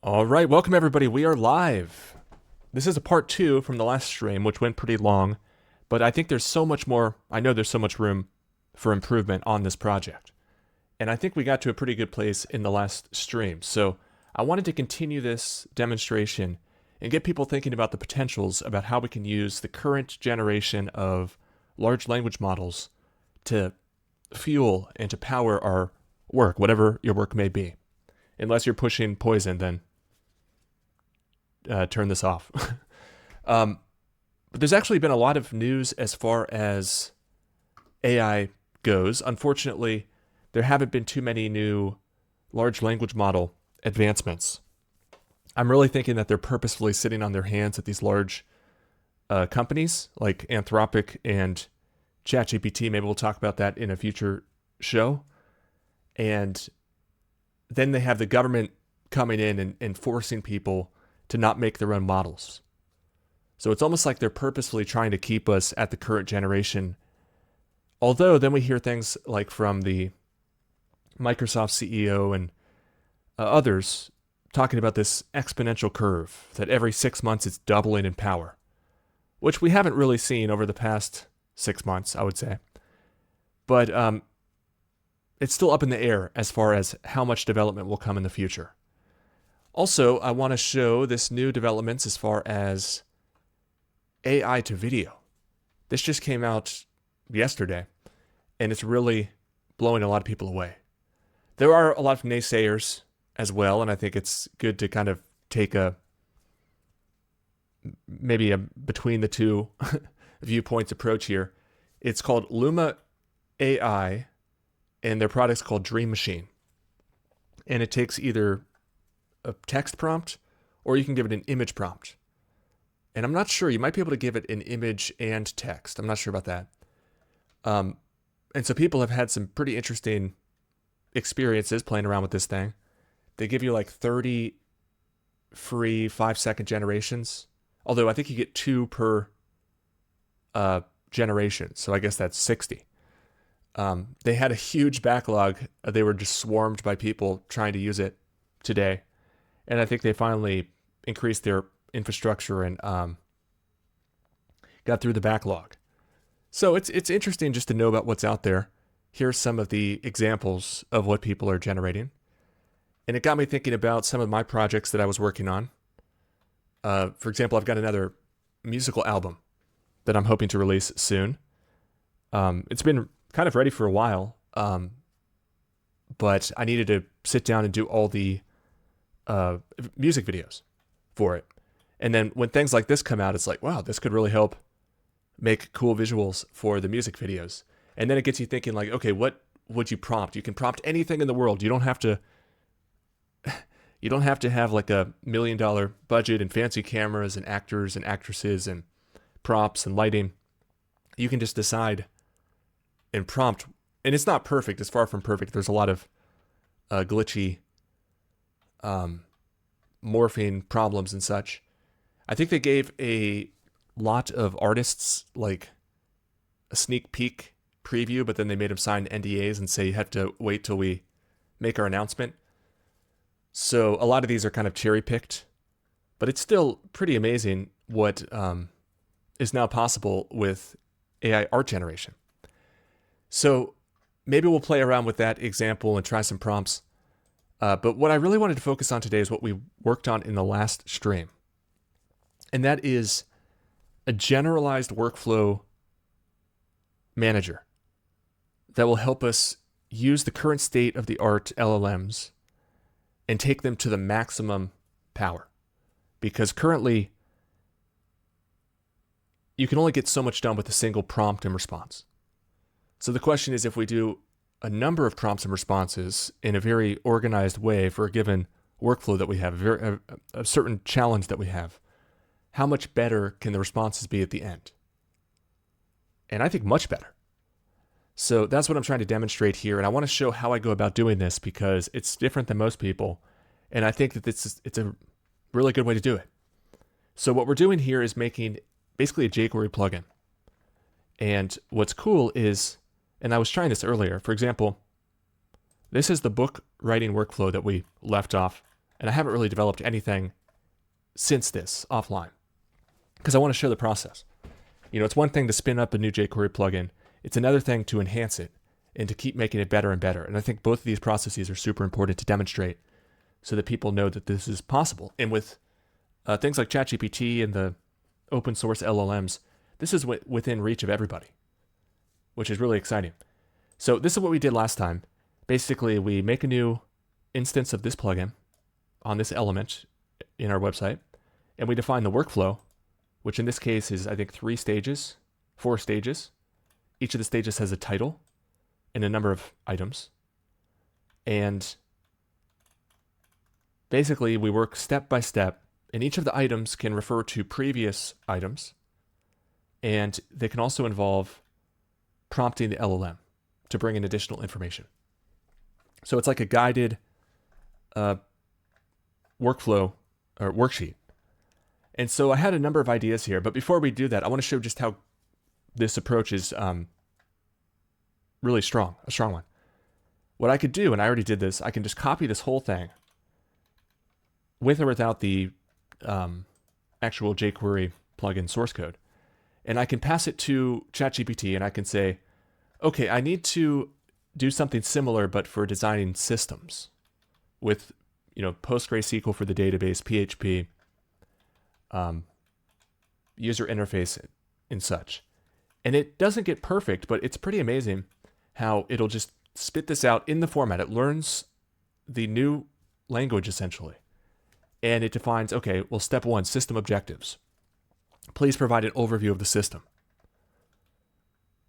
All right, welcome everybody. We are live. This is a part two from the last stream, which went pretty long, but I think there's so much more. I know there's so much room for improvement on this project. And I think we got to a pretty good place in the last stream. So I wanted to continue this demonstration and get people thinking about the potentials about how we can use the current generation of large language models to fuel and to power our work, whatever your work may be. Unless you're pushing poison, then turn this off. But there's actually been a lot of news as far as AI goes. Unfortunately, there haven't been too many new large language model advancements. I'm really thinking that they're purposefully sitting on their hands at these large companies like Anthropic and ChatGPT. Maybe we'll talk about that in a future show. And then they have the government coming in and forcing people to not make their own models. So it's almost like they're purposefully trying to keep us at the current generation. Although then we hear things like from the Microsoft CEO and others talking about this exponential curve, that every 6 months it's doubling in power, which we haven't really seen over the past 6 months, I would say. But it's still up in the air as far as how much development will come in the future. Also, I want to show this new developments as far as AI to video. This just came out yesterday, and it's really blowing a lot of people away. There are a lot of naysayers as well, and I think it's good to kind of take maybe a between the two viewpoints approach here. It's called Luma AI, and their product's called Dream Machine. And it takes either a text prompt or you can give it an image prompt. And I'm not sure, you might be able to give it an image and text. I'm not sure about that. And so people have had some pretty interesting experiences playing around with this thing. They give you like 30 free 5-second generations. Although I think you get 2 per generation. So I guess that's 60. They had a huge backlog. They were just swarmed by people trying to use it today. And I think they finally increased their infrastructure and got through the backlog. So it's interesting just to know about what's out there. Here's some of the examples of what people are generating. And it got me thinking about some of my projects that I was working on. For example, I've got another musical album that I'm hoping to release soon. It's been kind of ready for a while, but I needed to sit down and do all the music videos for it. And then when things like this come out, it's like, wow, this could really help make cool visuals for the music videos. And then it gets you thinking like, okay, what would you prompt? You can prompt anything in the world. You don't have to have like $1 million budget and fancy cameras and actors and actresses and props and lighting. You can just decide and prompt, and it's not perfect. It's far from perfect. There's a lot of glitchy morphing problems and such. I think they gave a lot of artists like a sneak peek preview, but then they made them sign NDAs and say you have to wait till we make our announcement. So a lot of these are kind of cherry picked, but it's still pretty amazing what is now possible with AI art generation. So maybe we'll play around with that example and try some prompts. But what I really wanted to focus on today is what we worked on in the last stream. And that is a generalized workflow manager that will help us use the current state of the art LLMs and take them to the maximum power. Because currently, you can only get so much done with a single prompt and response. So the question is, if we do a number of prompts and responses in a very organized way for a given workflow that we have, a certain challenge that we have, how much better can the responses be at the end? And I think much better. So that's what I'm trying to demonstrate here. And I want to show how I go about doing this because it's different than most people. And I think that it's a really good way to do it. So what we're doing here is making basically a jQuery plugin. And what's cool is, and I was trying this earlier, for example, this is the book writing workflow that we left off And I haven't really developed anything since this offline because I want to show the process. It's one thing to spin up a new jQuery plugin. It's another thing to enhance it and to keep making it better and better. And I think both of these processes are super important to demonstrate so that people know that this is possible. And with things like ChatGPT and the open source LLMs, this is within reach of everybody, which is really exciting. So this is what we did last time. Basically, we make a new instance of this plugin on this element in our website, and we define the workflow, which in this case is, I think, 4 stages. Each of the stages has a title and a number of items. And basically, we work step by step, and each of the items can refer to previous items, and they can also involve prompting the LLM to bring in additional information. So it's like a guided workflow or worksheet. And so I had a number of ideas here, but before we do that, I want to show just how this approach is really strong, a strong one. What I could do, and I already did this, I can just copy this whole thing with or without the actual jQuery plugin source code. And I can pass it to ChatGPT and I can say, okay, I need to do something similar, but for designing systems with, PostgreSQL for the database, PHP, user interface and such. And it doesn't get perfect, but it's pretty amazing how it'll just spit this out in the format. It learns the new language essentially. And it defines, okay, well, step 1, system objectives. Please provide an overview of the system.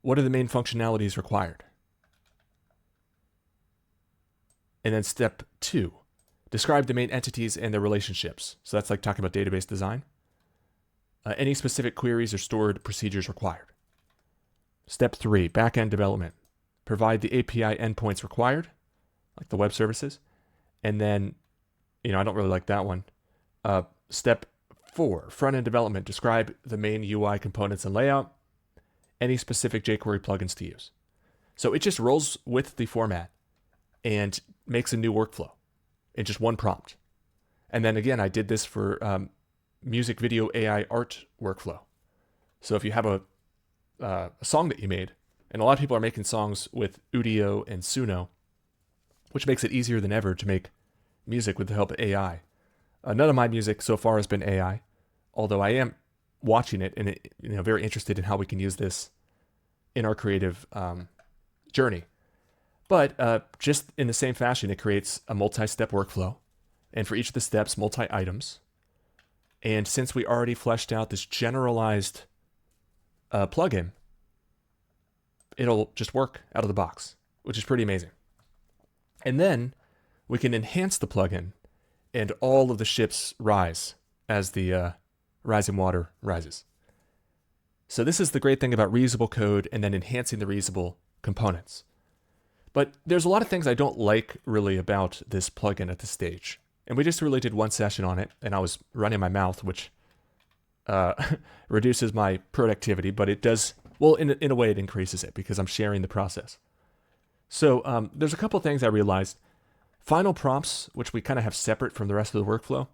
What are the main functionalities required? And then step 2, describe the main entities and their relationships. So that's like talking about database design. Any specific queries or stored procedures required. Step 3, backend development. Provide the API endpoints required, like the web services. And then, I don't really like that one. Step 4, front-end development. Describe the main UI components and layout. Any specific jQuery plugins to use. So it just rolls with the format and makes a new workflow in just one prompt. And then again, I did this for music video AI art workflow. So if you have a song that you made, and a lot of people are making songs with Udio and Suno, which makes it easier than ever to make music with the help of AI. None of my music so far has been AI, although I am watching it and very interested in how we can use this in our creative journey. But just in the same fashion, it creates a multi-step workflow, and for each of the steps, multi-items. And since we already fleshed out this generalized plugin, it'll just work out of the box, which is pretty amazing. And then we can enhance the plugin, and all of the ships rise as the rising water rises. So this is the great thing about reusable code and then enhancing the reusable components. But there's a lot of things I don't like really about this plugin at this stage. And we just really did one session on it, and I was running my mouth, which reduces my productivity, but it does, well, in a way it increases it because I'm sharing the process. So there's a couple of things I realized. Final prompts, which we kind of have separate from the rest of the workflow,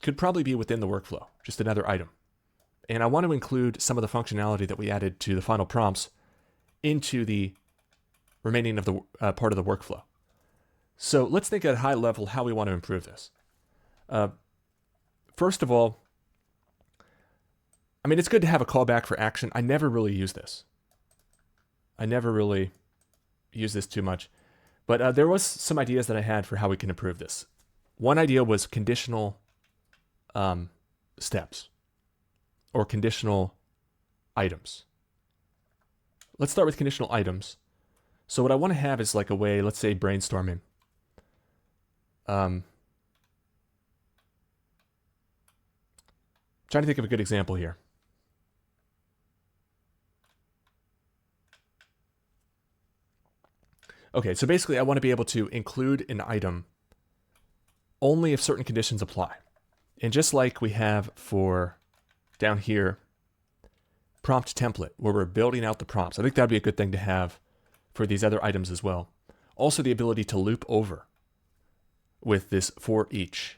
could probably be within the workflow, just another item. And I want to include some of the functionality that we added to the final prompts into the remaining of the part of the workflow. So let's think at a high level how we want to improve this. First of all, it's good to have a callback for action. I never really use this. I never really use this too much. But there was some ideas that I had for how we can improve this. One idea was conditional steps or conditional items. Let's start with conditional items. So what I want to have is like a way, let's say brainstorming. Trying to think of a good example here. Okay, so basically I want to be able to include an item only if certain conditions apply. And just like we have for down here, prompt template, where we're building out the prompts. I think that'd be a good thing to have for these other items as well. Also the ability to loop over with this for each.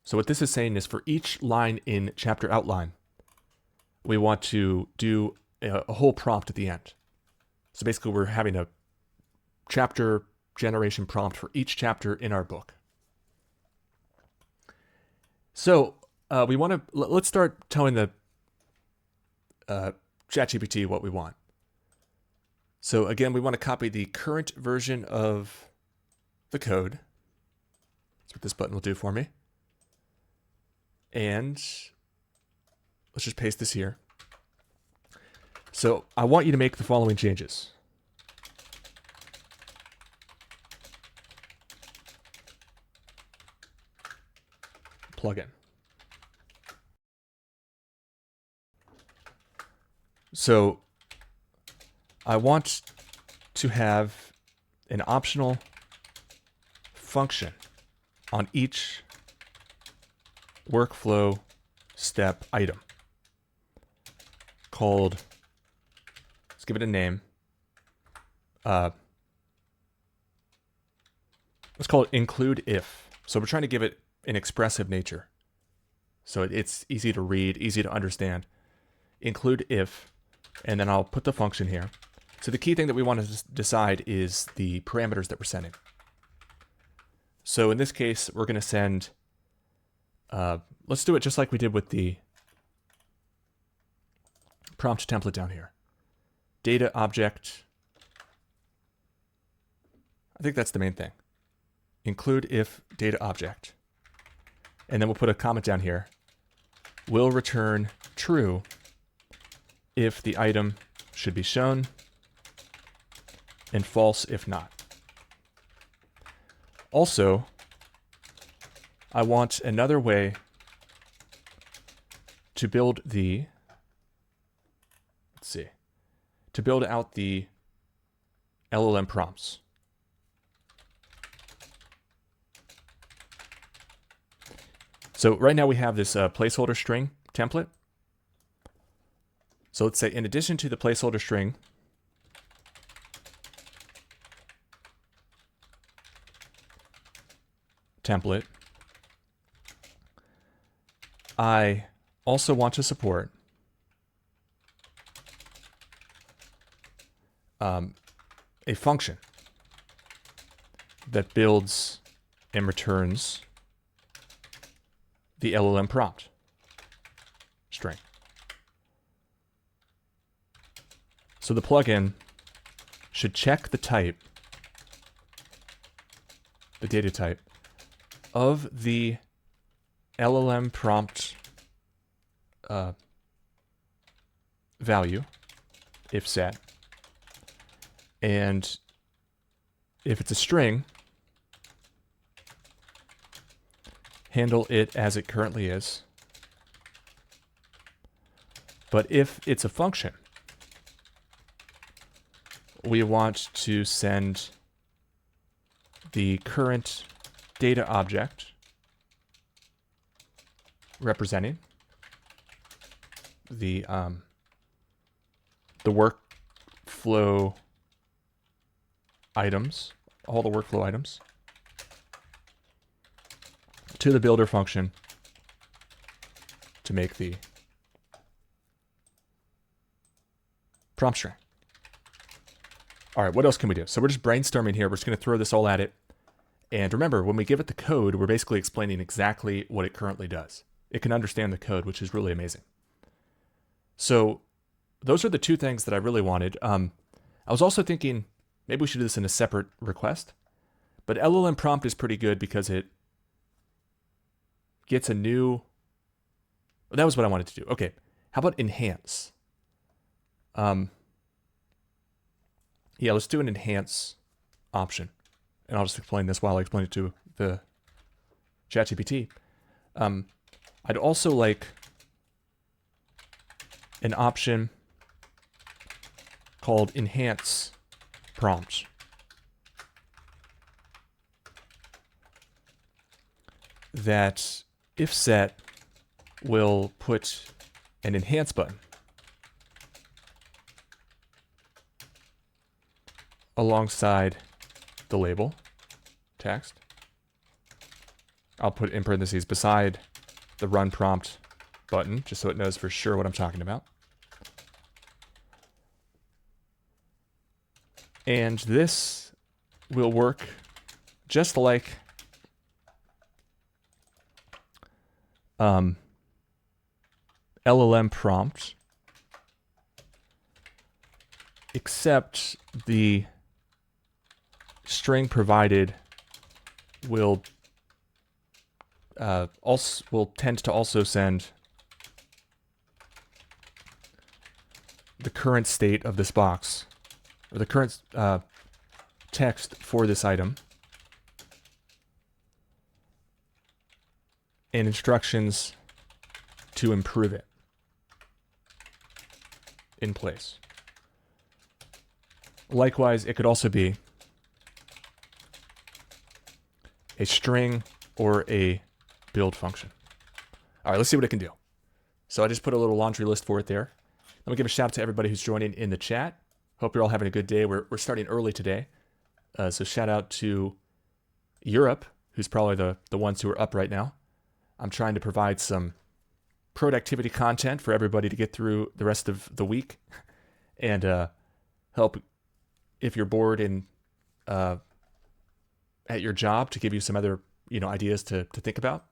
So what this is saying is for each line in chapter outline, we want to do a whole prompt at the end. So basically we're having a chapter generation prompt for each chapter in our book. So we want to, let's start telling the ChatGPT what we want. So again, we want to copy the current version of the code. That's what this button will do for me. And let's just paste this here. So I want you to make the following changes. Plugin. So I want to have an optional function on each workflow step item called, let's give it a name. Let's call it include if. So we're trying to give it an expressive nature. So it's easy to read, easy to understand. Include if, and then I'll put the function here. So the key thing that we want to decide is the parameters that we're sending. So in this case, we're going to send, let's do it just like we did with the prompt template down here. Data object. I think that's the main thing. Include if data object. And then we'll put a comment down here. Will return true if the item should be shown, and false if not. Also, I want another way to build the, to build out the LLM prompts. So right now we have this placeholder string template. So let's say in addition to the placeholder string, template, I also want to support a function that builds and returns the LLM prompt string. So the plugin should check the type, the data type, of the LLM prompt value, if set, and if it's a string, handle it as it currently is. But if it's a function, we want to send the current data object representing the workflow items, all the workflow items, to the builder function to make the prompt string. All right, what else can we do? So we're just brainstorming here. We're just going to throw this all at it. And remember, when we give it the code, we're basically explaining exactly what it currently does. It can understand the code, which is really amazing. So those are the two things that I really wanted. I was also thinking maybe we should do this in a separate request. But LLM prompt is pretty good because it gets a new... That was what I wanted to do. Okay, how about enhance? Yeah, let's do an enhance option. And I'll just explain this while I explain it to the ChatGPT. I'd also like an option called enhance prompt. That, if set, will put an enhance button alongside the label text. I'll put in parentheses beside the run prompt button, just so it knows for sure what I'm talking about. And this will work just like LLM prompt, except the string provided will tend to also send the current state of this box, or the current text for this item, and instructions to improve it in place. Likewise, it could also be a string or a build function. All right, let's see what it can do. So I just put a little laundry list for it there. Let me give a shout out to everybody who's joining in the chat. Hope you're all having a good day. We're starting early today. So shout out to Europe, who's probably the ones who are up right now. I'm trying to provide some productivity content for everybody to get through the rest of the week and help if you're bored and at your job, to give you some other ideas to think about.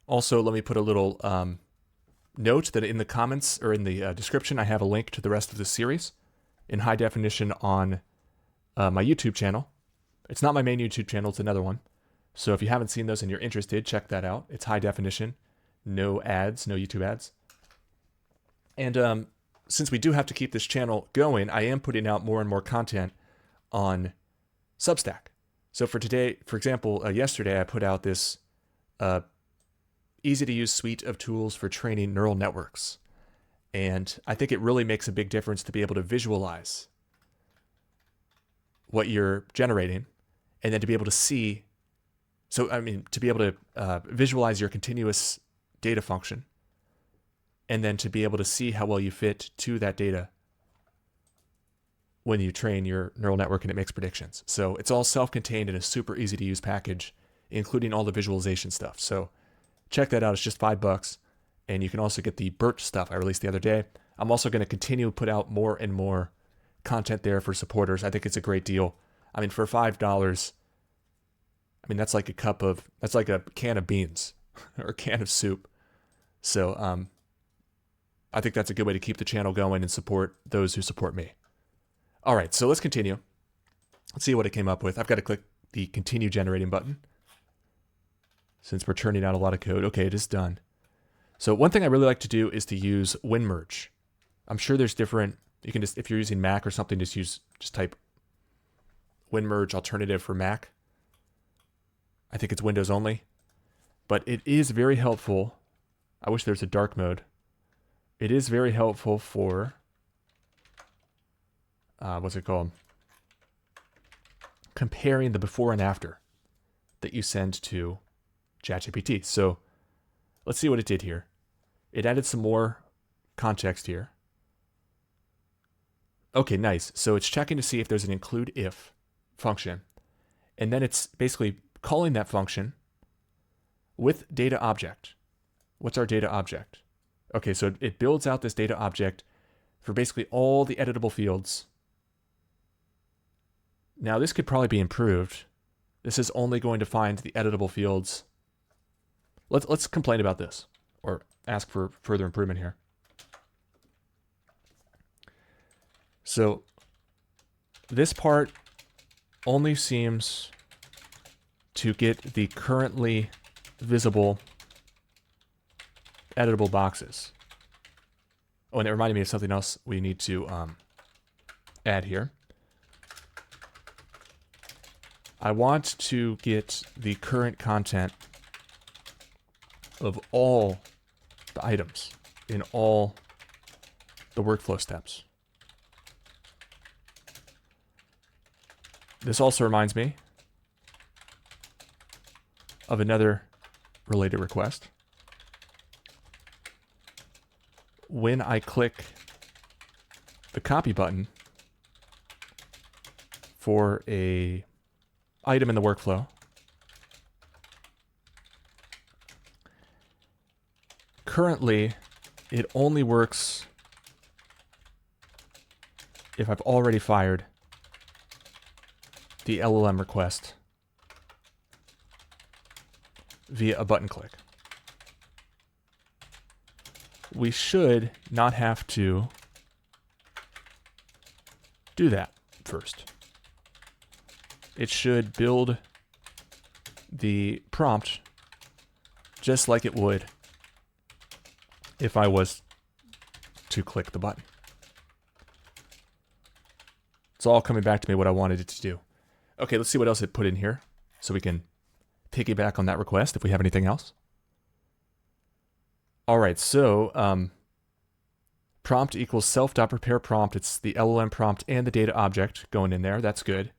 Also, let me put a little note that in the comments or in the description, I have a link to the rest of the series in high definition on my YouTube channel. It's not my main YouTube channel, it's another one. So if you haven't seen those and you're interested, check that out. It's high definition, no ads, no YouTube ads. And since we do have to keep this channel going, I am putting out more and more content on Substack. So for today, for example, yesterday I put out this easy to use suite of tools for training neural networks. And I think it really makes a big difference to be able to visualize what you're generating and then to be able to see. So, to be able to visualize your continuous data function and then to be able to see how well you fit to that data when you train your neural network and it makes predictions. So it's all self-contained in a super easy to use package, including all the visualization stuff. So check that out. It's just $5. And you can also get the BERT stuff I released the other day. I'm also going to continue to put out more and more content there for supporters. I think it's a great deal. For $5, that's like a can of beans or a can of soup. So I think that's a good way to keep the channel going and support those who support me. All right, so let's continue. Let's see what it came up with. I've got to click the continue generating button since we're turning out a lot of code. Okay, it is done. So one thing I really like to do is to use WinMerge. I'm sure there's different, you can just, if you're using Mac or something, just type WinMerge alternative for Mac. I think it's Windows only, but it is very helpful. I wish there's a dark mode. It is very helpful for, what's it called? Comparing the before and after that you send to ChatGPT. So let's see what it did here. It added some more context here. Okay, nice. So it's checking to see if there's an include if function. And then it's basically calling that function with data object. What's our data object? Okay, so it builds out this data object for basically all the editable fields. Now this could probably be improved. This is only going to find the editable fields. Let's complain about this or ask for further improvement here. So this part only seems to get the currently visible editable boxes. Oh, and it reminded me of something else we need to add here. I want to get the current content of all the items in all the workflow steps. This also reminds me of another related request. When I click the copy button for a item in the workflow, currently, it only works if I've already fired the LLM request via a button click. We should not have to do that first. It should build the prompt just like it would if I was to click the button. It's all coming back to me what I wanted it to do. Okay, let's see what else it put in here so we can piggyback on that request if we have anything else. All right, so prompt equals self.prepare prompt. It's the LLM prompt and the data object going in there. That's good.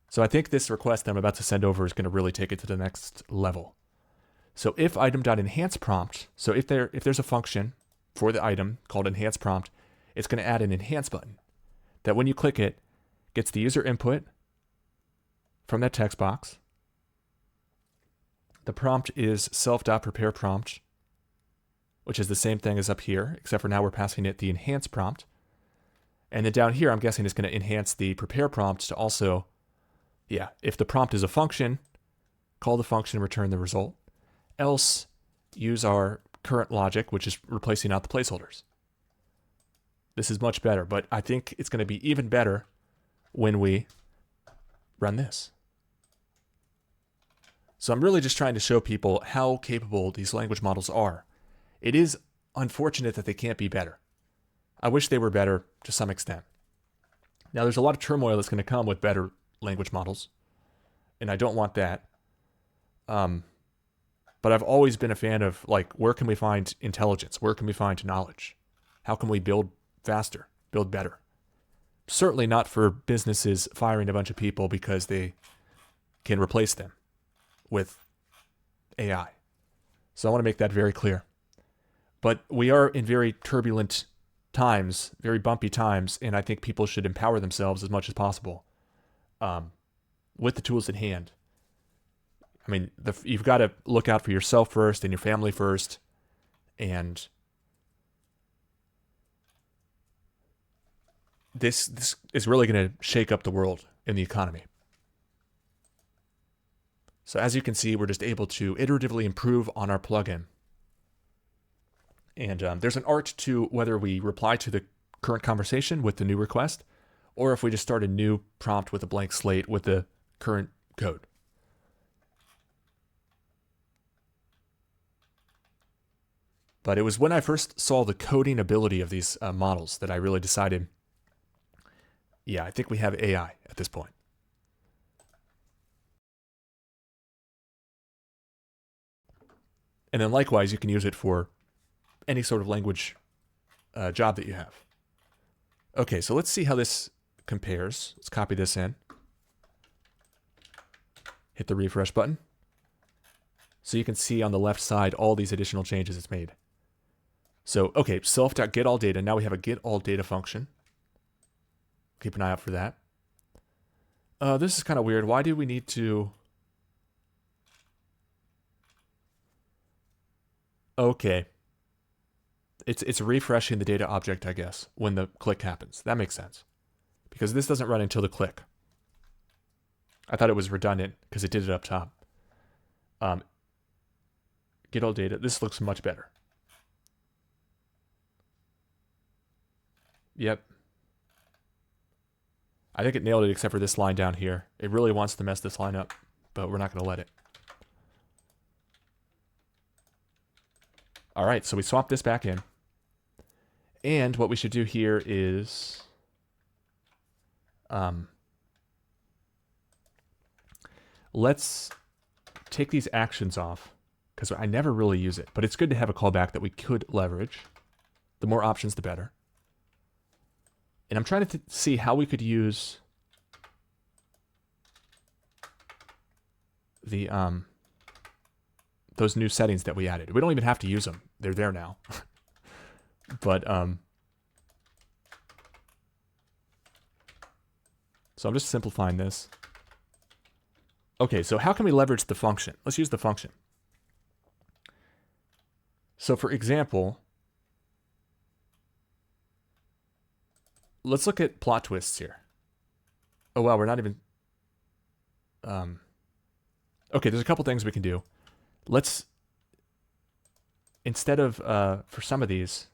So I think this request that I'm about to send over is going to really take it to the next level. So if item.enhance prompt, so if there's a function for the item called enhance prompt, it's going to add an enhance button that when you click it, gets the user input from that text box. The prompt is self.prepare prompt, which is the same thing as up here, except for now we're passing it the enhance prompt. And then down here, I'm guessing it's going to enhance the prepare prompt to also, yeah, if the prompt is a function, call the function and return the result. Else, use our current logic, which is replacing out the placeholders. This is much better, but I think it's going to be even better when we run this. So I'm really just trying to show people how capable these language models are. It is unfortunate that they can't be better. I wish they were better to some extent. Now, there's a lot of turmoil that's going to come with better language models, and I don't want that. But I've always been a fan of, like, where can we find intelligence? Where can we find knowledge? How can we build faster, build better? Certainly not for businesses firing a bunch of people because they can replace them with AI. So I want to make that very clear. But we are in very turbulent times, very bumpy times, and I think people should empower themselves as much as possible with the tools at hand. I mean, you've got to look out for yourself first and your family first, and this is really going to shake up the world in the economy. So as you can see, we're just able to iteratively improve on our plugin. And there's an art to whether we reply to the current conversation with the new request, or if we just start a new prompt with a blank slate with the current code. But it was when I first saw the coding ability of these models that I really decided, yeah, I think we have AI at this point. And then likewise, you can use it for any sort of language job that you have. Okay, so let's see how this compares. Let's copy this in. Hit the refresh button. So you can see on the left side all these additional changes it's made. So, okay, self.getAllData. Now we have a getAllData function. Keep an eye out for that. This is kind of weird. Why do we need to... Okay. It's refreshing the data object, I guess, when the click happens. That makes sense. Because this doesn't run until the click. I thought it was redundant because it did it up top. GetAllData. This looks much better. Yep. I think it nailed it except for this line down here. It really wants to mess this line up, but we're not going to let it. All right, so we swap this back in. And what we should do here is let's take these actions off because I never really use it, but it's good to have a callback that we could leverage. The more options, the better. And I'm trying to see how we could use the those new settings that we added. We don't even have to use them. They're there now. But so I'm just simplifying this. Okay, so how can we leverage the function? Let's use the function. So for example, let's look at plot twists here. Oh, wow, we're not even... okay, there's a couple things we can do. Let's, instead of, for some of these,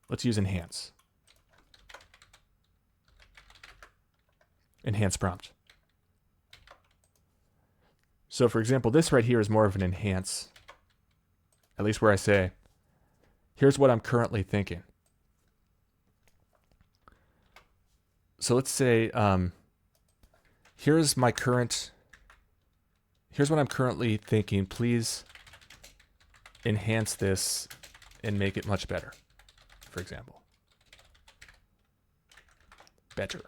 let's use enhance. Enhance prompt. So for example, this right here is more of an enhance, at least where I say, here's what I'm currently thinking. So let's say, here's what I'm currently thinking. Please enhance this and make it much better, for example. Better.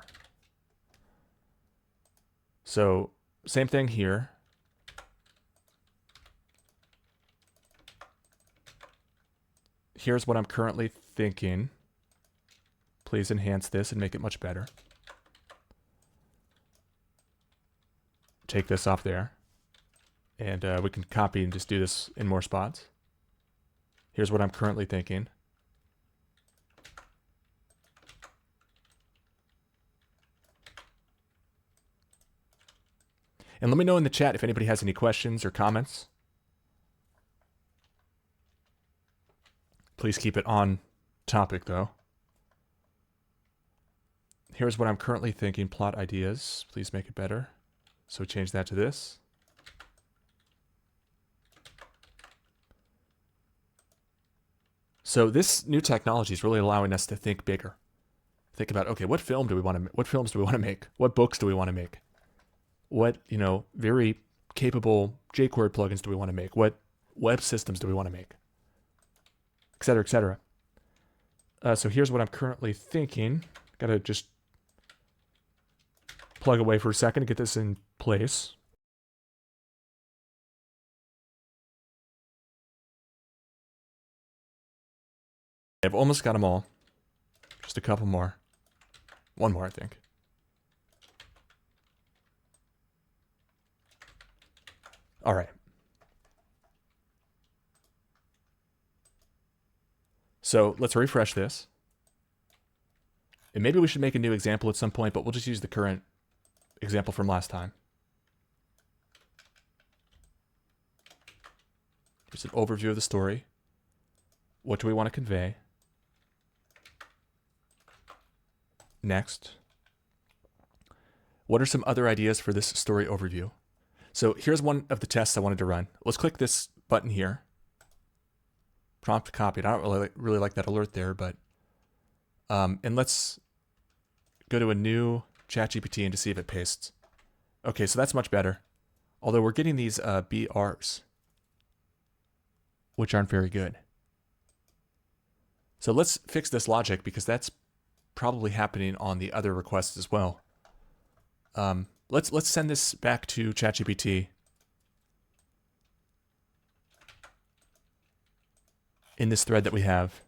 So same thing here. Here's what I'm currently thinking. Please enhance this and make it much better. Take this off there. And we can copy and just do this in more spots. Here's what I'm currently thinking. And let me know in the chat if anybody has any questions or comments. Please keep it on topic, though. Here's what I'm currently thinking. Plot ideas. Please make it better. So change that to this. So this new technology is really allowing us to think bigger. Think about, okay, what films do we want to make? What books do we want to make? What, very capable jQuery plugins do we want to make? What web systems do we want to make? Et cetera, et cetera. So here's what I'm currently thinking. Got to just plug away for a second to get this in place. I've almost got them all. Just a couple more. One more, I think. All right. So let's refresh this. And maybe we should make a new example at some point, but we'll just use the current example from last time. Here's an overview of the story. What do we want to convey? Next. What are some other ideas for this story overview? So here's one of the tests I wanted to run. Let's click this button here. Prompt copied. I don't really like that alert there, but and let's go to a new ChatGPT and to see if it pastes. Okay, so that's much better. Although we're getting these BRs, which aren't very good. So let's fix this logic because that's probably happening on the other requests as well. Let's send this back to ChatGPT. In this thread that we have,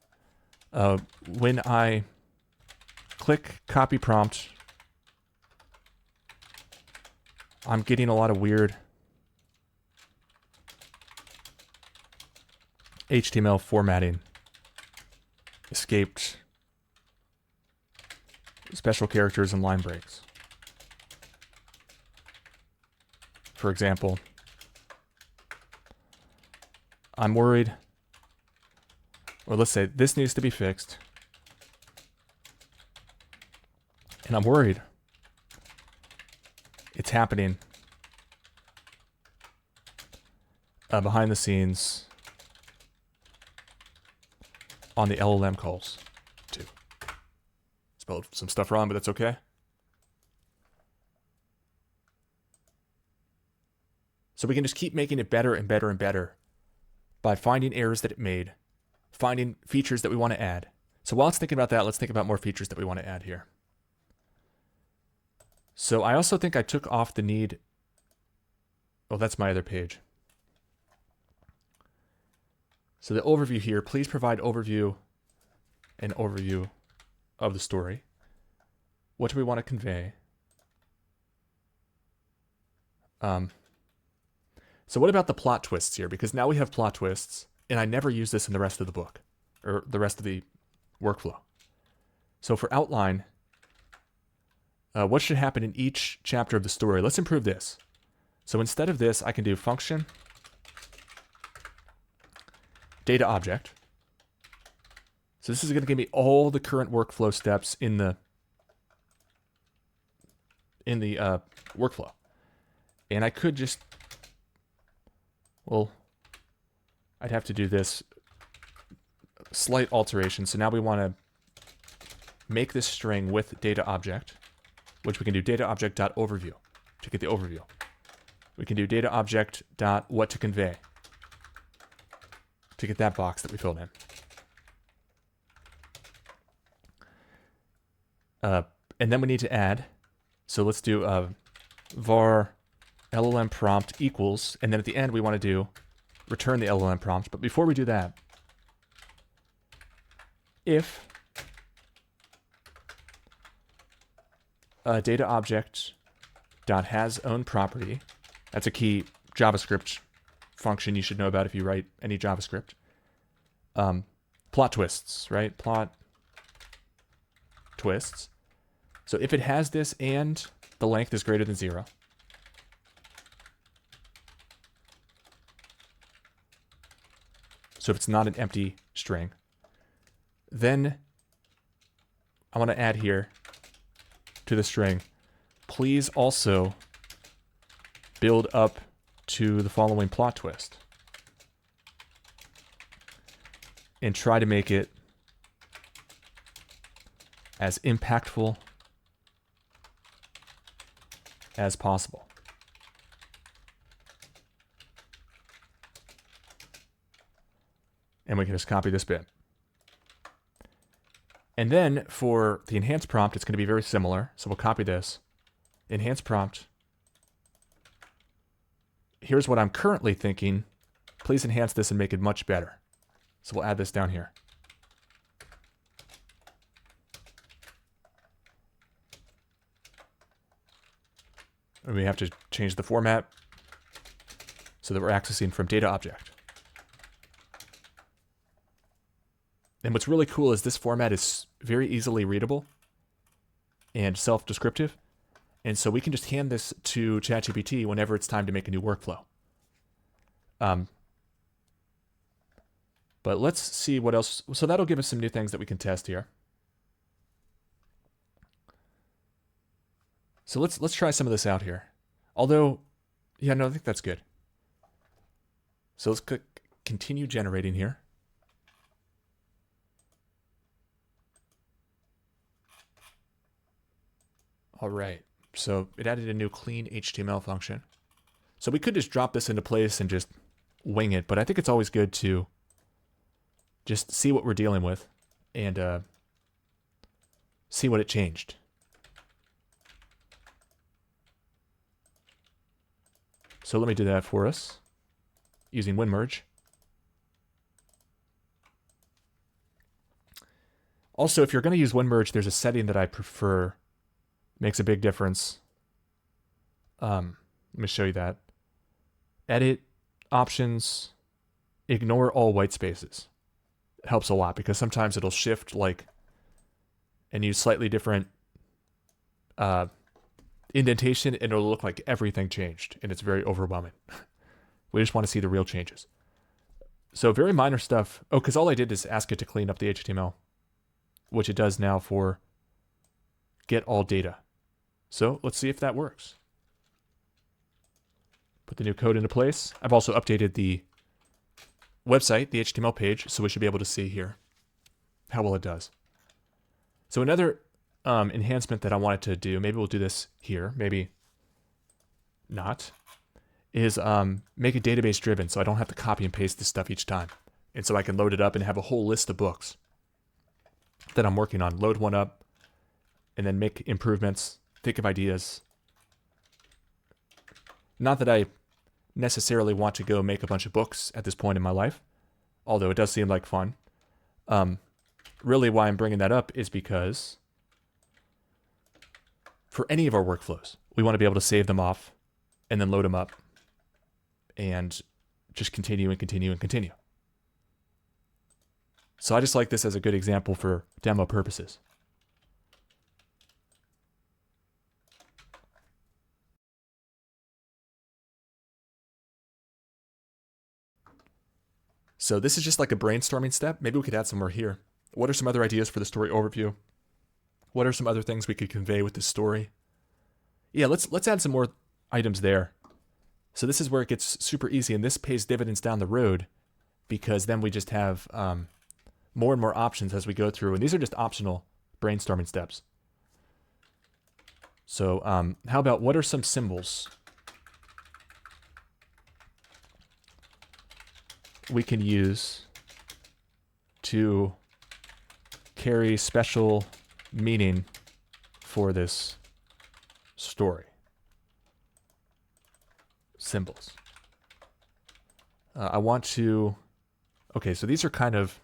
when I click copy prompt, I'm getting a lot of weird HTML formatting, escaped special characters and line breaks. For example, I'm worried, or let's say this needs to be fixed, and I'm worried it's happening behind the scenes on the LLM calls too. Spelled some stuff wrong, but that's okay. So we can just keep making it better and better and better by finding errors that it made, finding features that we want to add. So while it's thinking about that, let's think about more features that we want to add here. So I also think I took off the need. Oh, that's my other page. So the overview here, please provide an overview of the story. What do we want to convey? So what about the plot twists here? Because now we have plot twists and I never use this in the rest of the book or the rest of the workflow. So for outline, what should happen in each chapter of the story? Let's improve this. So instead of this, I can do function data object. So this is going to give me all the current workflow steps in the workflow. And I could just, well, I'd have to do this slight alteration. So now we want to make this string with data object, which we can do data object dot overview to get the overview. We can do data object dot what to convey to get that box that we filled in. And then we need to add. So let's do var LLM prompt equals, and then at the end we want to do return the LLM prompt. But before we do that, if data object dot has own property, that's a key JavaScript function you should know about if you write any JavaScript. Plot twists, right? Plot twists. So if it has this and the length is greater than 0, so if it's not an empty string, then I want to add here to the string, please also build up to the following plot twist and try to make it as impactful as possible. And we can just copy this bit. And then for the enhanced prompt, it's going to be very similar. So we'll copy this. Enhanced prompt. Here's what I'm currently thinking. Please enhance this and make it much better. So we'll add this down here. And we have to change the format so that we're accessing from data object. And what's really cool is this format is very easily readable and self-descriptive. And so we can just hand this to ChatGPT whenever it's time to make a new workflow. But let's see what else. So that'll give us some new things that we can test here. So let's try some of this out here. Although, yeah, no, I think that's good. So let's click continue generating here. All right. So it added a new clean HTML function. So we could just drop this into place and just wing it, but I think it's always good to just see what we're dealing with and see what it changed. So let me do that for us using WinMerge. Also, if you're going to use WinMerge, there's a setting that I prefer. Makes a big difference. Let me show you that. Edit, options, ignore all white spaces. It helps a lot because sometimes it'll shift and use slightly different indentation and it'll look like everything changed and it's very overwhelming. We just want to see the real changes. So very minor stuff. Oh, because all I did is ask it to clean up the HTML, which it does now for get all data. So let's see if that works. Put the new code into place. I've also updated the website, the HTML page, so we should be able to see here how well it does. So another enhancement that I wanted to do, maybe we'll do this here, maybe not, is make it database driven so I don't have to copy and paste this stuff each time. And so I can load it up and have a whole list of books that I'm working on. Load one up and then make improvements, think of ideas. Not that I necessarily want to go make a bunch of books at this point in my life, although it does seem like fun. Really why I'm bringing that up is because for any of our workflows, we want to be able to save them off and then load them up and just continue and continue and continue. So I just like this as a good example for demo purposes. So this is just like a brainstorming step. Maybe we could add some more here. What are some other ideas for the story overview? What are some other things we could convey with this story? Yeah, let's add some more items there. So this is where it gets super easy, and this pays dividends down the road because then we just have more and more options as we go through. And these are just optional brainstorming steps. So how about what are some symbols we can use to carry special meaning for this story? Symbols. I want to... Okay, so these are kind of...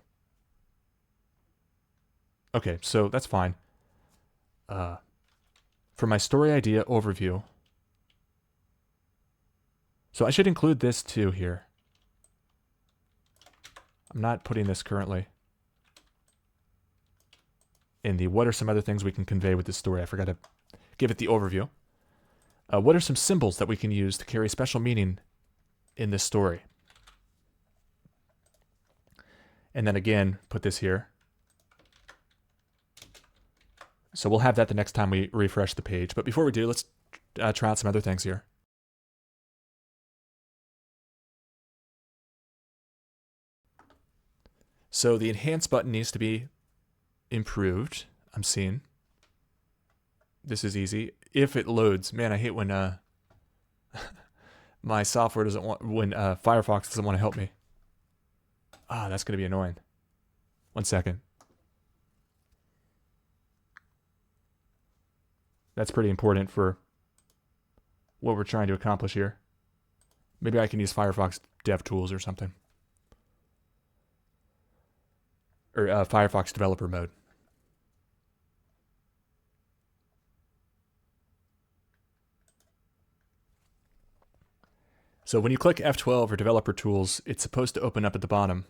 Okay, so that's fine. For my story idea overview... So I should include this too here. I'm not putting this currently in the what are some other things we can convey with this story. I forgot to give it the overview. What are some symbols that we can use to carry special meaning in this story? And then again, put this here. So we'll have that the next time we refresh the page. But before we do, let's try out some other things here. So the enhance button needs to be improved. I'm seeing. This is easy. If it loads, man, I hate when my software doesn't want, when Firefox doesn't want to help me. Ah, that's going to be annoying. 1 second. That's pretty important for what we're trying to accomplish here. Maybe I can use Firefox DevTools or something. Or Firefox developer mode. So when you click F12 or developer tools, it's supposed to open up at the bottom.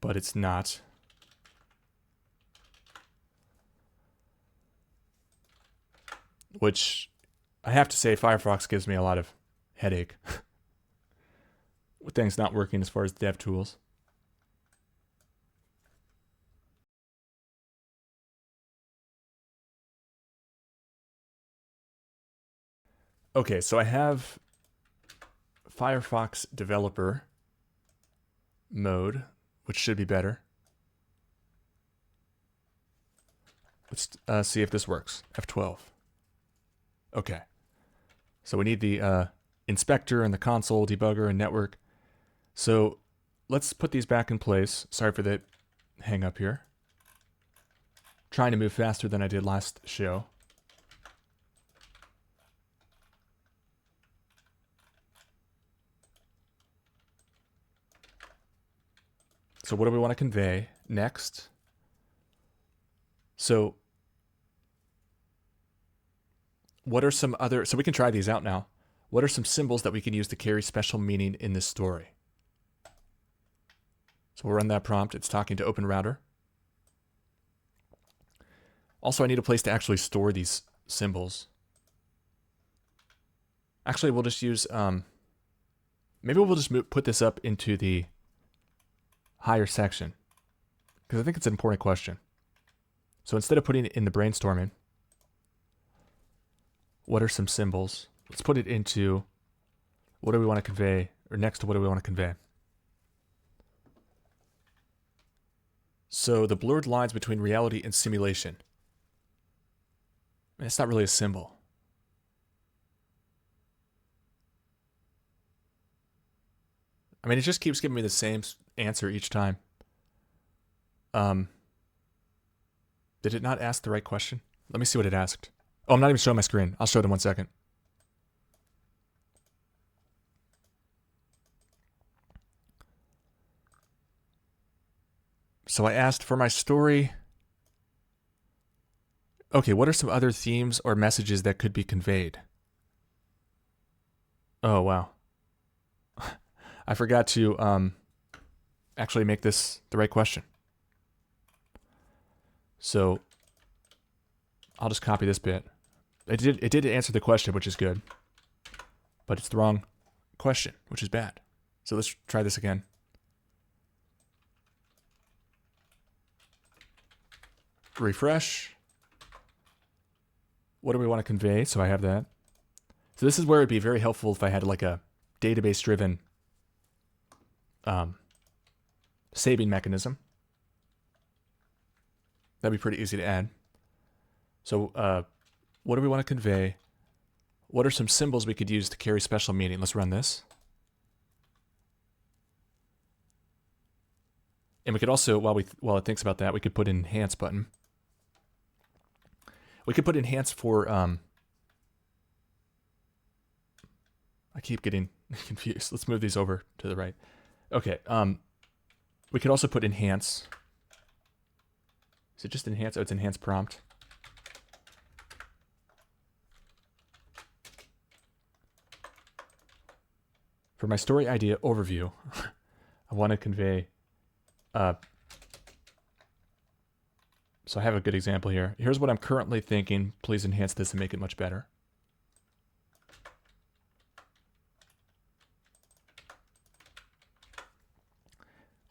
But it's not. Which I have to say, Firefox gives me a lot of headache with things not working as far as dev tools. Okay, so I have Firefox developer mode, which should be better. Let's see if this works. F12. Okay. So we need the inspector and the console, debugger, and network. So let's put these back in place. Sorry for the hang up here. Trying to move faster than I did last show. So what do we want to convey next? So what are some other, so we can try these out now. What are some symbols that we can use to carry special meaning in this story? So we'll run that prompt. It's talking to Open Router. Also, I need a place to actually store these symbols. Actually, we'll just use, maybe we'll just put this up into the higher section, because I think it's an important question. So instead of putting it in the brainstorming, what are some symbols? Let's put it into what do we want to convey, or next to what do we want to convey. So the blurred lines between reality and simulation. It's not really a symbol. I mean, it just keeps giving me the same answer each time. Did it not ask the right question? Let me see what it asked. Oh, I'm not even showing my screen. I'll show them 1 second. So I asked for my story. Okay, what are some other themes or messages that could be conveyed? Oh, wow. I forgot to actually make this the right question. So I'll just copy this bit. It did answer the question, which is good. But it's the wrong question, which is bad. So let's try this again. Refresh. What do we want to convey? So I have that. So this is where it'd be very helpful if I had like a database-driven saving mechanism. That'd be pretty easy to add. So what do we want to convey? What are some symbols we could use to carry special meaning? Let's run this. And we could also, while it thinks about that, we could put an enhance button. We could put enhance for, I keep getting confused. Let's move these over to the right. Okay, we could also put enhance. Is it just enhance? Oh, it's enhance prompt. For my story idea overview, I want to convey, so I have a good example here. Here's what I'm currently thinking. Please enhance this and make it much better.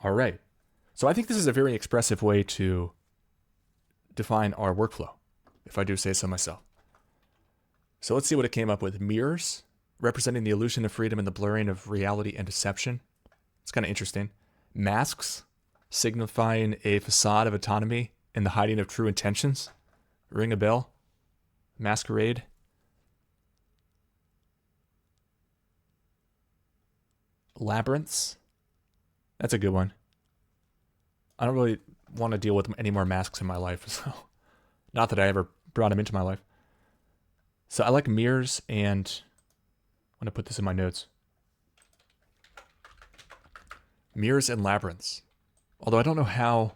All right. So I think this is a very expressive way to define our workflow, if I do say so myself. So let's see what it came up with. Mirrors, representing the illusion of freedom and the blurring of reality and deception. It's kind of interesting. Masks, signifying a facade of autonomy and the hiding of true intentions. Ring a bell. Masquerade. Labyrinths. That's a good one. I don't really want to deal with any more masks in my life, so not that I ever brought them into my life. So I like mirrors, and I'm going to put this in my notes. Mirrors and labyrinths. Although I don't know how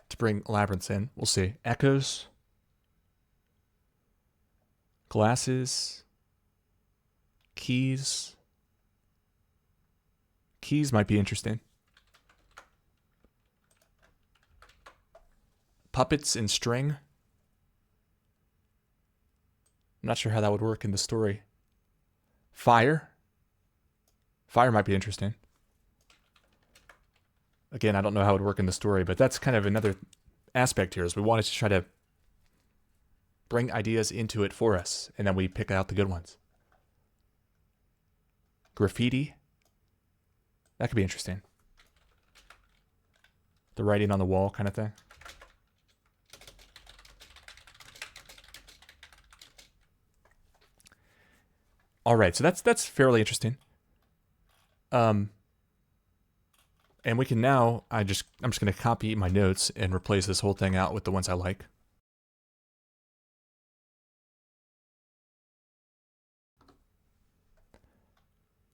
to bring labyrinths in. We'll see. Echoes. Glasses. Keys. Keys might be interesting. Puppets and string. I'm not sure how that would work in the story. Fire. Fire might be interesting. Again, I don't know how it would work in the story, but that's kind of another aspect here, is we wanted to try to bring ideas into it for us, and then we pick out the good ones. Graffiti. That could be interesting. The writing on the wall kind of thing. All right, so that's fairly interesting. And we can now, I'm just going to copy my notes and replace this whole thing out with the ones I like.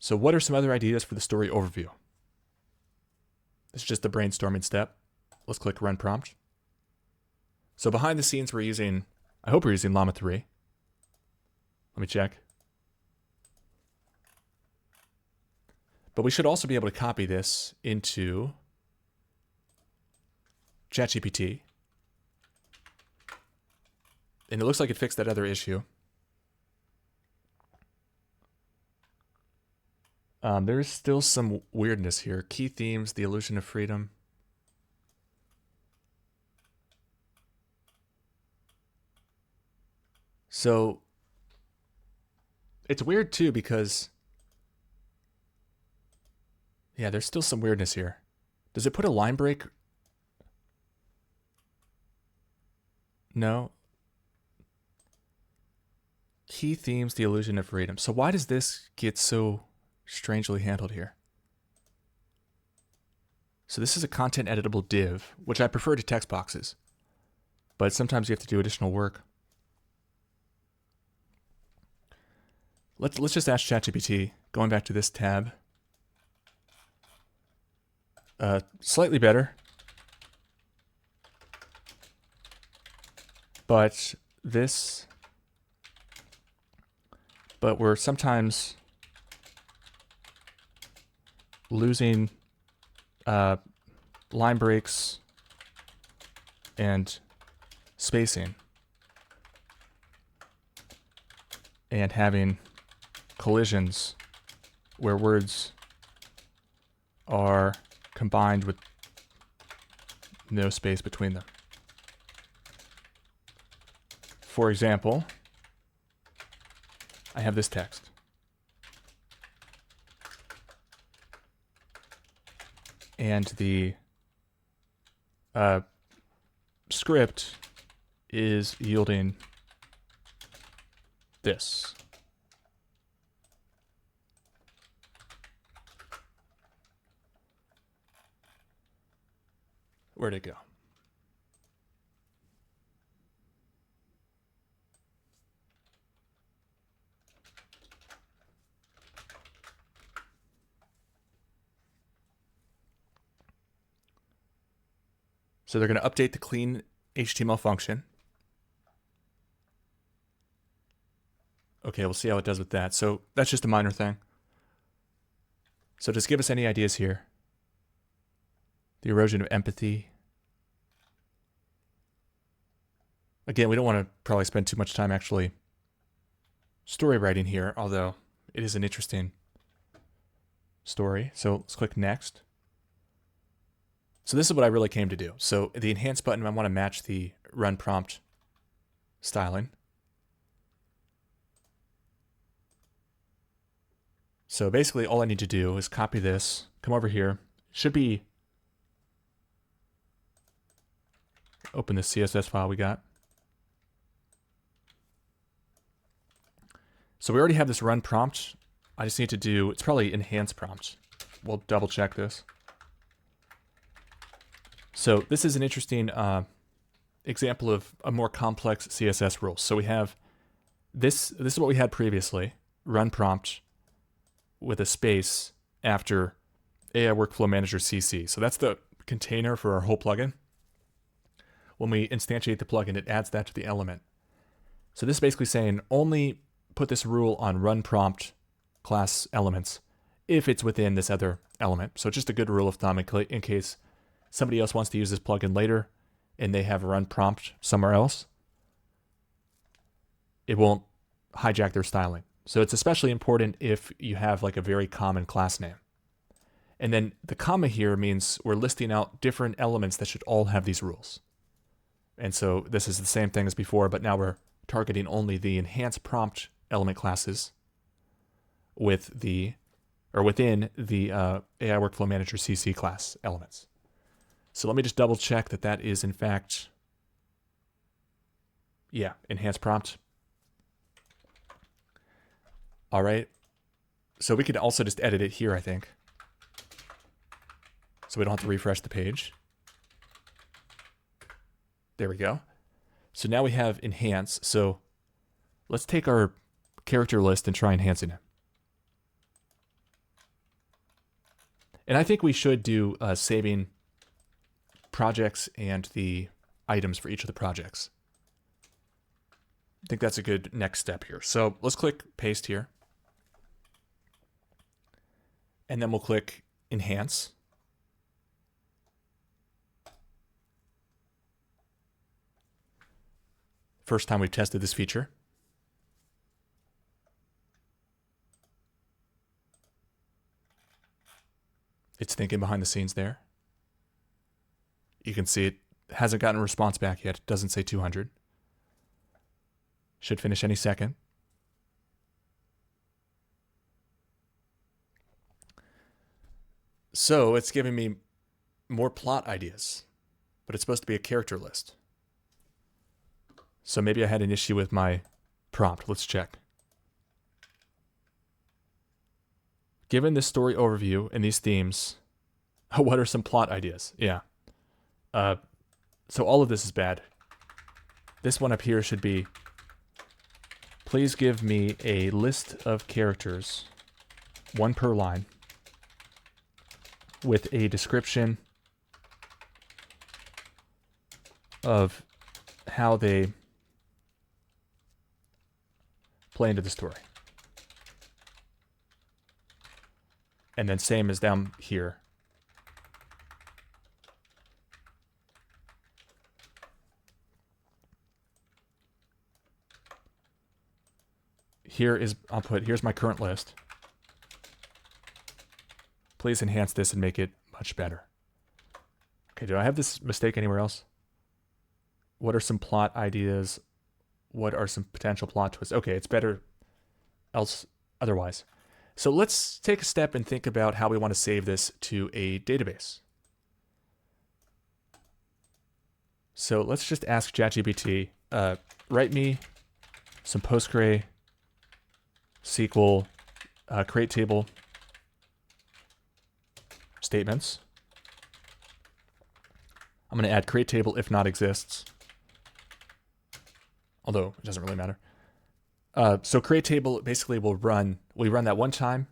So what are some other ideas for the story overview? It's just the brainstorming step. Let's click Run Prompt. So behind the scenes, I hope we're using Llama 3. Let me check. But we should also be able to copy this into ChatGPT. And it looks like it fixed that other issue. There is still some weirdness here. Key themes, the illusion of freedom. So it's weird too because, yeah, there's still some weirdness here. Does it put a line break? No. Key themes, the illusion of freedom. So why does this get so strangely handled here? So this is a content editable div, which I prefer to text boxes, but sometimes you have to do additional work. Let's just ask ChatGPT, going back to this tab. Slightly better, but we're sometimes losing line breaks and spacing, and having collisions where words are combined with no space between them. For example, I have this text. And the script is yielding this. Where'd it go? So they're going to update the clean HTML function. Okay, we'll see how it does with that. So that's just a minor thing. So just give us any ideas here. The erosion of empathy. Again, we don't want to probably spend too much time actually story writing here, although it is an interesting story. So let's click next. So this is what I really came to do. So the enhance button, I want to match the run prompt styling. So basically all I need to do is copy this, come over here. It should be, open the CSS file we got. So we already have this run prompt. I just need to do, it's probably enhance prompt. We'll double check this. So this is an interesting example of a more complex CSS rule. So we have this is what we had previously, run prompt with a space after AI Workflow Manager CC. So that's the container for our whole plugin. When we instantiate the plugin, it adds that to the element. So this is basically saying only put this rule on run prompt class elements if it's within this other element. So just a good rule of thumb in case somebody else wants to use this plugin later and they have a run prompt somewhere else, it won't hijack their styling. So it's especially important if you have like a very common class name. And then the comma here means we're listing out different elements that should all have these rules. And so this is the same thing as before, but now we're targeting only the enhance prompt element classes with the, or within the AI Workflow Manager CC class elements. So let me just double check that that is in fact, yeah, enhance prompt. All right. So we could also just edit it here, I think. So we don't have to refresh the page. There we go. So now we have enhance. So let's take our character list and try enhancing it. And I think we should do saving projects and the items for each of the projects. I think that's a good next step here. So let's click paste here. And then we'll click enhance. First time we've tested this feature. It's thinking behind the scenes there. You can see it hasn't gotten a response back yet. It doesn't say 200. Should finish any second. So it's giving me more plot ideas, but it's supposed to be a character list. So maybe I had an issue with my prompt. Let's check. Given this story overview and these themes, what are some plot ideas? Yeah. So all of this is bad. This one up here should be, please give me a list of characters, one per line, with a description of how they play into the story. And then same as down here. Here is, I'll put, here's my current list. Please enhance this and make it much better. Okay, do I have this mistake anywhere else? What are some plot ideas? What are some potential plot twists? Okay, it's better else otherwise. So let's take a step and think about how we want to save this to a database. So let's just ask ChatGPT, write me some PostgreSQL create table statements. I'm going to add create table if not exists, although it doesn't really matter. So create table basically we run that one time.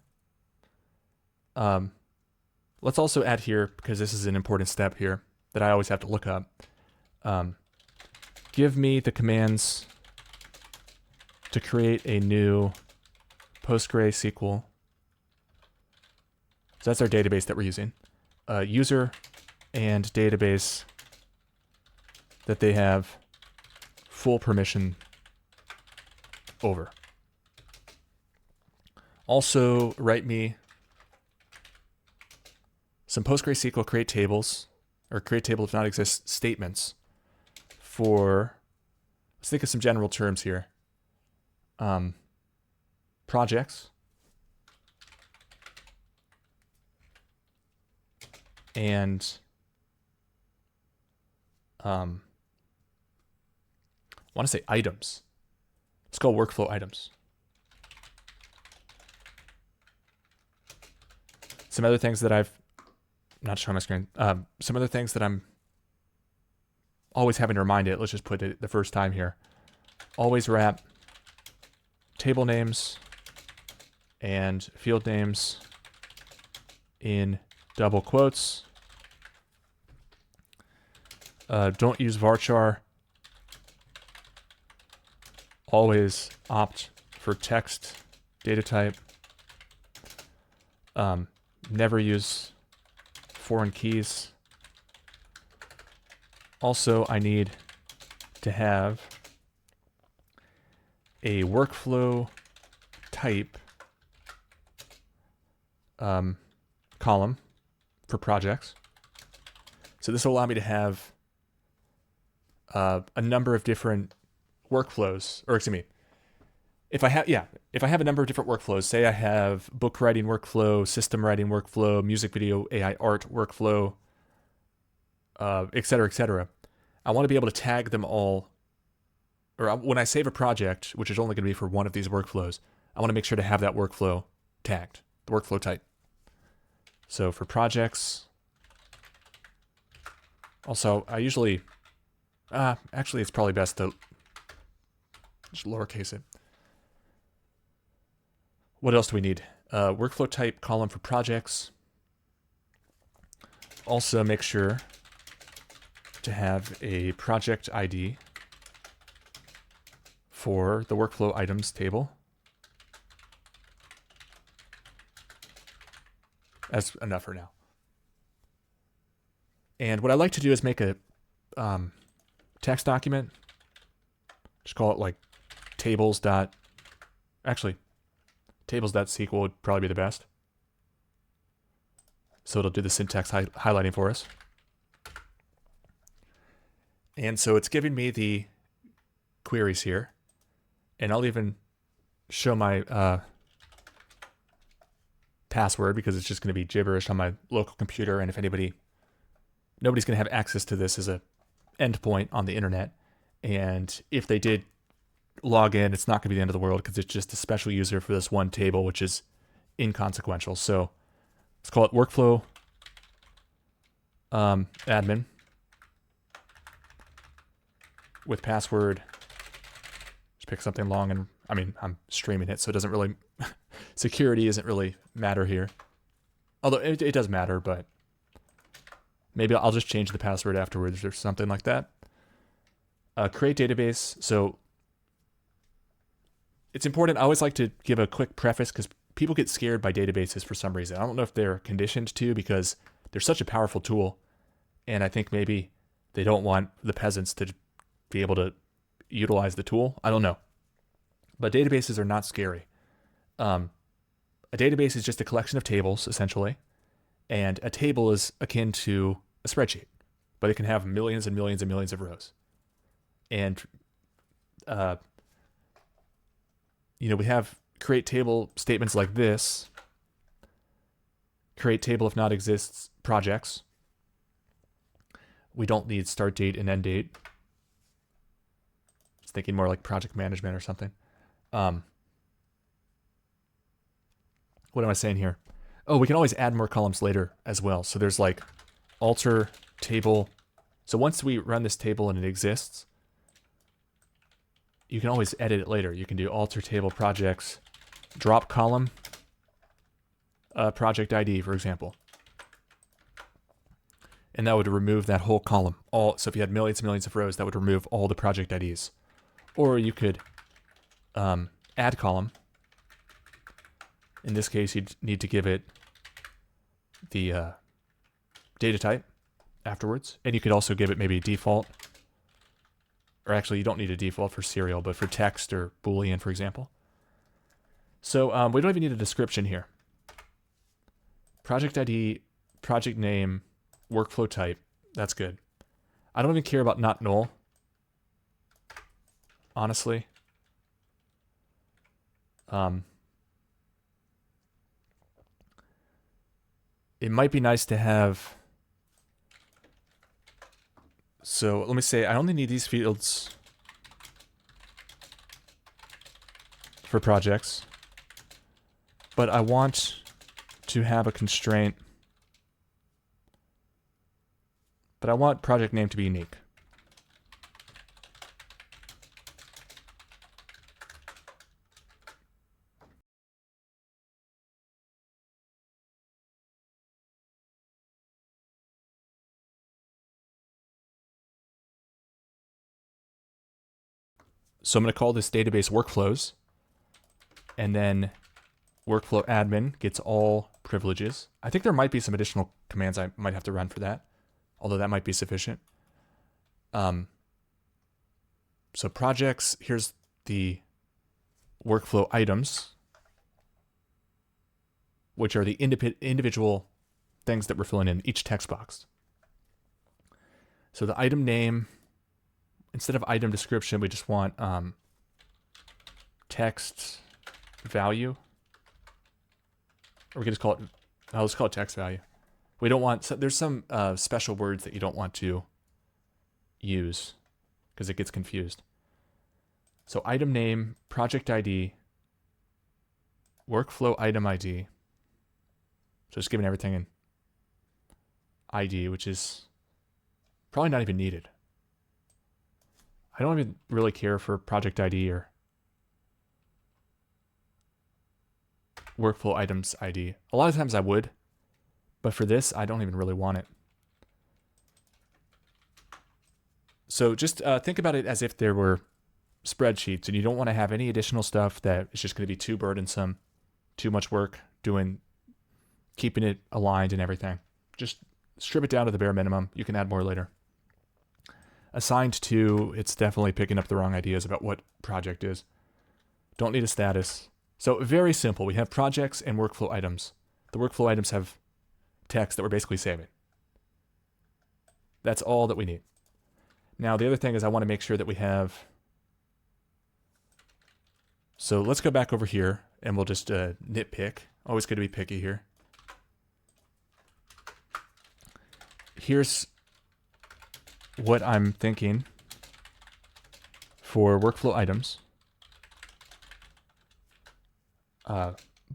Let's also add here, because this is an important step here that I always have to look up. Give me the commands to create a new PostgreSQL. So that's our database that we're using. User and database that they have full permission over. Also, write me some PostgreSQL create tables, or create table if not exist statements for, let's think of some general terms here. Projects and I want to say items. Let's call workflow items. Some other things that I've not showing my screen. Some other things that I'm always having to remind it. Let's just put it the first time here. Always wrap table names and field names in double quotes. Don't use varchar. Always opt for text data type. Never use foreign keys. Also, I need to have a workflow type column for projects. So this will allow me to have a number of different workflows, or excuse me, if I have a number of different workflows, say I have book writing workflow, system writing workflow, music video, AI art workflow, et cetera, I want to be able to tag them all, or when I save a project, which is only going to be for one of these workflows, I want to make sure to have that workflow tagged, the workflow type. So for projects, also I usually, actually it's probably best to just lowercase it. What else do we need? Workflow type column for projects. Also make sure to have a project ID for the workflow items table. That's enough for now. And what I like to do is make a text document. Just call it like tables.sql would probably be the best. So it'll do the syntax highlighting for us. And so it's giving me the queries here. And I'll even show my password because it's just going to be gibberish on my local computer. And if nobody's going to have access to this as a endpoint on the internet. And if they did log in, it's not going to be the end of the world because it's just a special user for this one table, which is inconsequential. So let's call it workflow admin with password. Just pick something long, and I mean, I'm streaming it, so it doesn't really, security isn't really matter here. Although it does matter, but maybe I'll just change the password afterwards or something like that. Create database. So it's important. I always like to give a quick preface because people get scared by databases for some reason. I don't know if they're conditioned to because they're such a powerful tool. And I think maybe they don't want the peasants to be able to utilize the tool. I don't know. But databases are not scary. A database is just a collection of tables, essentially. And a table is akin to a spreadsheet, but it can have millions and millions and millions of rows. And, we have create table statements like this. Create table if not exists projects. We don't need start date and end date. I was thinking more like project management or something. What am I saying here? Oh, we can always add more columns later as well. So there's like alter table. So once we run this table and it exists, you can always edit it later. You can do alter table projects, drop column, project ID, for example. And that would remove that whole column. So if you had millions and millions of rows, that would remove all the project IDs. Or you could add column. In this case, you'd need to give it the data type afterwards. And you could also give it maybe default. Or actually, you don't need a default for serial, but for text or Boolean, for example. So we don't even need a description here. Project ID, project name, workflow type. That's good. I don't even care about not null. Honestly. It might be nice to have. So let me say I only need these fields for projects, but I want to have a constraint. But I want project name to be unique. So I'm going to call this database workflows, and then workflow admin gets all privileges. I think there might be some additional commands I might have to run for that, although that might be sufficient. So projects, here's the workflow items, which are the individual things that we're filling in each text box. So the item name, instead of item description, we just want text value. Or we can just call it, let's call it text value. We don't want, so there's some special words that you don't want to use because it gets confused. So item name, project ID, workflow item ID. So just giving everything an ID, which is probably not even needed. I don't even really care for project ID or workflow items ID. A lot of times I would, but for this, I don't even really want it. So just think about it as if there were spreadsheets and you don't want to have any additional stuff that is just going to be too burdensome, too much work keeping it aligned and everything. Just strip it down to the bare minimum. You can add more later. Assigned to, it's definitely picking up the wrong ideas about what project is. Don't need a status. So very simple. We have projects and workflow items. The workflow items have text that we're basically saving. That's all that we need. Now the other thing is I want to make sure that we have. So let's go back over here and we'll just nitpick. Always good to be picky here. Here's what I'm thinking for workflow items.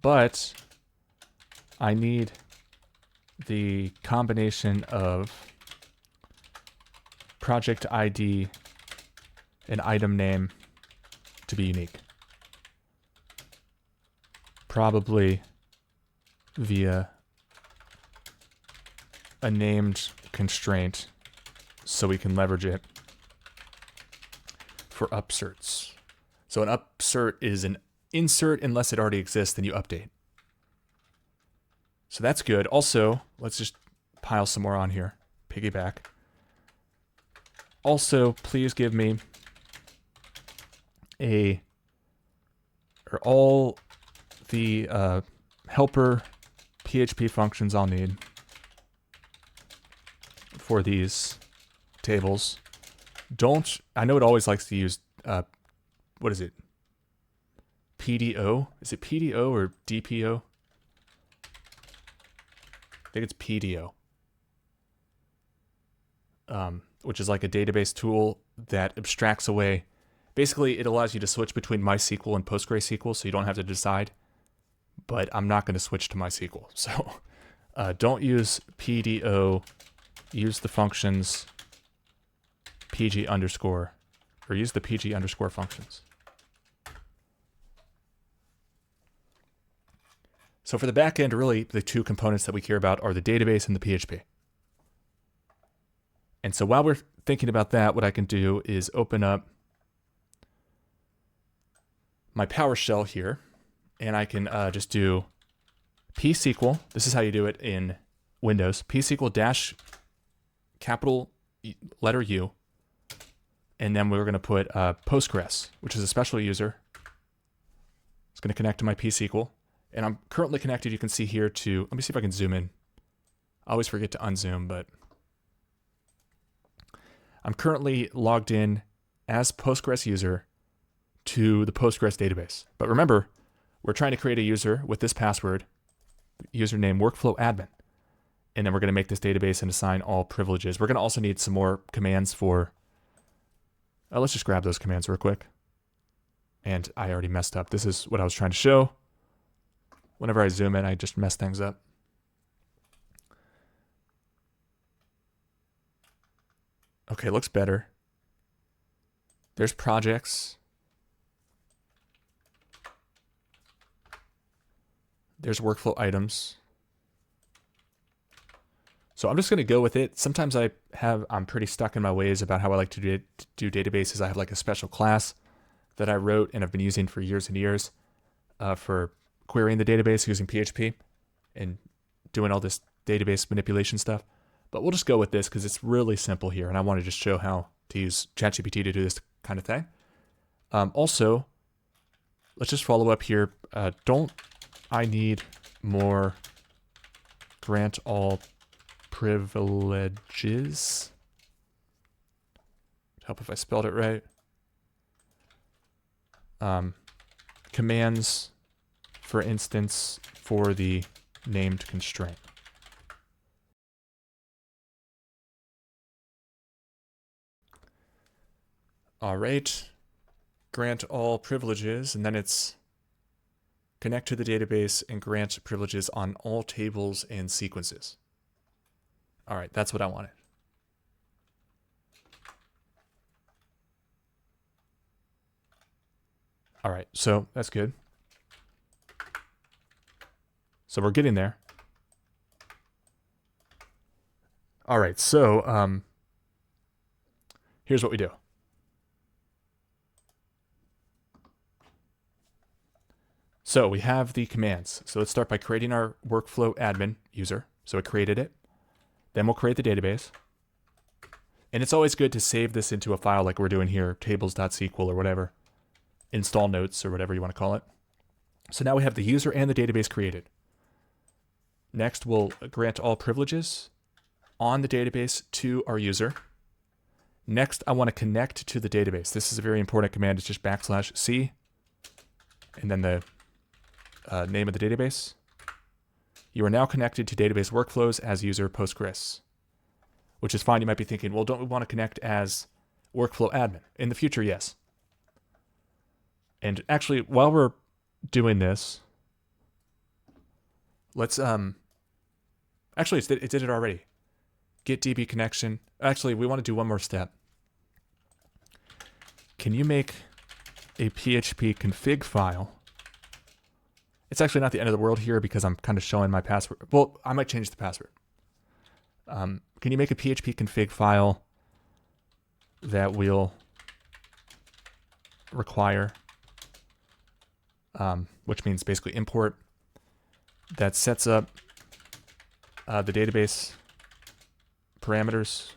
But I need the combination of project ID and item name to be unique. Probably via a named constraint so we can leverage it for upserts. So an upsert is an insert unless it already exists, then you update. So that's good. Also, let's just pile some more on here. Piggyback. Also, please give me all the helper PHP functions I'll need for these tables. I know it always likes to use, what is it? PDO? Is it PDO or DPO? I think it's PDO. Which is like a database tool that abstracts away. Basically, it allows you to switch between MySQL and PostgreSQL, so you don't have to decide. But I'm not going to switch to MySQL. So don't use PDO. Use the functions PG underscore, or use the PG underscore functions. So for the backend, really, the two components that we care about are the database and the PHP. And so while we're thinking about that, what I can do is open up my PowerShell here, and I can just do psql. This is how you do it in Windows. psql dash capital letter U, and then we're going to put Postgres, which is a special user. It's going to connect to my psql, and I'm currently connected. You can see here to, let me see if I can zoom in. I always forget to unzoom, but I'm currently logged in as Postgres user to the Postgres database. But remember, we're trying to create a user with this password, username workflow admin. And then we're going to make this database and assign all privileges. We're going to also need some more commands for, let's just grab those commands real quick. And I already messed up. This is what I was trying to show. Whenever I zoom in, I just mess things up. Okay, looks better. There's projects. There's workflow items. So I'm just going to go with it. Sometimes I'm pretty stuck in my ways about how I like to do databases. I have like a special class that I wrote and I've been using for years and years for querying the database using PHP and doing all this database manipulation stuff. But we'll just go with this because it's really simple here, and I want to just show how to use ChatGPT to do this kind of thing. Also, let's just follow up here. Don't I need more grant all privileges? Help if I spelled it right. Commands, for instance, for the named constraint. All right, grant all privileges, and then it's connect to the database and grant privileges on all tables and sequences. All right, that's what I wanted. All right, so that's good. So we're getting there. All right, so here's what we do. So we have the commands. So let's start by creating our workflow admin user. So it created it. Then we'll create the database. And it's always good to save this into a file like we're doing here, tables.sql or whatever, install notes or whatever you want to call it. So now we have the user and the database created. Next, we'll grant all privileges on the database to our user. Next, I want to connect to the database. This is a very important command. It's just \c and then the name of the database. You are now connected to database workflows as user Postgres, which is fine. You might be thinking, well, don't we want to connect as workflow admin? In the future, yes. And actually, while we're doing this, let's, actually, it did it already. Get DB connection. Actually, we want to do one more step. Can you make a PHP config file? It's actually not the end of the world here because I'm kind of showing my password. Well, I might change the password. Can you make a PHP config file that will require, which means basically import, that sets up the database parameters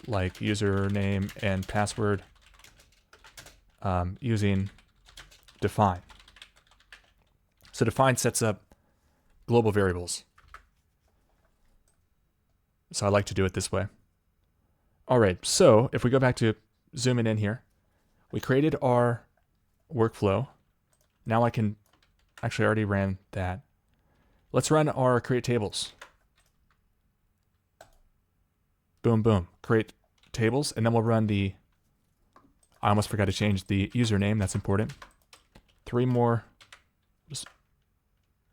like username and password using define. So define sets up global variables. So I like to do it this way. All right, so if we go back to zooming in here, we created our workflow. Now I can, actually I already ran that. Let's run our create tables. Boom, boom, create tables, and then we'll run the, I almost forgot to change the username, that's important. 3 more, just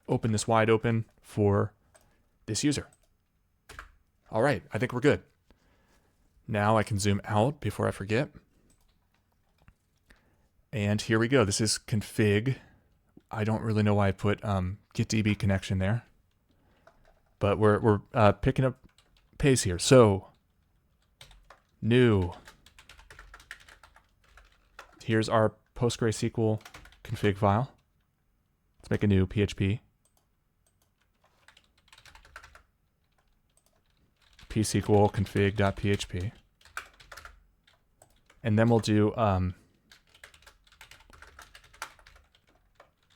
open this wide open for this user. All right, I think we're good. Now I can zoom out before I forget. And here we go. This is config. I don't really know why I put get DB connection there, but we're picking up pace here. So new. Here's our PostgreSQL config file. Let's make a new PHP. psql config.php. And then we'll do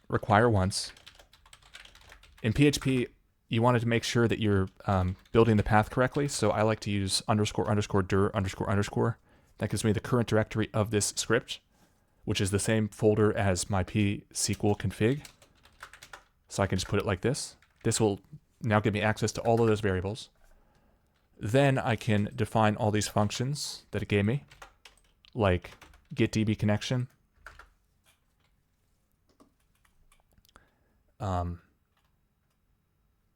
require once. In PHP, you wanted to make sure that you're building the path correctly. So I like to use __dir___. That gives me the current directory of this script, which is the same folder as my psql config. So I can just put it like this. This will now give me access to all of those variables. Then I can define all these functions that it gave me, like get DB connection,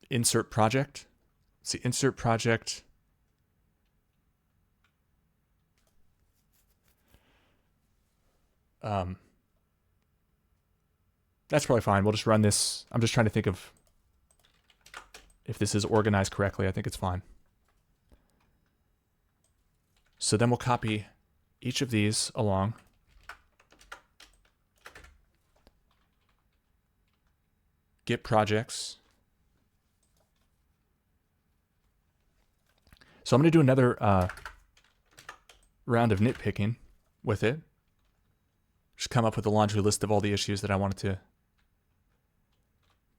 insert project. See, insert project. That's probably fine. We'll just run this. I'm just trying to think of if this is organized correctly. I think it's fine. So then we'll copy each of these along. Get projects. So I'm going to do another round of nitpicking with it. Just come up with a laundry list of all the issues that I wanted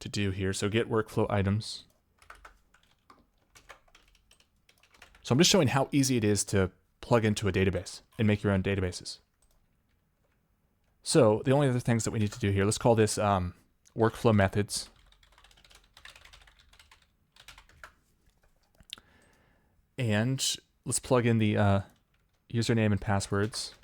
to do here. So get workflow items. So I'm just showing how easy it is to plug into a database and make your own databases. So the only other things that we need to do here, let's call this workflow methods. And let's plug in the username and passwords.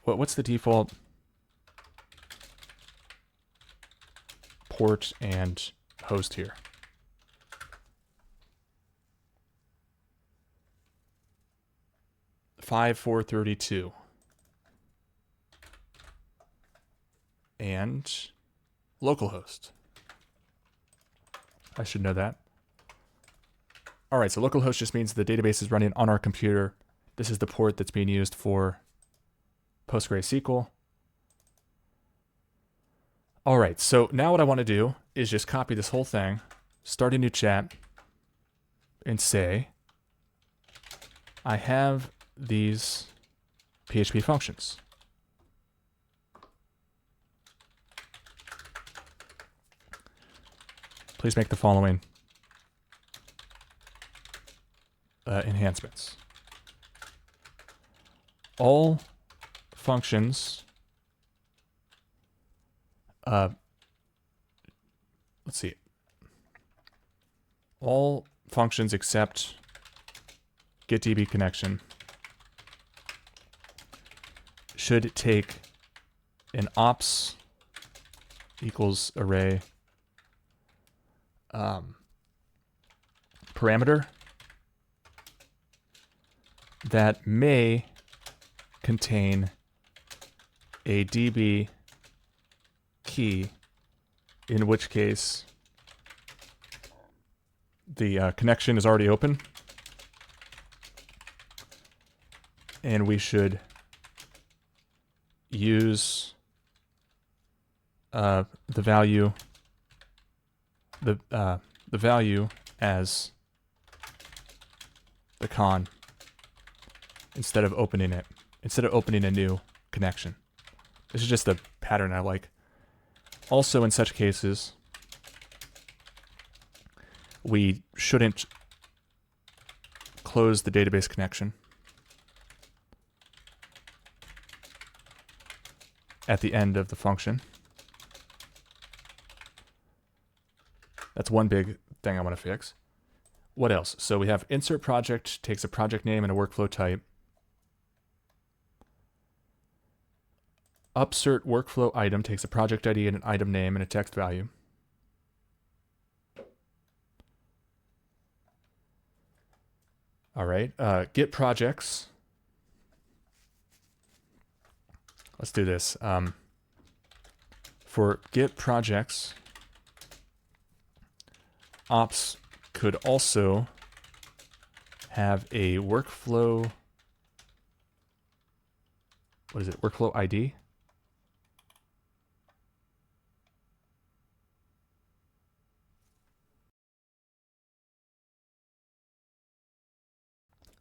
What's the default port and host here? $5432 and localhost. I should know that. All right, so localhost just means the database is running on our computer. This is the port that's being used for PostgreSQL. All right, so now what I want to do is just copy this whole thing, start a new chat, and say, I have these PHP functions. Please make the following enhancements. All functions, let's see, all functions except getDB connection should take an ops equals array parameter that may contain a DB key, in which case the connection is already open. And we should use the value as the con instead of opening a new connection. This is just a pattern I like. Also, in such cases, we shouldn't close the database connection at the end of the function. That's one big thing I want to fix. What else? So we have insert project, takes a project name and a workflow type. Upsert workflow item takes a project ID and an item name and a text value. All right, get projects. Let's do this. For get projects, ops could also have a workflow, what is it, workflow ID?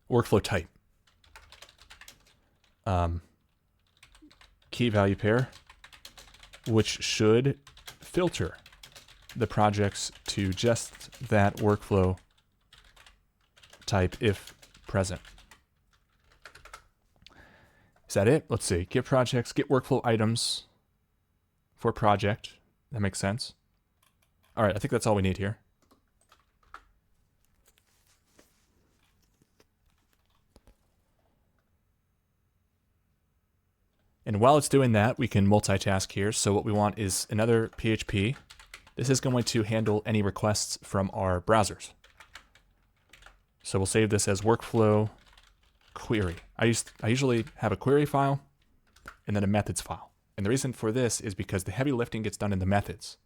Workflow type. Key value pair, which should filter the projects to just that workflow type if present. Is that it? Let's see. Get projects, get workflow items for project. That makes sense. All right, I think that's all we need here. And while it's doing that, we can multitask here. So what we want is another PHP. This is going to handle any requests from our browsers. So we'll save this as workflow query. I usually have a query file and then a methods file. And the reason for this is because the heavy lifting gets done in the methods.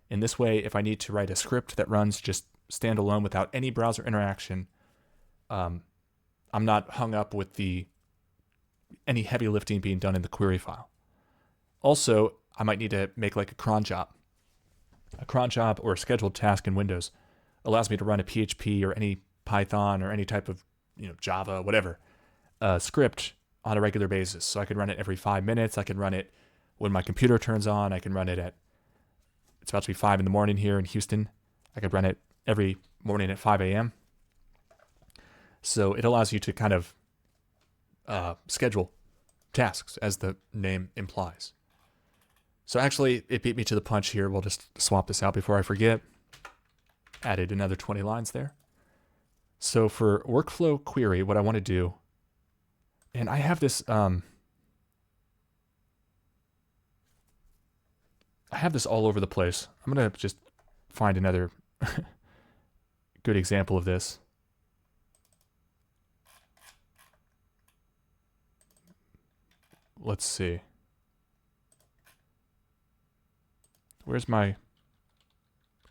In this way, if I need to write a script that runs just standalone without any browser interaction, I'm not hung up with any heavy lifting being done in the query file. Also, I might need to make like a cron job. A cron job or a scheduled task in Windows allows me to run a PHP or any Python or any type of Java, whatever, script on a regular basis. So I could run it every 5 minutes. I can run it when my computer turns on. I can run it it's about to be 5 in the morning here in Houston. I could run it every morning at 5 a.m. So it allows you to kind of schedule tasks, as the name implies. So actually, it beat me to the punch here. We'll just swap this out before I forget. Added another 20 lines there. So for workflow query, what I want to do, and I have this, I have this all over the place. I'm going to just find another good example of this. Let's see. Where's my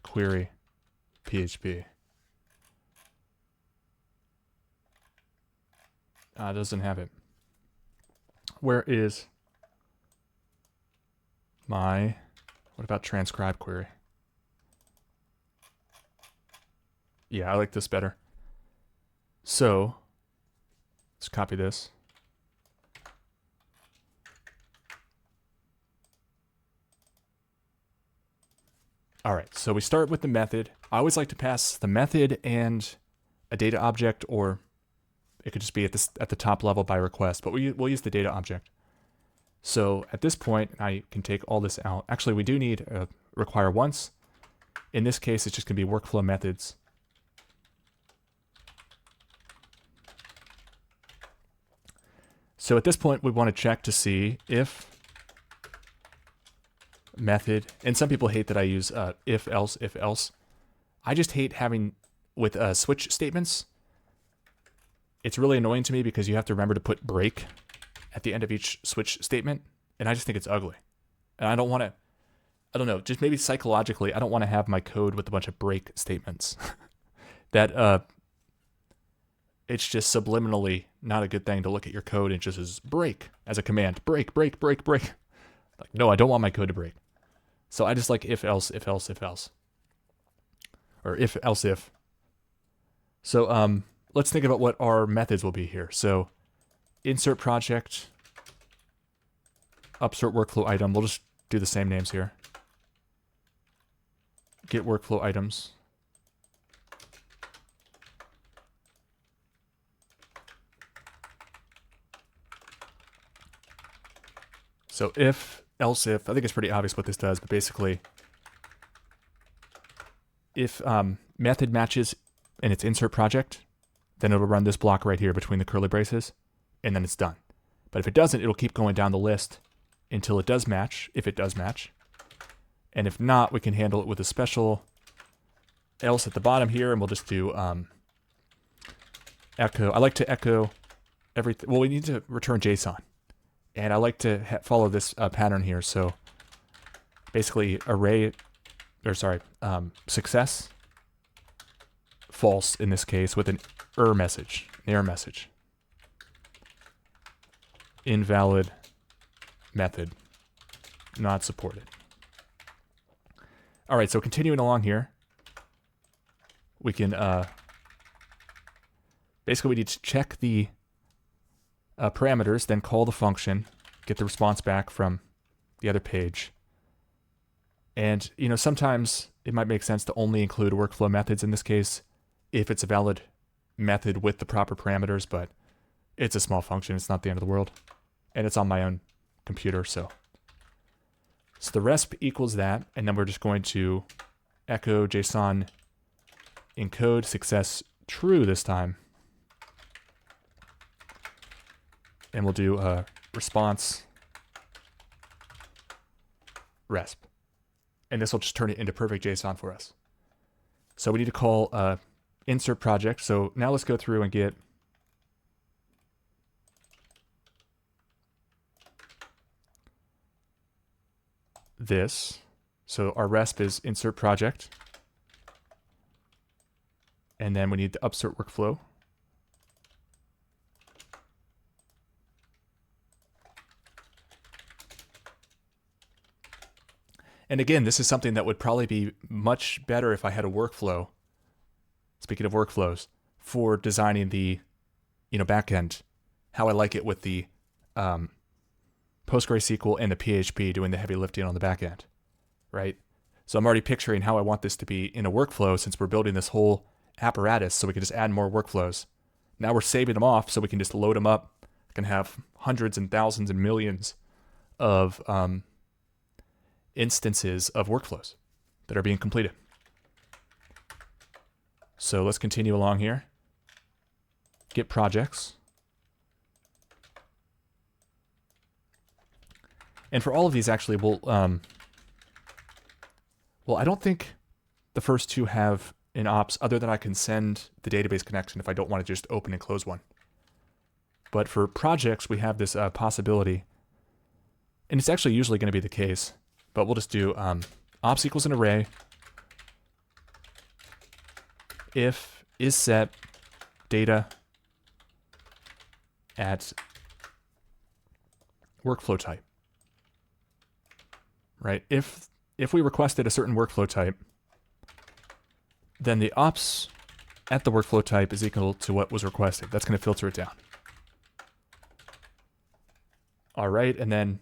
query PHP? It doesn't have it. Where is my, what about transcribe query? Yeah, I like this better. So let's copy this. All right, so we start with the method. I always like to pass the method and a data object, or it could just be at the top level by request, but we'll use the data object. So at this point, I can take all this out. Actually, we do need a require once. In this case, it's just going to be workflow methods. So at this point, we want to check to see if method, and some people hate that I use if else. I just hate having with switch statements. It's really annoying to me because you have to remember to put break at the end of each switch statement, and I just think it's ugly. And I don't want to, I don't know, just maybe psychologically, I don't want to have my code with a bunch of break statements. that it's just subliminally not a good thing to look at your code and just as break as a command. Break, break, break, break. Like, no, I don't want my code to break. So I just like if else, if else, if else. Or if else if. So let's think about what our methods will be here. So insert project, upsert workflow item. We'll just do the same names here. Get workflow items. So if, else if, I think it's pretty obvious what this does, but basically, if method matches in its insert project, then it'll run this block right here between the curly braces, and then it's done. But if it doesn't, it'll keep going down the list until it does match, if it does match. And if not, we can handle it with a special else at the bottom here, and we'll just do echo. I like to echo everything. Well, we need to return JSON. And I like to follow this pattern here. So basically success, false in this case, with an error message, invalid method, not supported. All right, so continuing along here, we can, basically we need to check the parameters, then call the function, get the response back from the other page. And, you know, sometimes it might make sense to only include workflow methods in this case if it's a valid method with the proper parameters, but it's a small function. It's not the end of the world. And it's on my own computer, so the resp equals that, and then we're just going to echo JSON encode success true this time. And we'll do a response resp. And this will just turn it into perfect JSON for us. So we need to call insert project. So now let's go through and get this. So our resp is insert project. And then we need the upsert workflow. And again, this is something that would probably be much better if I had a workflow, speaking of workflows, for designing the, backend, how I like it with the PostgreSQL and the PHP doing the heavy lifting on the backend, right? So I'm already picturing how I want this to be in a workflow since we're building this whole apparatus so we can just add more workflows. Now we're saving them off so we can just load them up. I can have hundreds and thousands and millions of instances of workflows that are being completed. So let's continue along here. Get projects. And for all of these, actually, we'll, I don't think the first two have an ops other than I can send the database connection if I don't want to just open and close one. But for projects, we have this possibility, and it's actually usually going to be the case, but we'll just do ops equals an array if is set data at workflow type, right? If we requested a certain workflow type, then the ops at the workflow type is equal to what was requested. That's going to filter it down. All right, and then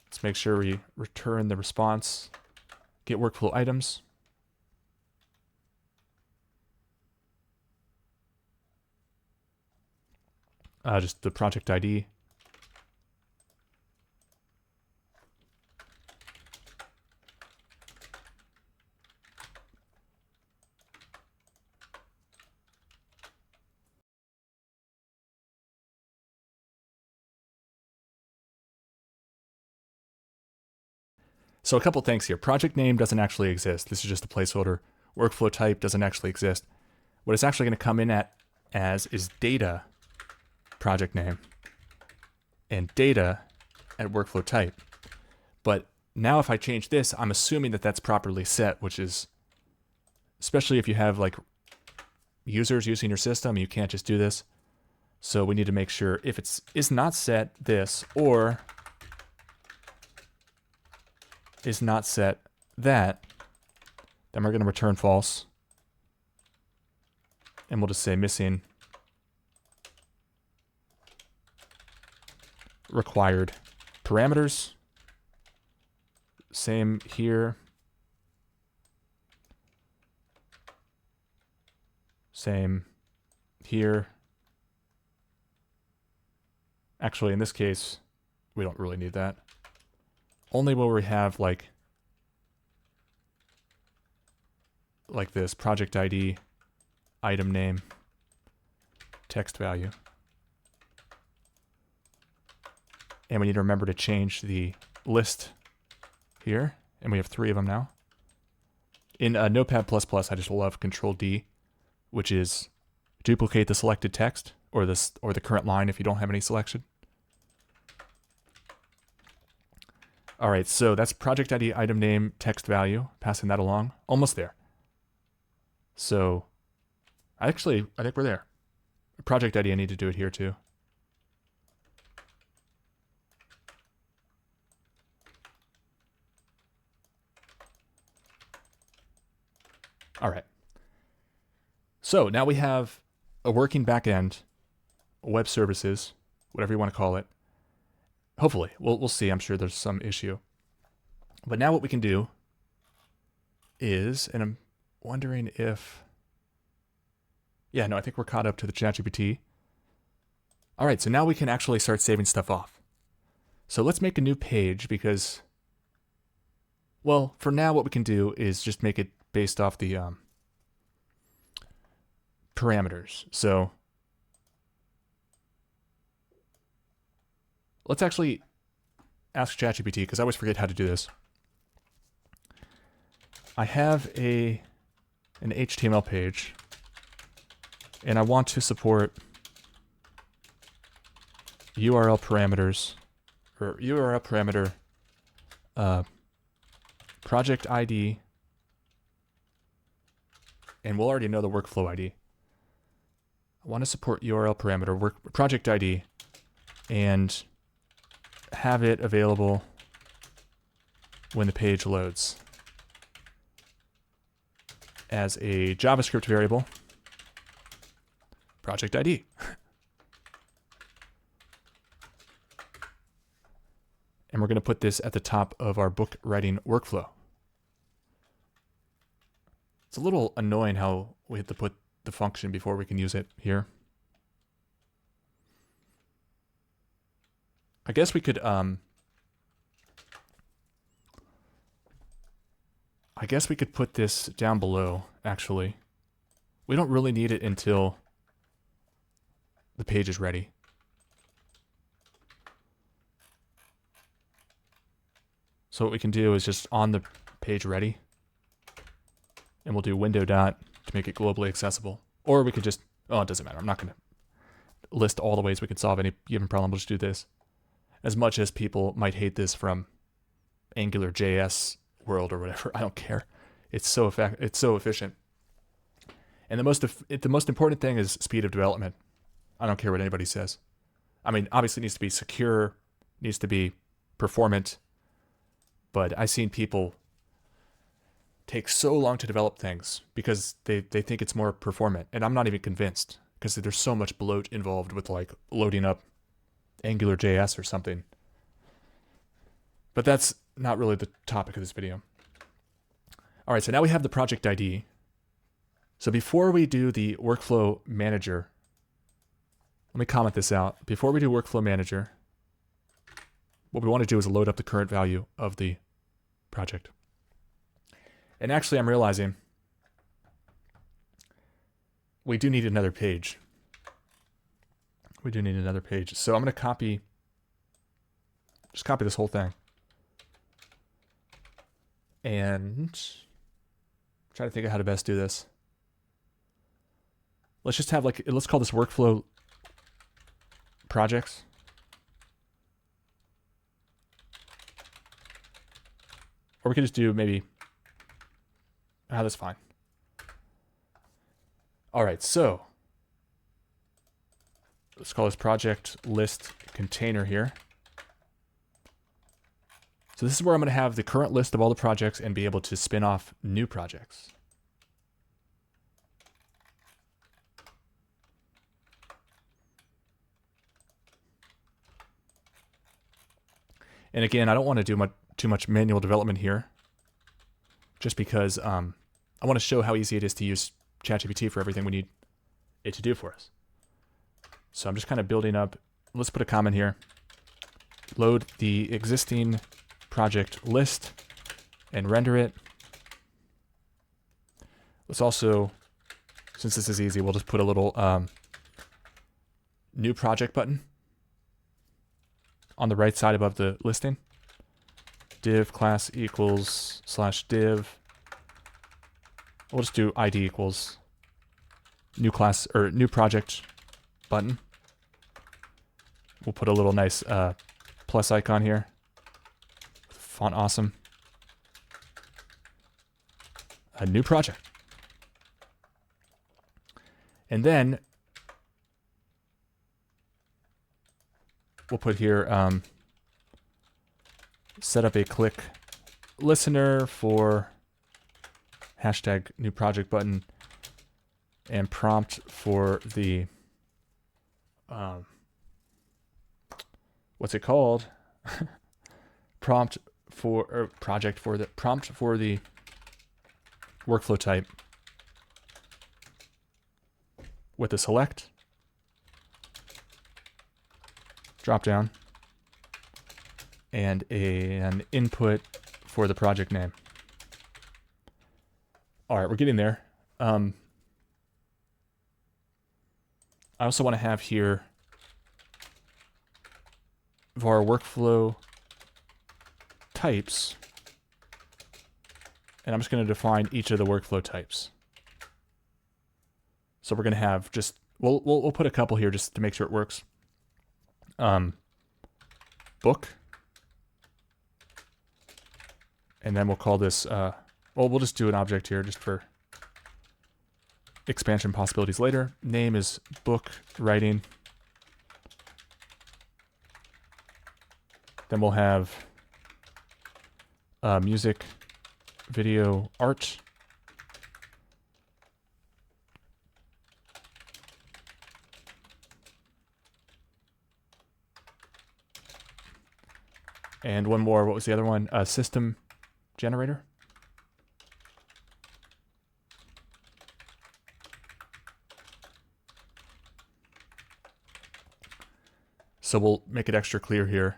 let's make sure we return the response, get workflow items. Just the project ID. So a couple things here. Project name doesn't actually exist. This is just a placeholder. Workflow type doesn't actually exist. What it's actually going to come in at as is data project name and data at workflow type. But now if I change this, I'm assuming that that's properly set, which is especially if you have like users using your system, you can't just do this. So we need to make sure if is not set this or is not set that, then we're going to return false. And we'll just say missing required parameters. Same here. Same here. Actually, in this case, we don't really need that. Only where we have like this project ID, item name, text value. And we need to remember to change the list here. And we have 3 of them now. In Notepad++, I just love Control D, which is duplicate the selected text or the current line if you don't have any selection. All right, so that's project ID, item name, text value, passing that along. Almost there. So I think we're there. Project ID, I need to do it here too. All right. So now we have a working backend, web services, whatever you want to call it. Hopefully, we'll see. I'm sure there's some issue. But now what we can do is, and I'm wondering if, yeah, no, I think we're caught up to the ChatGPT. All right, so now we can actually start saving stuff off. So let's make a new page because, well, for now what we can do is just make it based off the parameters. So let's actually ask ChatGPT because I always forget how to do this. I have an HTML page and I want to support URL parameters or URL parameter project ID, and we'll already know the workflow ID. I want to support URL parameter project ID and have it available when the page loads as a JavaScript variable, project ID. And we're going to put this at the top of our book writing workflow. It's a little annoying how we have to put the function before we can use it here. I guess we could put this down below, actually. We don't really need it until the page is ready. So what we can do is just on the page ready, and we'll do window dot to make it globally accessible. Or we could just, oh, it doesn't matter. I'm not going to list all the ways we could solve any given problem. We'll just do this. As much as people might hate this from Angular JS world or whatever, I don't care. It's so efficient. And the most important thing is speed of development. I don't care what anybody says. I mean, obviously it needs to be secure, needs to be performant, but I've seen people take so long to develop things because they think it's more performant, and I'm not even convinced because there's so much bloat involved with like loading up Angular JS or something. But that's not really the topic of this video. All right, so now we have the project ID. So before we do the workflow manager, let me comment this out. Before we do workflow manager, what we want to do is load up the current value of the project. And actually, I'm realizing we do need another page. We do need another page. So I'm going to just copy this whole thing. And try to think of how to best do this. Let's just have let's call this workflow projects. Or we could just do maybe, that's fine. All right, so let's call this project list container here. So this is where I'm going to have the current list of all the projects and be able to spin off new projects. And again, I don't want to do too much manual development here, just because I want to show how easy it is to use ChatGPT for everything we need it to do for us. So I'm just kind of building up. Let's put a comment here. Load the existing project list and render it. Let's also, since this is easy, we'll just put a little new project button on the right side above the listing. Div class equals /div. We'll just do ID equals new class or new project button. We'll put a little nice plus icon here. Font awesome. A new project. And then we'll put here set up a click listener for hashtag new project button and prompt for the what's it called? Prompt for or project for the prompt for the workflow type with a select drop down and an input for the project name. All right, we're getting there. I also want to have here var workflow types, and I'm just going to define each of the workflow types. So we're going to have just we'll put a couple here just to make sure it works. Book, and then we'll call this we'll just do an object here just for expansion possibilities later. Name is book writing. Then we'll have music, video, art. And one more, what was the other one? System generator. So we'll make it extra clear here.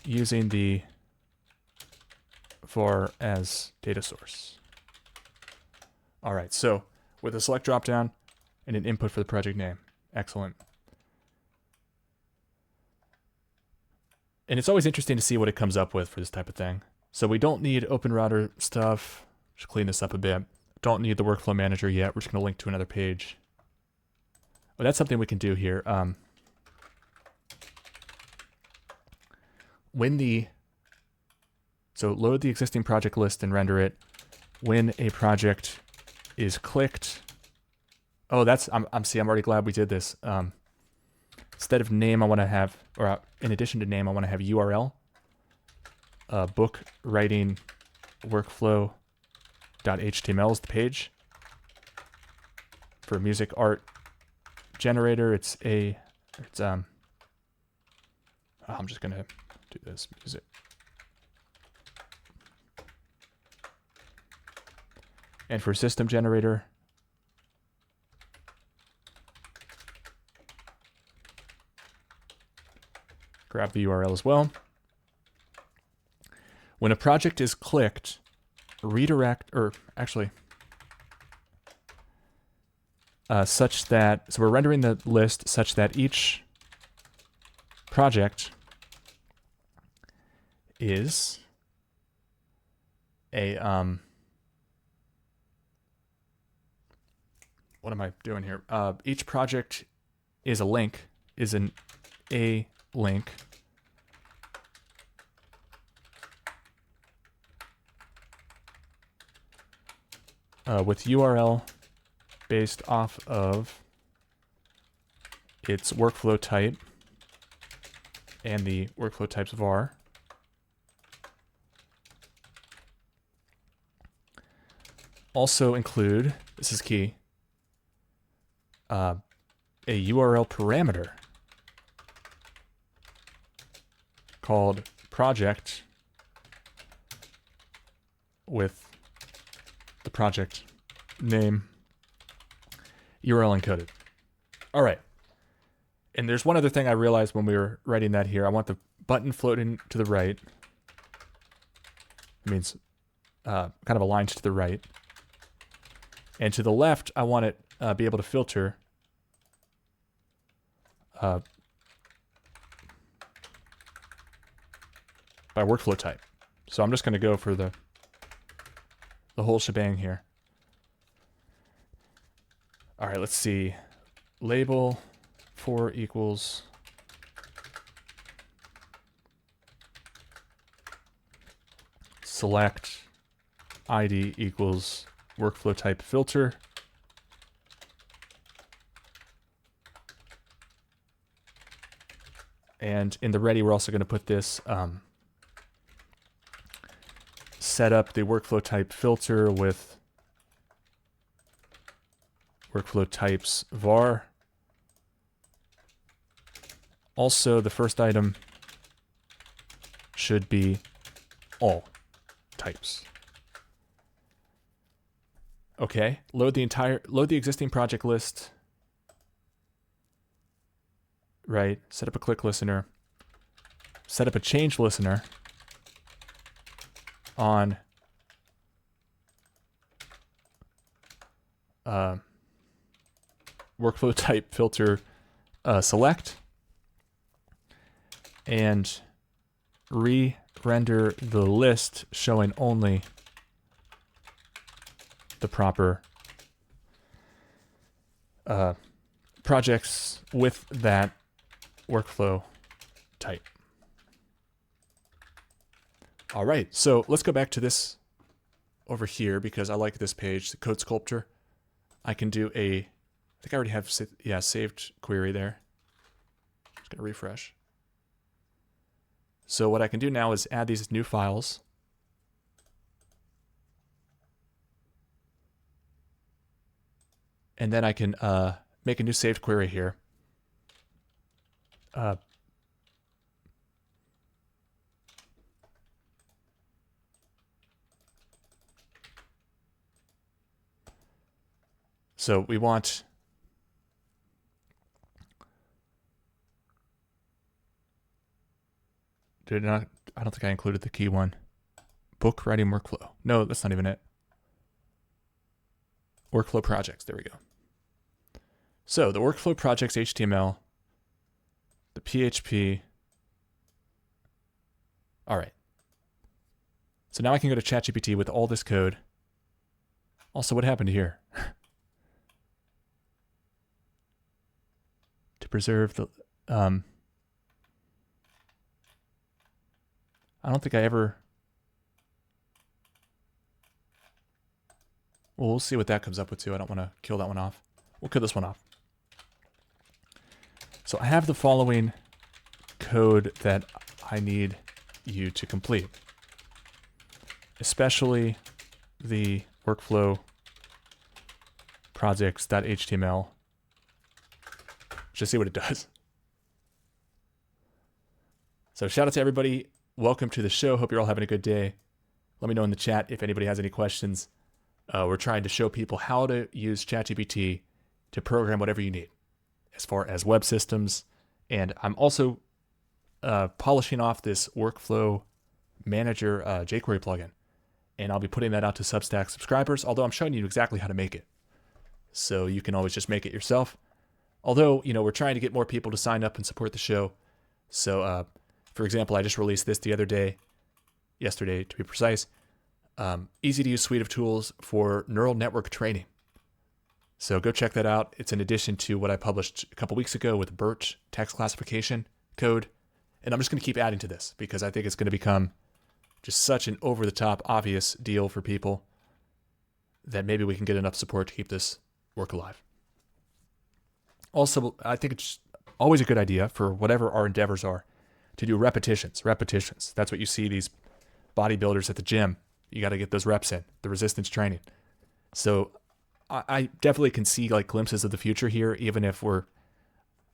Using the var as data source. All right, so with a select dropdown and an input for the project name. Excellent. And it's always interesting to see what it comes up with for this type of thing. So we don't need open router stuff. Just clean this up a bit. Don't need the workflow manager yet. We're just going to link to another page. Well, that's something we can do here. So load the existing project list and render it. When a project is clicked. Oh, I'm already glad we did this. Instead of name, I want to have, or in addition to name, I want to have URL. Book writing workflow.html is the page. For music art generator, I'm just gonna do this music. And for system generator, grab the URL as well. When a project is clicked, redirect, or actually, such that, so we're rendering the list such that each project is a, what am I doing here? Each project is a link, is a link. with URL based off of its workflow type and the workflow types var. Also include, this is key, a URL parameter called project with the project name URL encoded. All right. And there's one other thing I realized when we were writing that here. I want the button floating to the right. It means kind of aligned to the right. And to the left, I want it be able to filter by workflow type. So I'm just going to go for the whole shebang here. All right, let's see. Label for equals select ID equals workflow type filter. And in the ready, we're also going to put this set up the workflow type filter with workflow types var. Also, the first item should be all types. Okay, load the existing project list. Right, set up a click listener. Set up a change listener on workflow type filter select, and re-render the list showing only the proper projects with that workflow type. All right, so let's go back to this over here because I like this page, the code sculptor. I can do I think I already have, saved query there. Just gonna refresh. So what I can do now is add these new files. And then I can make a new saved query here. So we want I don't think I included the key one. Book writing workflow. No, that's not even it. Workflow projects. There we go. So the workflow projects HTML, the PHP. All right. So now I can go to ChatGPT with all this code. Also, what happened here? To preserve the... I don't think I ever... Well, we'll see what that comes up with too. I don't want to kill that one off. We'll kill this one off. So I have the following code that I need you to complete, especially the workflow projects.html. Just see what it does. So shout out to everybody. Welcome to the show. Hope you're all having a good day. Let me know in the chat if anybody has any questions. We're trying to show people how to use ChatGPT to program whatever you need as far as web systems. And I'm also polishing off this workflow manager jQuery plugin. And I'll be putting that out to Substack subscribers, although I'm showing you exactly how to make it. So you can always just make it yourself. Although, we're trying to get more people to sign up and support the show. So, for example, I just released this the other day, yesterday to be precise, easy to use suite of tools for neural network training. So go check that out. It's in addition to what I published a couple weeks ago with BERT text classification code. And I'm just going to keep adding to this because I think it's going to become just such an over-the-top obvious deal for people. then maybe we can get enough support to keep this work alive. Also, I think it's always a good idea for whatever our endeavors are to do repetitions. Repetitions. That's what you see these bodybuilders at the gym. You got to get those reps in, the resistance training. So I definitely can see like glimpses of the future here, even if we're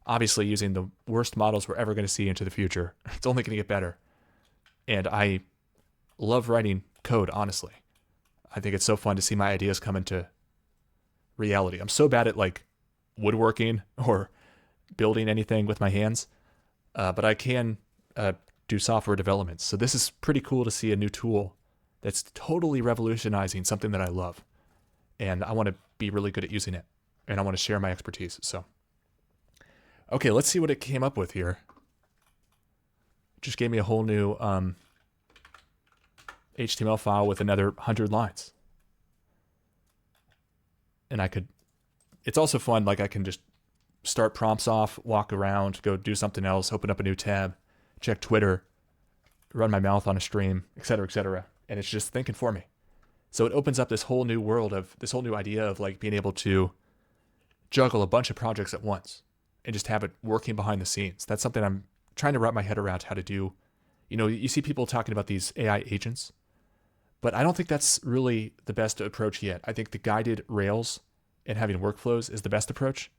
obviously using the worst models we're ever going to see into the future. It's only going to get better. And I love writing code, honestly. I think it's so fun to see my ideas come into reality. I'm so bad at like woodworking or building anything with my hands, but I can do software development. So this is pretty cool to see a new tool that's totally revolutionizing something that I love. And I want to be really good at using it. And I want to share my expertise. So, okay, let's see what it came up with here. It just gave me a whole new HTML file with another 100 lines. And it's also fun, like I can just start prompts off, walk around, go do something else, open up a new tab, check Twitter, run my mouth on a stream, etc., etc. And it's just thinking for me. So it opens up this whole new world of this whole new idea of like being able to juggle a bunch of projects at once and just have it working behind the scenes. That's something I'm trying to wrap my head around how to do. You know, you see people talking about these AI agents, but I don't think that's really the best approach yet. I think the guided Rails and having workflows is the best approach.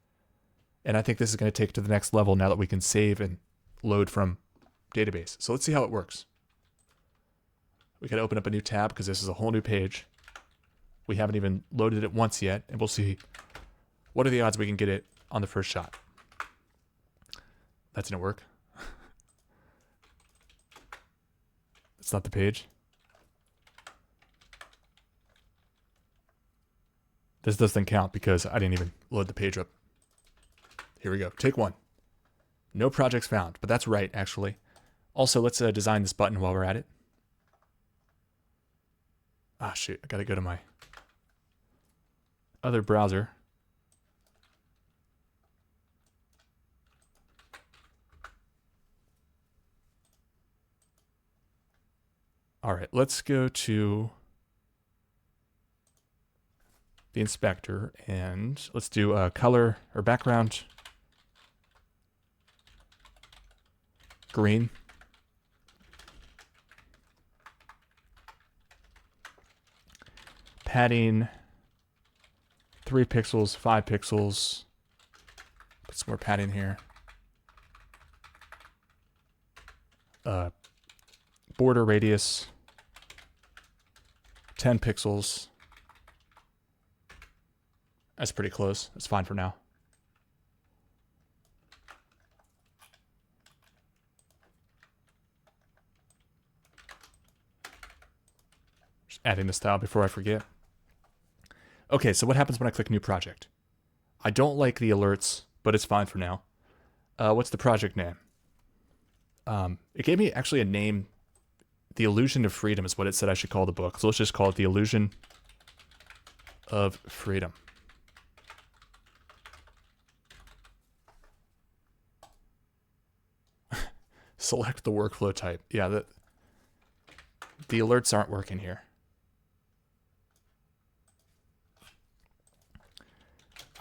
And I think this is going to take it to the next level now that we can save and load from database. So let's see how it works. We got to open up a new tab because this is a whole new page. We haven't even loaded it once yet, and we'll see what are the odds we can get it on the first shot. That didn't work. It's not the page. This doesn't count because I didn't even load the page up. Here we go. Take one. No projects found, but that's right, actually. Also, let's design this button while we're at it. Ah, shoot. I got to go to my other browser. All right, let's go to the inspector and let's do a color or background green. Padding 3 pixels, 5 pixels. Put some more padding here. Border radius 10 pixels. That's pretty close. That's fine for now. Just adding the style before I forget. Okay, so what happens when I click new project? I don't like the alerts, but it's fine for now. What's the project name? It gave me actually a name. The Illusion of Freedom is what it said I should call the book. So let's just call it The Illusion of Freedom. Select the workflow type. Yeah, the alerts aren't working here.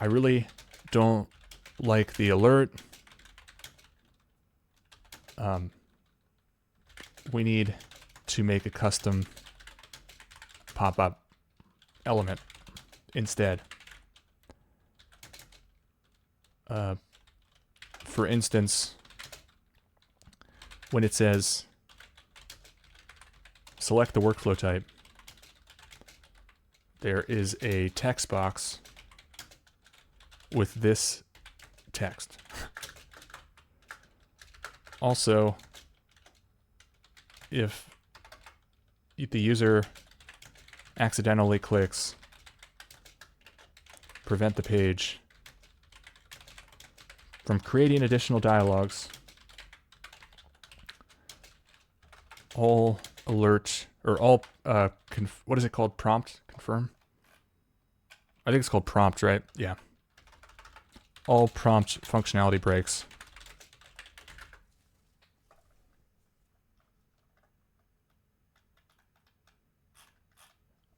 I really don't like the alert. We need to make a custom pop-up element instead. For instance, when it says select the workflow type, there is a text box with this text. Also, if the user accidentally clicks prevent the page from creating additional dialogues, all alert or all what is it called? Prompt confirm? I think it's called prompt, right? Yeah. All prompt functionality breaks.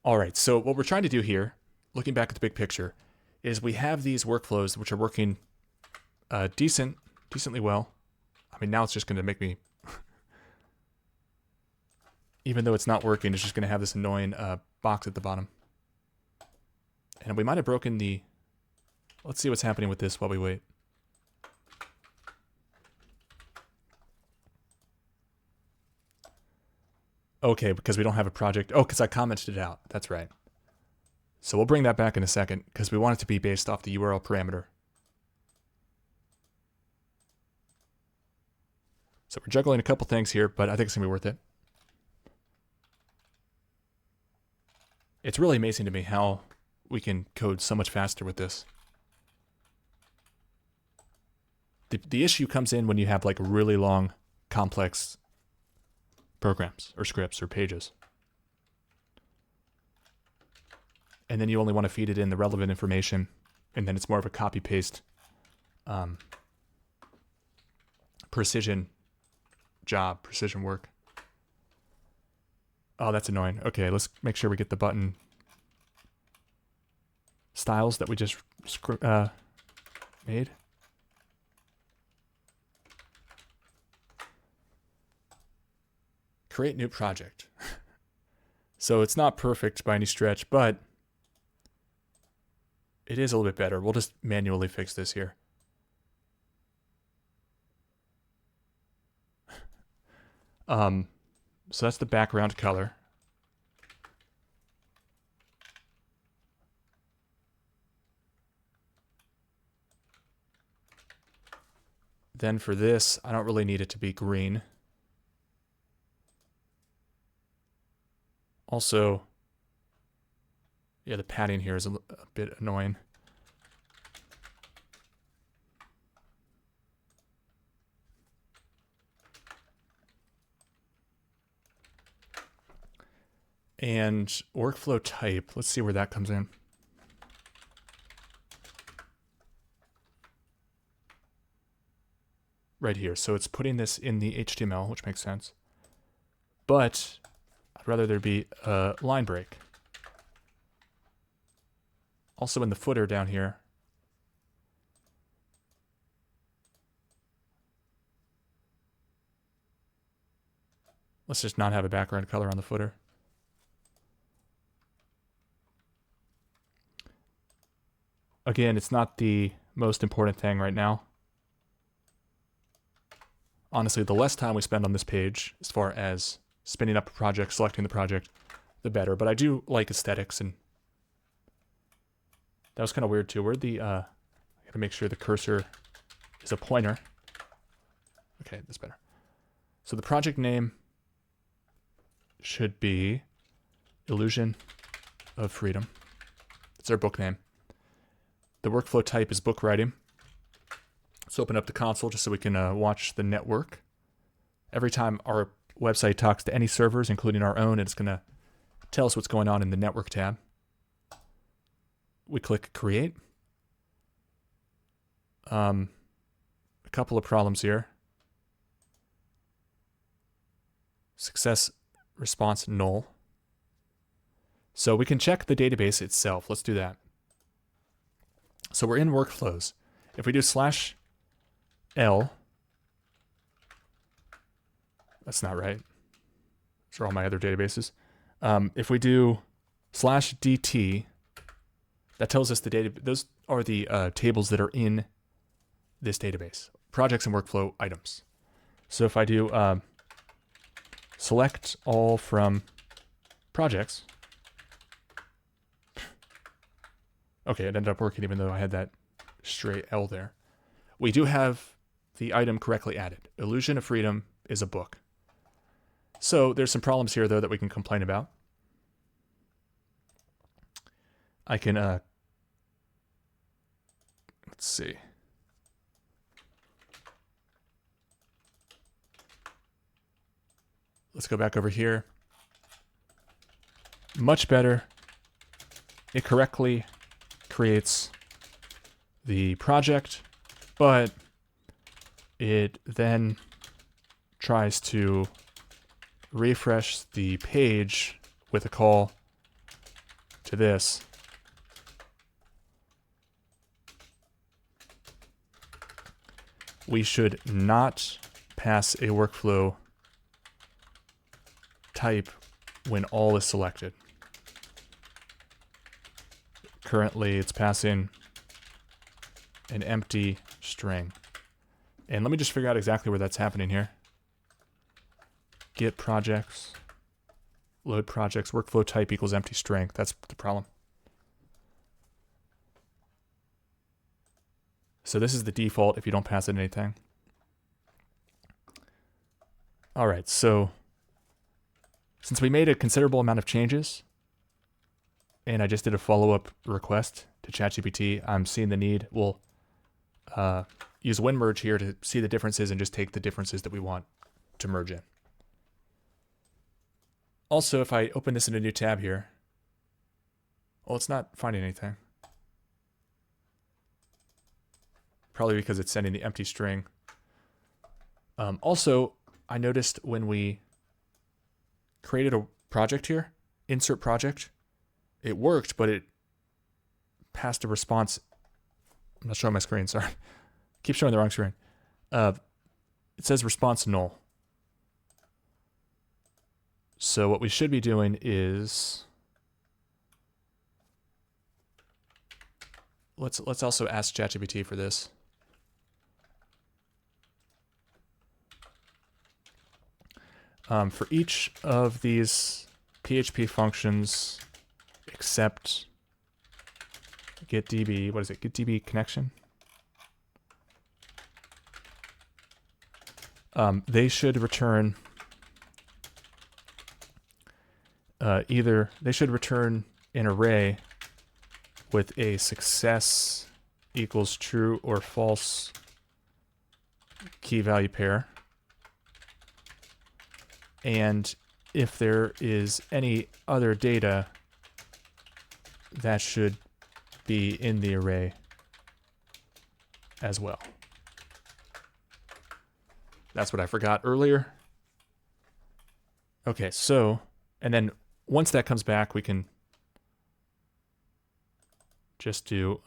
All right, so what we're trying to do here looking back at the big picture, is we have these workflows which are working decently well. I mean, now it's just going to make me, even though it's not working, it's just going to have this annoying box at the bottom. And we might have broken the, let's see what's happening with this while we wait. Okay, because we don't have a project. Oh, because I commented it out. That's right. So we'll bring that back in a second because we want it to be based off the URL parameter. So we're juggling a couple things here, but I think it's going to be worth it. It's really amazing to me how we can code so much faster with this. The issue comes in when you have like really long, complex programs or scripts or pages. And then you only want to feed it in the relevant information, and then it's more of a copy-paste precision work. Oh, that's annoying. Okay, let's make sure we get the button styles that we just made. Create new project. So it's not perfect by any stretch, but it is a little bit better. We'll just manually fix this here. So that's the background color. Then for this, I don't really need it to be green. Also, yeah, the padding here is a bit annoying. And workflow type, let's see where that comes in. Right here. So it's putting this in the HTML, which makes sense. But I'd rather there be a line break. Also in the footer down here. Let's just not have a background color on the footer. Again, it's not the most important thing right now. Honestly, the less time we spend on this page, as far as spinning up a project, selecting the project, the better. But I do like aesthetics, and that was kind of weird too. Where'd the, I gotta make sure the cursor is a pointer. Okay, that's better. So the project name should be Illusion of Freedom. That's our book name. The workflow type is book writing. Let's open up the console just so we can watch the network. Every time our website talks to any servers, including our own, it's going to tell us what's going on in the network tab. We click create. A couple of problems here. Success response null. So we can check the database itself. Let's do that. So we're in workflows. If we do /L, that's not right. Those are all my other databases. If we do /DT, that tells us the data. Those are the tables that are in this database, projects and workflow items. So if I do select all from projects. Okay, it ended up working even though I had that stray L there. We do have the item correctly added. Illusion of Freedom is a book. So there's some problems here, though, that we can complain about. I can, let's see. Let's go back over here. Much better. It correctly creates the project, but it then tries to refresh the page with a call to this we should not pass a workflow type when all is selected. Currently, it's passing an empty string. And let me just figure out exactly where that's happening here. Get projects, load projects, workflow type equals empty string. That's the problem. So this is the default if you don't pass it anything. All right, so since we made a considerable amount of changes, and I just did a follow-up request to ChatGPT, I'm seeing the need. We'll use WinMerge here to see the differences and just take the differences that we want to merge in. Also, if I open this in a new tab here, well, it's not finding anything. Probably because it's sending the empty string. Also, I noticed when we created a project here, insert project, it worked, but it passed a response. I'm not showing my screen, sorry. Keep showing the wrong screen. It says response null. So what we should be doing is, let's also ask ChatGPT for this. For each of these PHP functions, except getDB, what is it? getDB connection. They should return either they should return an array with a success equals true or false key value pair. And if there is any other data, that should be in the array as well. That's what I forgot earlier. Okay, so, and then once that comes back, we can just do,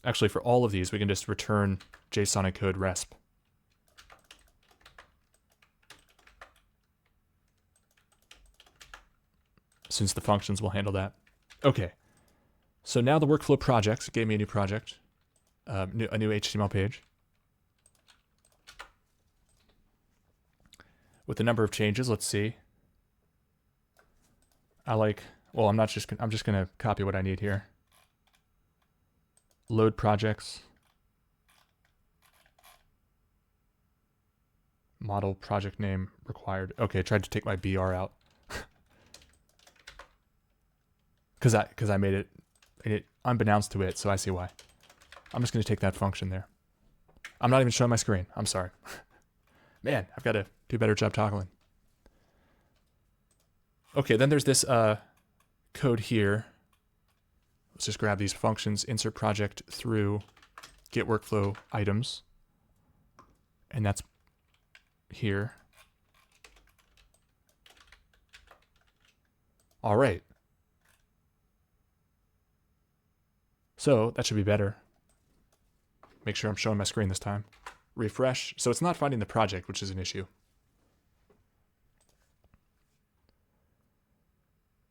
actually for all of these, we can just return JSON encode resp. Since the functions will handle that. Okay, so now the workflow projects gave me a new project, a new HTML page with a number of changes. Let's see. Well, I'm just gonna copy what I need here. Load projects. Model project name required. Okay, I tried to take my BR out. Because I made it unbeknownst to it, so I see why. I'm just going to take that function there. I'm not even showing my screen. I'm sorry. Man, I've got to do a better job toggling. Okay, then there's this code here. Let's just grab these functions, insert project through get workflow items. And that's here. All right. So that should be better. Make sure I'm showing my screen this time. Refresh. So it's not finding the project, which is an issue.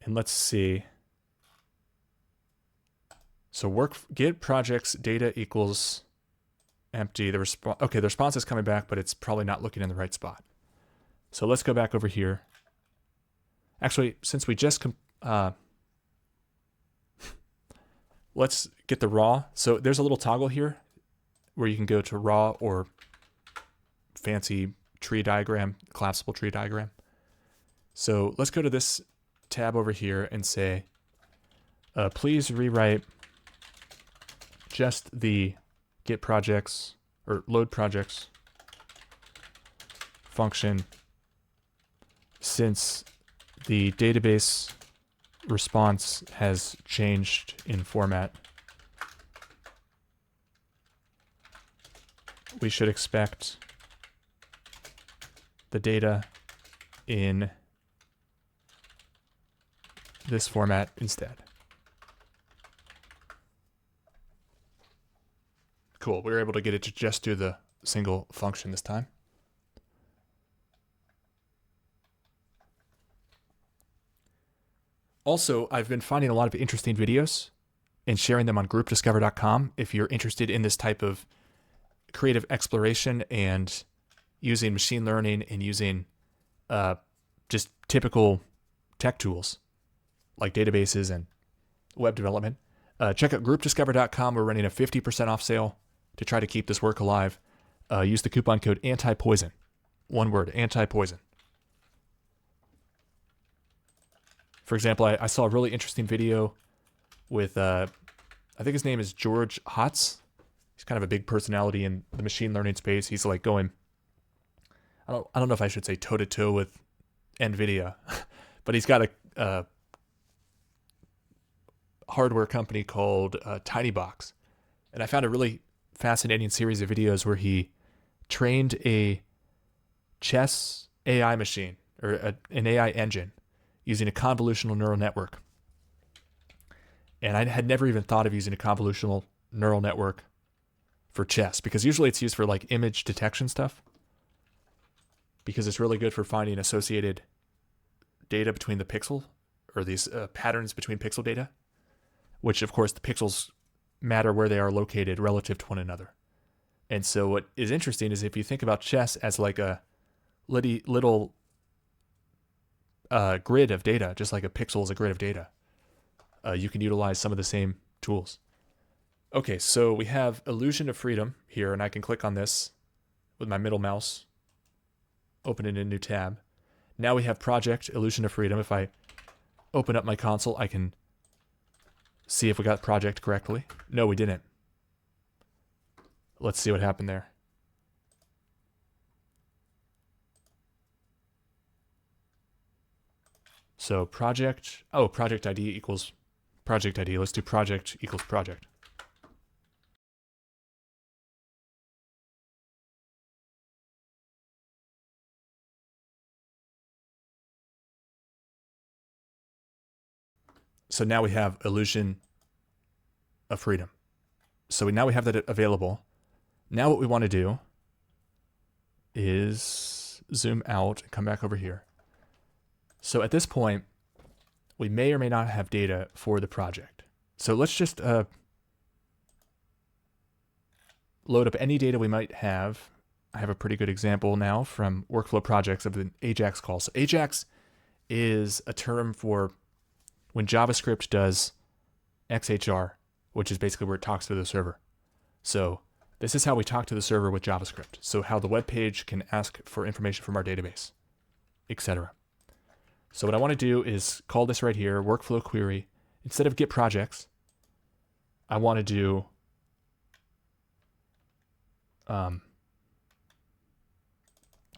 And let's see. So get projects data equals empty. The response is coming back, but it's probably not looking in the right spot. So let's go back over here. Actually, since we just let's get the raw. So there's a little toggle here where you can go to raw or fancy tree diagram, collapsible tree diagram. So let's go to this tab over here and say, please rewrite just the get projects or load projects function, since the database response has changed in format. We should expect the data in this format instead. Cool. We were able to get it to just do the single function this time. Also, I've been finding a lot of interesting videos and sharing them on groupdiscover.com if you're interested in this type of creative exploration and using machine learning and using just typical tech tools like databases and web development. Check out groupdiscover.com. We're running a 50% off sale to try to keep this work alive. Use the coupon code anti-poison. One word, anti-poison. For example, I saw a really interesting video with, I think his name is George Hotz. He's kind of a big personality in the machine learning space. He's like going, I don't know if I should say toe-to-toe with NVIDIA, but he's got a hardware company called TinyBox. And I found a really fascinating series of videos where he trained a chess AI machine, or an AI engine, using a convolutional neural network. And I had never even thought of using a convolutional neural network for chess, because usually it's used for like image detection stuff, because it's really good for finding associated data between the pixel, or these patterns between pixel data, which of course the pixels matter where they are located relative to one another. And so what is interesting is if you think about chess as like a little grid of data, just like a pixel is a grid of data, you can utilize some of the same tools. Okay, so we have illusion of freedom here, and I can click on this with my middle mouse, open it in a new tab. Now we have project illusion of freedom. If I open up my console, I can see if we got project correctly. No, we didn't. Let's see what happened there. So project ID equals project ID. Let's do project equals project. So now we have illusion of freedom. So now we have that available. Now what we want to do is zoom out and come back over here. So at this point, we may or may not have data for the project. So let's just load up any data we might have. I have a pretty good example now from workflow projects of an AJAX call. So AJAX is a term for when JavaScript does XHR, which is basically where it talks to the server. So this is how we talk to the server with JavaScript. So how the web page can ask for information from our database, etc. So what I want to do is call this right here, workflow query. Instead of get projects, I want to do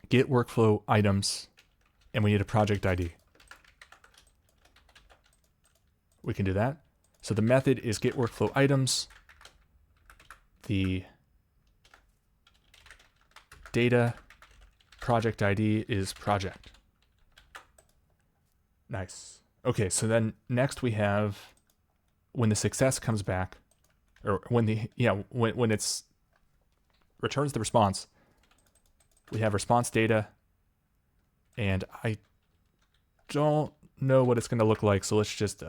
get workflow items, and we need a project ID. We can do that. So the method is get workflow items. The data project ID is project. Nice. Okay, so then next we have when the success comes back, or when it's returns the response, we have response data, and I don't know what it's going to look like, so let's just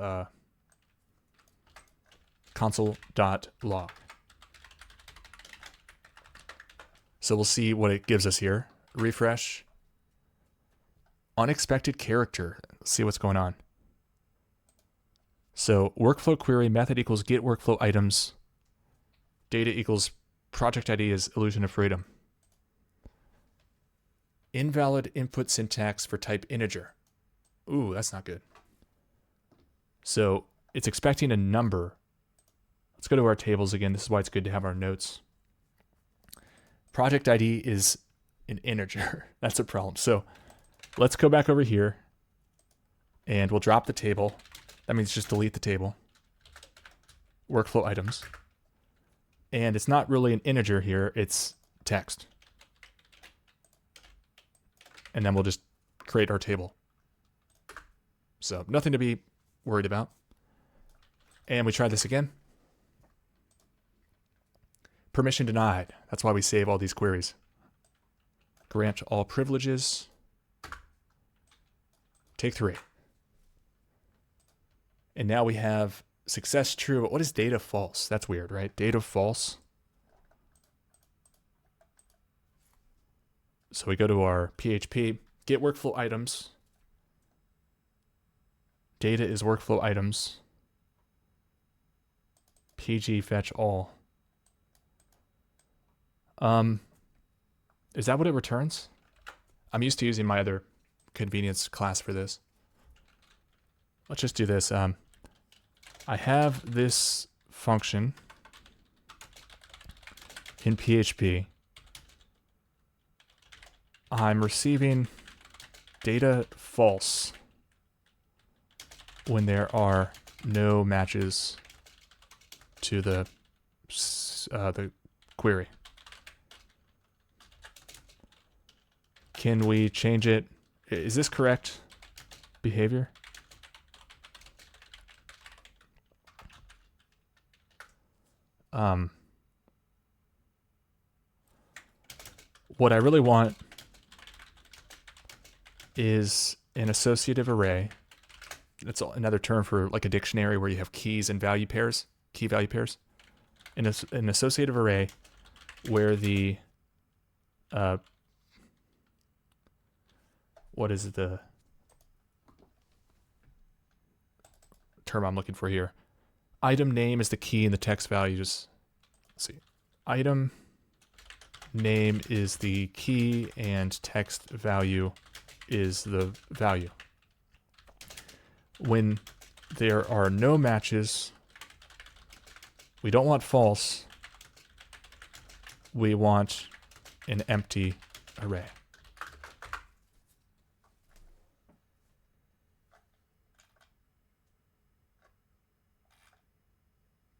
console.log. So we'll see what it gives us here. Refresh. Unexpected character. Let's see what's going on. So workflow query method equals get workflow items. Data equals project ID is illusion of freedom. Invalid input syntax for type integer. Ooh, that's not good. So it's expecting a number. Let's go to our tables again. This is why it's good to have our notes. Project ID is an integer. That's a problem. So let's go back over here and we'll drop the table. That means just delete the table. Workflow items. And it's not really an integer here, it's text. And then we'll just create our table. So nothing to be worried about. And we try this again. permission denied. That's why we save all these queries. Grant all privileges. Take 3. And now we have success true. But what is data false? That's weird, right? Data false. So we go to our PHP, get workflow items. Data is workflow items. PG fetch all. Is that what it returns? I'm used to using my other convenience class for this. Let's just do this. I have this function in PHP. I'm receiving data false when there are no matches to the query. Can we change it? Is this correct behavior? What I really want is an associative array. That's another term for like a dictionary where you have keys and value pairs, key value pairs. An associative array where the what is the term I'm looking for here? Item name is the key and the text value. Just let's see. Item name is the key and text value is the value. When there are no matches, we don't want false. We want an empty array.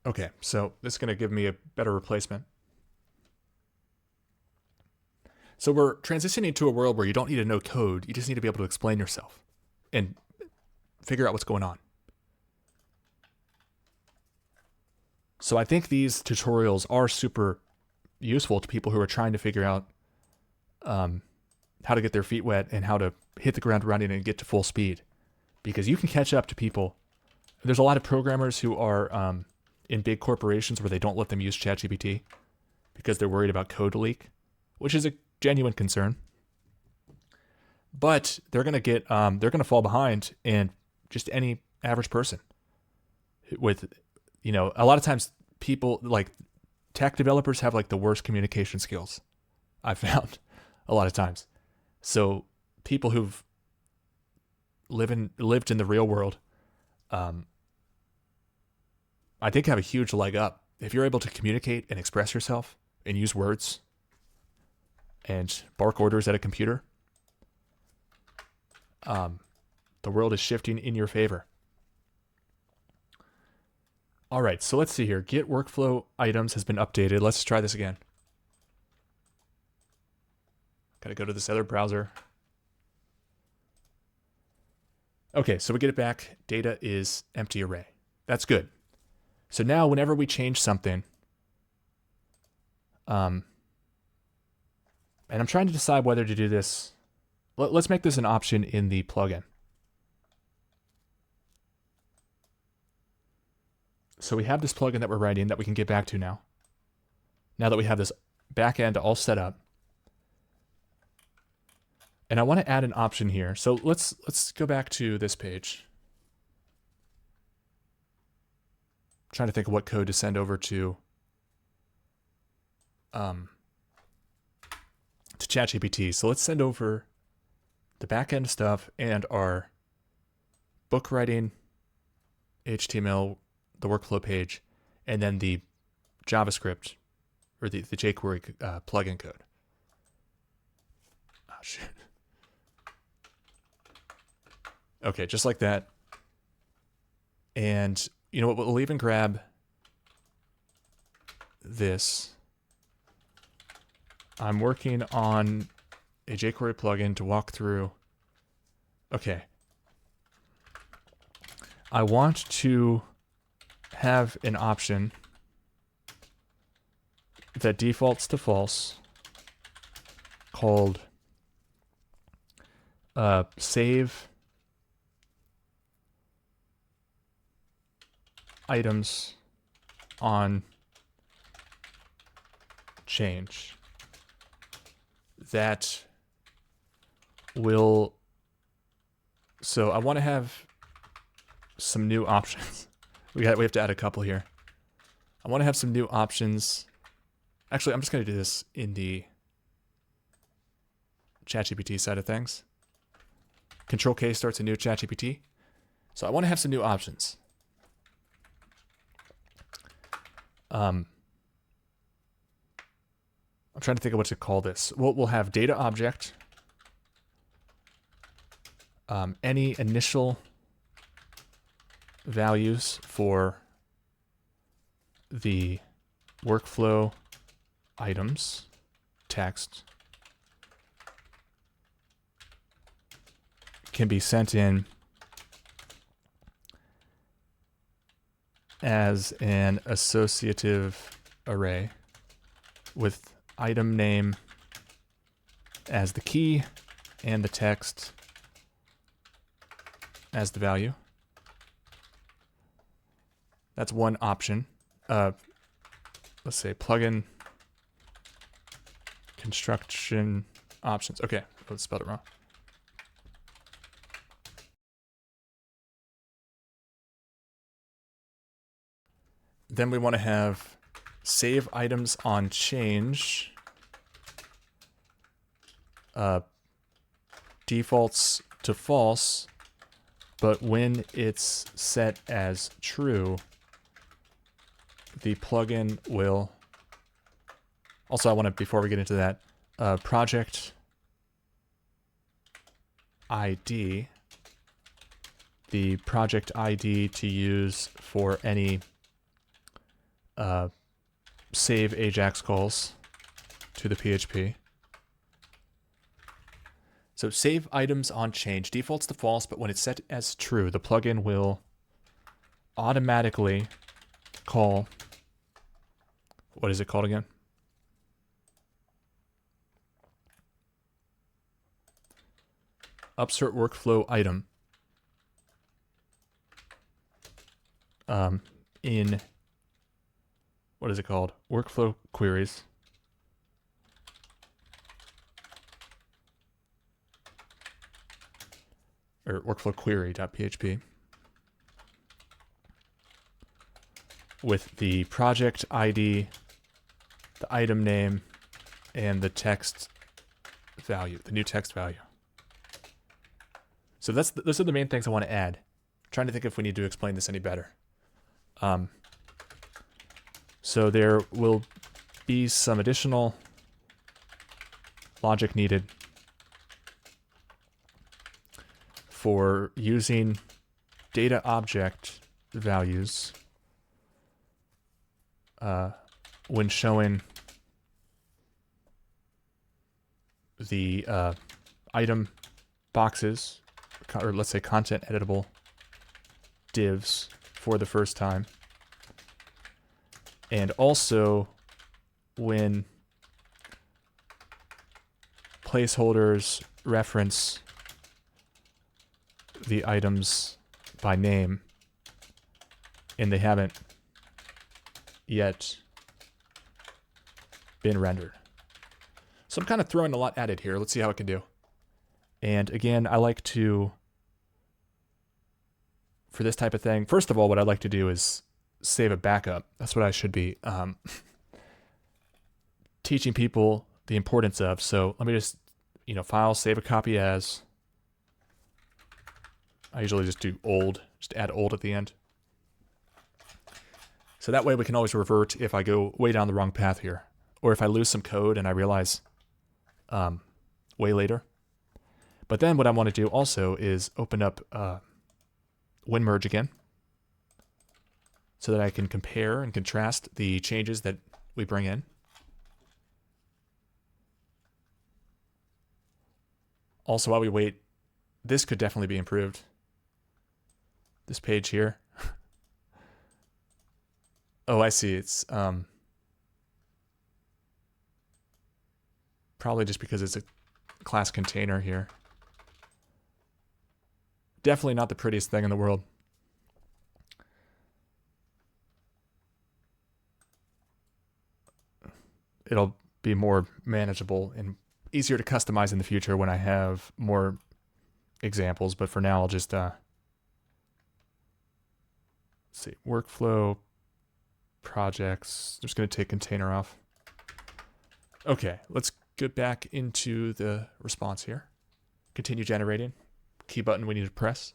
Okay, so this is going to give me a better replacement. So we're transitioning to a world where you don't need to know code. You just need to be able to explain yourself and figure out what's going on. So I think these tutorials are super useful to people who are trying to figure out how to get their feet wet and how to hit the ground running and get to full speed. Because you can catch up to people. There's a lot of programmers who are in big corporations where they don't let them use ChatGPT because they're worried about code leak, which is a genuine concern. But they're going to fall behind, and just any average person with, a lot of times people like tech developers have like the worst communication skills I've found a lot of times. So people who've lived in the real world, I think have a huge leg up. If you're able to communicate and express yourself and use words and bark orders at a computer, the world is shifting in your favor. All right, so let's see here. Get workflow items has been updated. Let's try this again. Got to go to this other browser. Okay, so we get it back. Data is empty array. That's good. So now whenever we change something, and I'm trying to decide whether to do this. Let's make this an option in the plugin. So we have this plugin that we're writing that we can get back to now. Now that we have this backend all set up. And I want to add an option here. So let's go back to this page. I'm trying to think of what code to send over to ChatGPT. So let's send over the backend stuff and our book writing HTML, the workflow page, and then the JavaScript or the jQuery plugin code. Oh, shit. Okay, just like that. And you know what? We'll even grab this. I'm working on a jQuery plugin to walk through. Okay. I want to have an option that defaults to false called save items on change that will, so I want to have some new options. We have to add a couple here. I want to have some new options. Actually, I'm just going to do this in the ChatGPT side of things. Control K starts a new ChatGPT. So I want to have some new options. I'm trying to think of what to call this. We'll have data object, any initial values for the workflow items text can be sent in as an associative array with item name as the key and the text as the value. That's one option. Let's say plugin construction options. Okay, let's spell it wrong. Then we want to have save items on change defaults to false, but when it's set as true, the plugin will. Also, I want to, before we get into that, project ID, the project ID to use for any save Ajax calls to the PHP. So save items on change defaults to false, but when it's set as true, the plugin will automatically call, what is it called again? Upsert workflow item in, what is it called? Workflow queries. Or workflow query.php with the project ID, the item name, and the text value, the new text value. So those are the main things I want to add. I'm trying to think if we need to explain this any better. So there will be some additional logic needed for using data object values when showing the item boxes, or let's say content editable divs for the first time. And also when placeholders reference the items by name and they haven't yet been rendered. So I'm kind of throwing a lot at it here. Let's see how it can do. And again, I like to, for this type of thing, first of all, what I'd like to do is save a backup. That's what I should be teaching people the importance of. So let me just, file, save a copy as. I usually just do old, just add old at the end. So that way we can always revert if I go way down the wrong path here. Or if I lose some code and I realize way later. But then what I want to do also is open up WinMerge again, so that I can compare and contrast the changes that we bring in. Also, while we wait, this could definitely be improved. This page here. Oh, I see. It's Probably just because it's a class container here. Definitely not the prettiest thing in the world. It'll be more manageable and easier to customize in the future when I have more examples, but for now I'll just let's see, workflow projects. I'm just going to take container off. Okay, let's get back into the response here. Continue generating. Key button we need to press.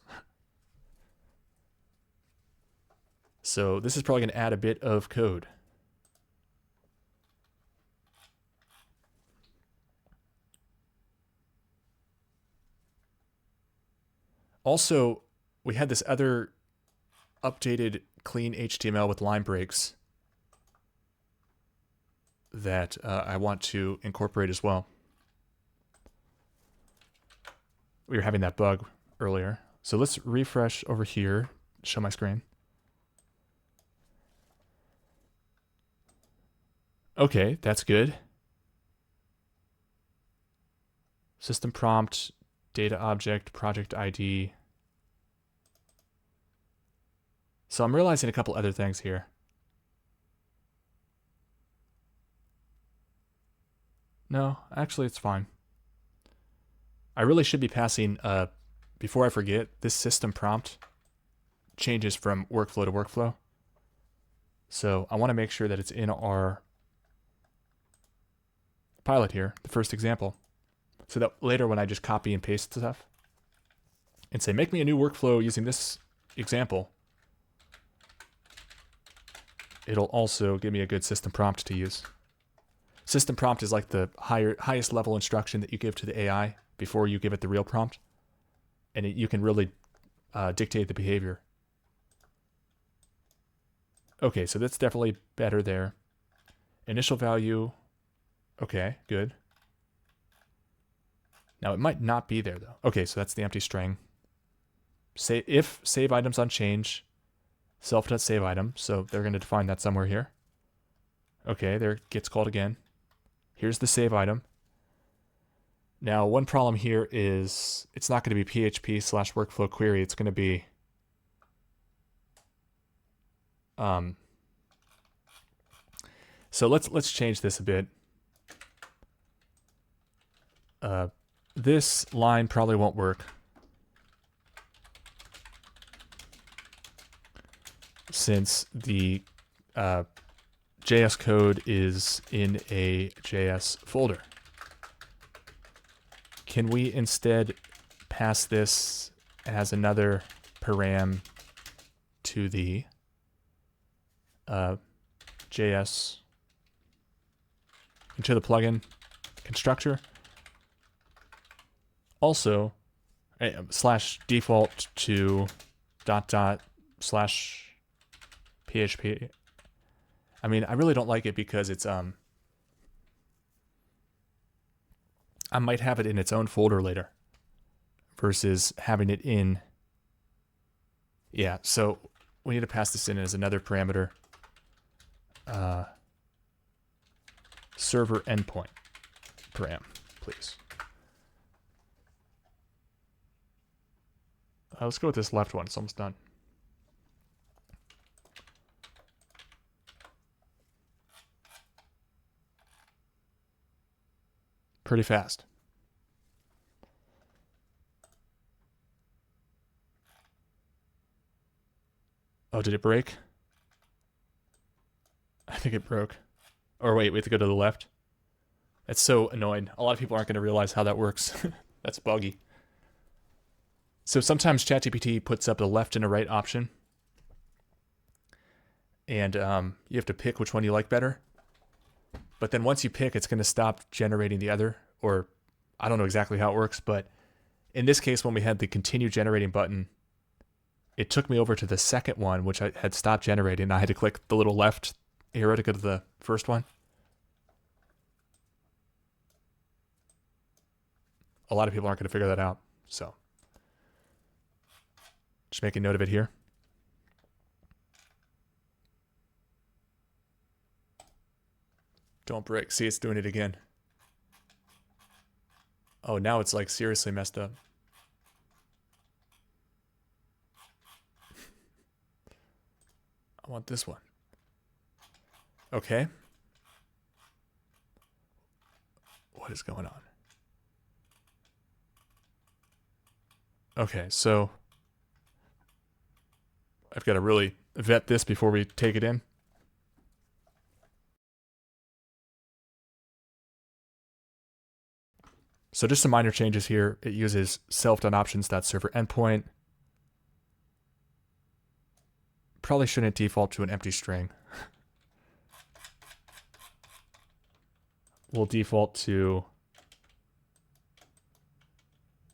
So this is probably going to add a bit of code. Also, we had this other updated clean HTML with line breaks that I want to incorporate as well. We were having that bug earlier. So let's refresh over here, show my screen. Okay, that's good. System prompt, data object, project ID. So I'm realizing a couple other things here. No, actually it's fine. I really should be passing, before I forget, this system prompt changes from workflow to workflow. So I want to make sure that it's in our pilot here, the first example, so that later when I just copy and paste stuff and say, make me a new workflow using this example, it'll also give me a good system prompt to use. System prompt is like the highest level instruction that you give to the AI before you give it the real prompt. And you can really dictate the behavior. Okay, so that's definitely better there. Initial value, okay, good. Now it might not be there though. Okay, so that's the empty string. Say if save items on change, self.save item, so they're going to define that somewhere here. Okay, there it gets called again. Here's the save item. Now, one problem here is it's not going to be php/workflow query. It's going to be so let's change this a bit. This line probably won't work since the JS code is in a JS folder. Can we instead pass this as another param to the JS, into the plugin constructor? Also, slash default to /php. I mean, I really don't like it because it's I might have it in its own folder later versus having it in. Yeah, so we need to pass this in as another parameter. Server endpoint param, please. Let's go with this left one. It's almost done. Pretty fast. Oh, did it break? I think it broke. Or wait, we have to go to the left. That's so annoying. A lot of people aren't going to realize how that works. That's buggy. So sometimes ChatGPT puts up a left and a right option. And you have to pick which one you like better. But then once you pick, it's going to stop generating the other. Or I don't know exactly how it works. But in this case, when we had the continue generating button, it took me over to the second one, which I had stopped generating. And I had to click the little left arrow to go to the first one. A lot of people aren't going to figure that out. So just make a note of it here. Don't break. See, it's doing it again. Oh, now it's like seriously messed up. I want this one. Okay. What is going on? Okay, so I've got to really vet this before we take it in. So just some minor changes here. It uses self.options.server endpoint. Probably shouldn't default to an empty string. We'll default to...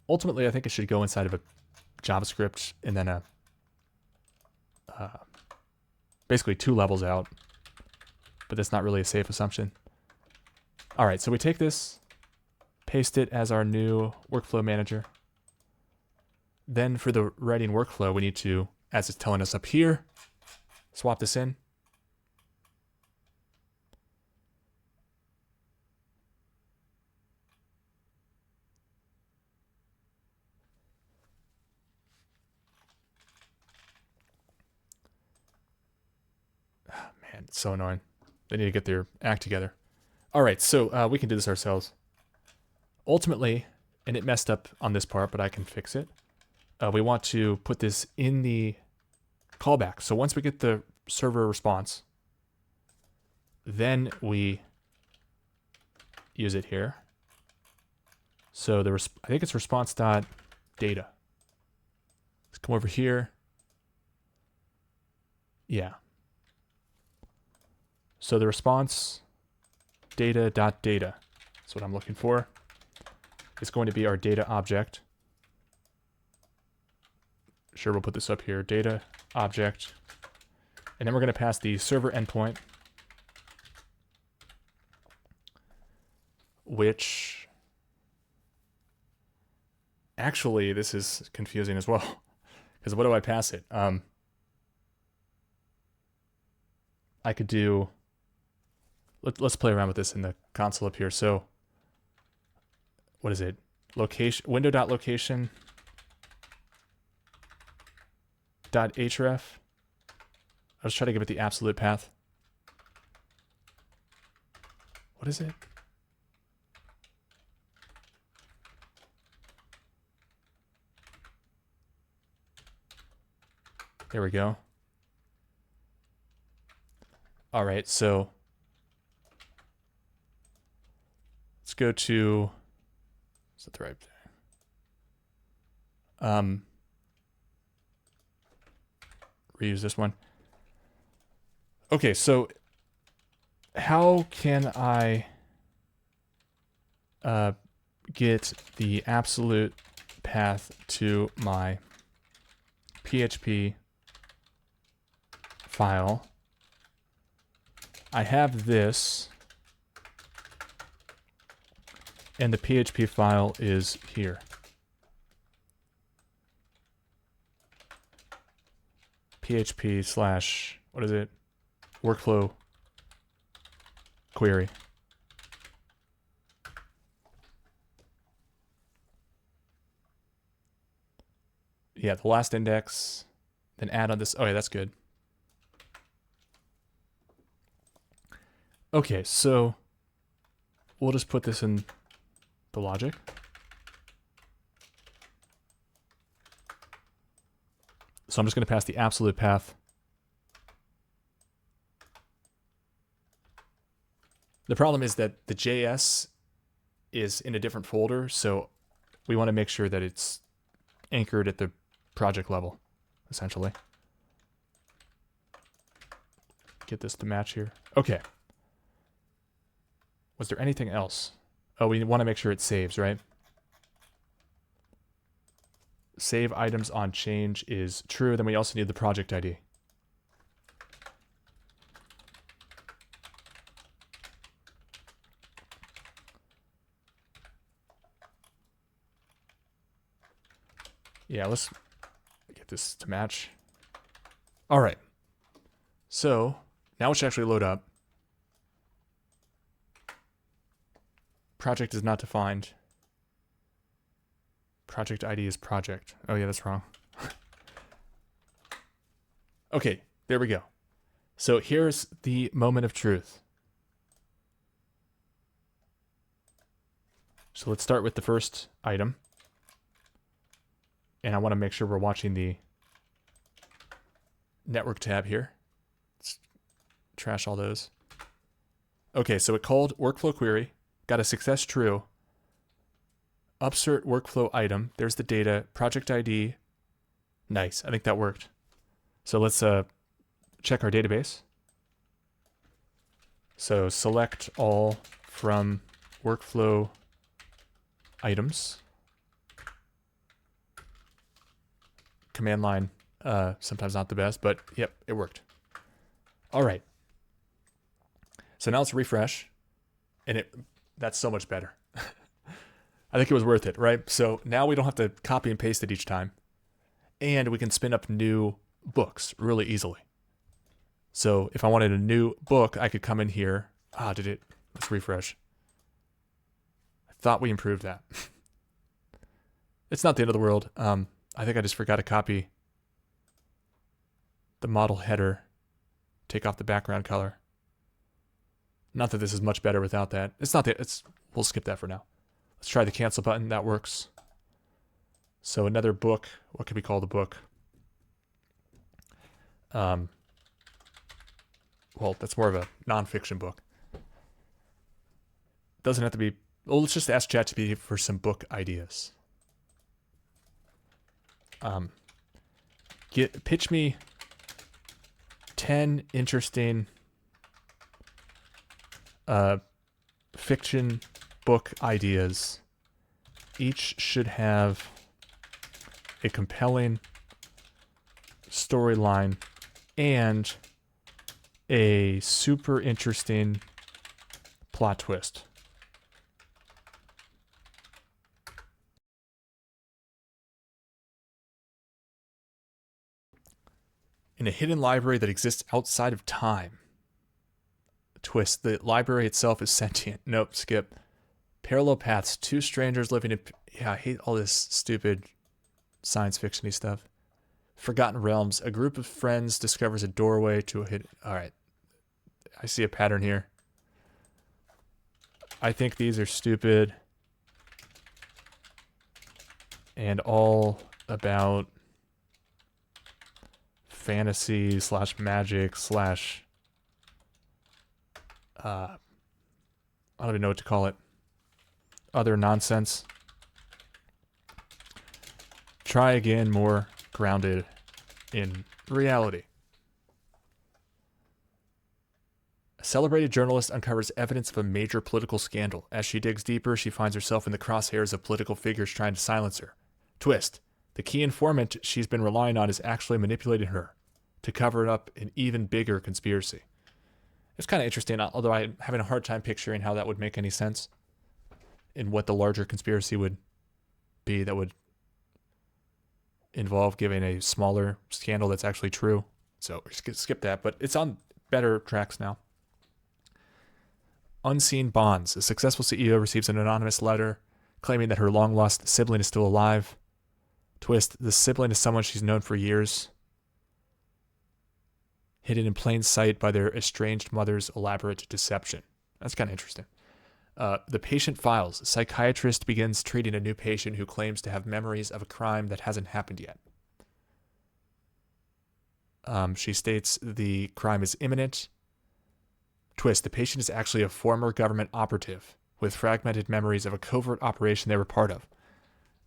Ultimately, I think it should go inside of a JavaScript and then a... basically 2 levels out. But that's not really a safe assumption. All right, so we take this, paste it as our new workflow manager. Then for the writing workflow, we need to, as it's telling us up here, swap this in. Oh, man, it's so annoying. They need to get their act together. All right, so we can do this ourselves. Ultimately, and it messed up on this part, but I can fix it. We want to put this in the callback. So once we get the server response, then we use it here. So I think it's response.data. Let's come over here. Yeah. So the response data.data. That's what I'm looking for. It's going to be our data object. Sure, we'll put this up here, data object. And then we're going to pass the server endpoint, which actually this is confusing as well. Because what do I pass it? I could do, let's play around with this in the console up here. So what is it? Location, window.location .href. I'll just try to give it the absolute path. What is it? There we go. All right, so let's go to, is that the right thing? Reuse this one. Okay, so how can I get the absolute path to my PHP file? I have this, and the PHP file is here. PHP / what is it? Workflow query. Yeah, the last index, then add on this. Oh yeah, that's good. Okay, so we'll just put this in the logic. So I'm just going to pass the absolute path. The problem is that the JS is in a different folder, so we want to make sure that it's anchored at the project level, essentially. Get this to match here. Okay. Was there anything else? Oh, we want to make sure it saves, right? Save items on change is true. Then we also need the project ID. Yeah, let's get this to match. All right. So now it should actually load up. Project is not defined. Project ID is project. Oh yeah, that's wrong. Okay, there we go. So here's the moment of truth. So let's start with the first item. And I want to make sure we're watching the network tab here. Let's trash all those. Okay, so it called workflow query, got a success true. Upsert workflow item. There's the data, project ID. Nice, I think that worked. So let's check our database. So select all from workflow items. Command line, sometimes not the best, but yep, it worked. All right. So now let's refresh, and that's so much better. I think it was worth it, right? So now we don't have to copy and paste it each time, and we can spin up new books really easily. So if I wanted a new book, I could come in here. Let's refresh. I thought we improved that. It's not the end of the world. I think I just forgot to copy the model header, take off the background color. Not that this is much better without that. We'll skip that for now. Let's try the cancel button. That works. So another book. What could we call the book? Well, that's more of a nonfiction book. Doesn't have to be. Well, let's just ask ChatGPT for some book ideas. Pitch me 10 interesting fiction book ideas. Each should have a compelling storyline and a super interesting plot twist. In a hidden library that exists outside of time. Twist. The library itself is sentient. Nope, skip. Parallel paths. Two strangers living in... Yeah, I hate all this stupid science fiction-y stuff. Forgotten realms. A group of friends discovers a doorway to a hidden... Alright. I see a pattern here. I think these are stupid. And all about... fantasy / magic / I don't even know what to call it. Other nonsense. Try again, more grounded in reality. A celebrated journalist uncovers evidence of a major political scandal. As she digs deeper, she finds herself in the crosshairs of political figures trying to silence her. Twist. The key informant she's been relying on is actually manipulating her to cover up an even bigger conspiracy. It's kind of interesting, although I'm having a hard time picturing how that would make any sense and what the larger conspiracy would be that would involve giving a smaller scandal that's actually true. So skip that, but it's on better tracks now. Unseen bonds. A successful CEO receives an anonymous letter claiming that her long-lost sibling is still alive. Twist. The sibling is someone she's known for years. Hidden in plain sight by their estranged mother's elaborate deception. That's kind of interesting. The patient files. A psychiatrist begins treating a new patient who claims to have memories of a crime that hasn't happened yet. She states the crime is imminent. Twist. The patient is actually a former government operative with fragmented memories of a covert operation they were part of.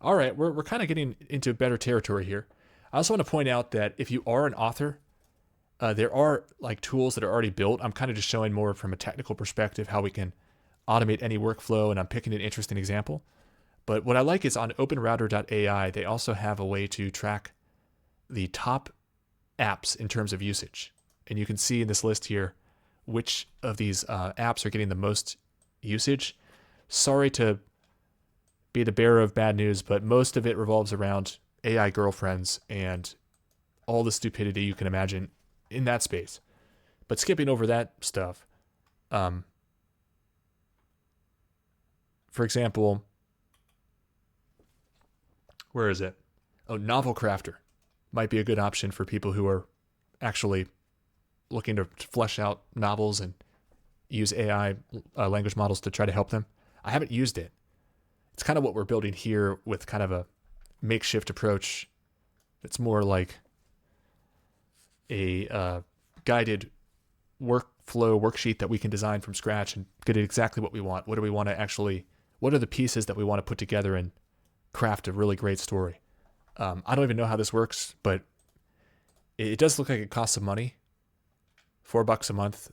All right, we're kind of getting into better territory here. I also want to point out that if you are an author, there are like tools that are already built. I'm kind of just showing more from a technical perspective how we can automate any workflow, and I'm picking an interesting example. But what I like is on openrouter.ai, they also have a way to track the top apps in terms of usage. And you can see in this list here which of these apps are getting the most usage. Sorry to be the bearer of bad news, but most of it revolves around AI girlfriends and all the stupidity you can imagine in that space. But skipping over that stuff, for example, Where is it? Oh, Novel Crafter might be a good option for people who are actually looking to flesh out novels and use AI language models to try to help them. I haven't used it. It's kind of what we're building here with kind of a makeshift approach. It's more like a guided workflow worksheet that we can design from scratch and get exactly what we want. What do we want to actually, what are the pieces that we want to put together and craft a really great story? I don't even know how this works, but it does look like it costs some money. $4 a month.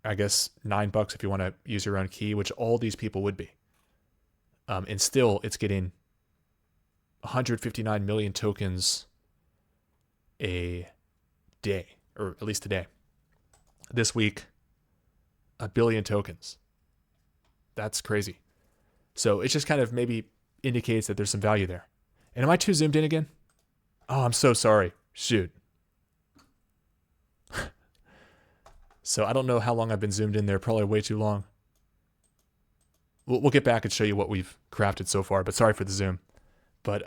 I guess $9 if you want to use your own key, which all these people would be. And still, it's getting 159 million tokens a day, or at least a day. This week, 1 billion tokens. That's crazy. So it just kind of maybe indicates that there's some value there. And am I too zoomed in again? Oh, I'm so sorry. Shoot. So I don't know how long I've been zoomed in there. Probably way too long. We'll get back and show you what we've crafted so far, but sorry for the zoom. But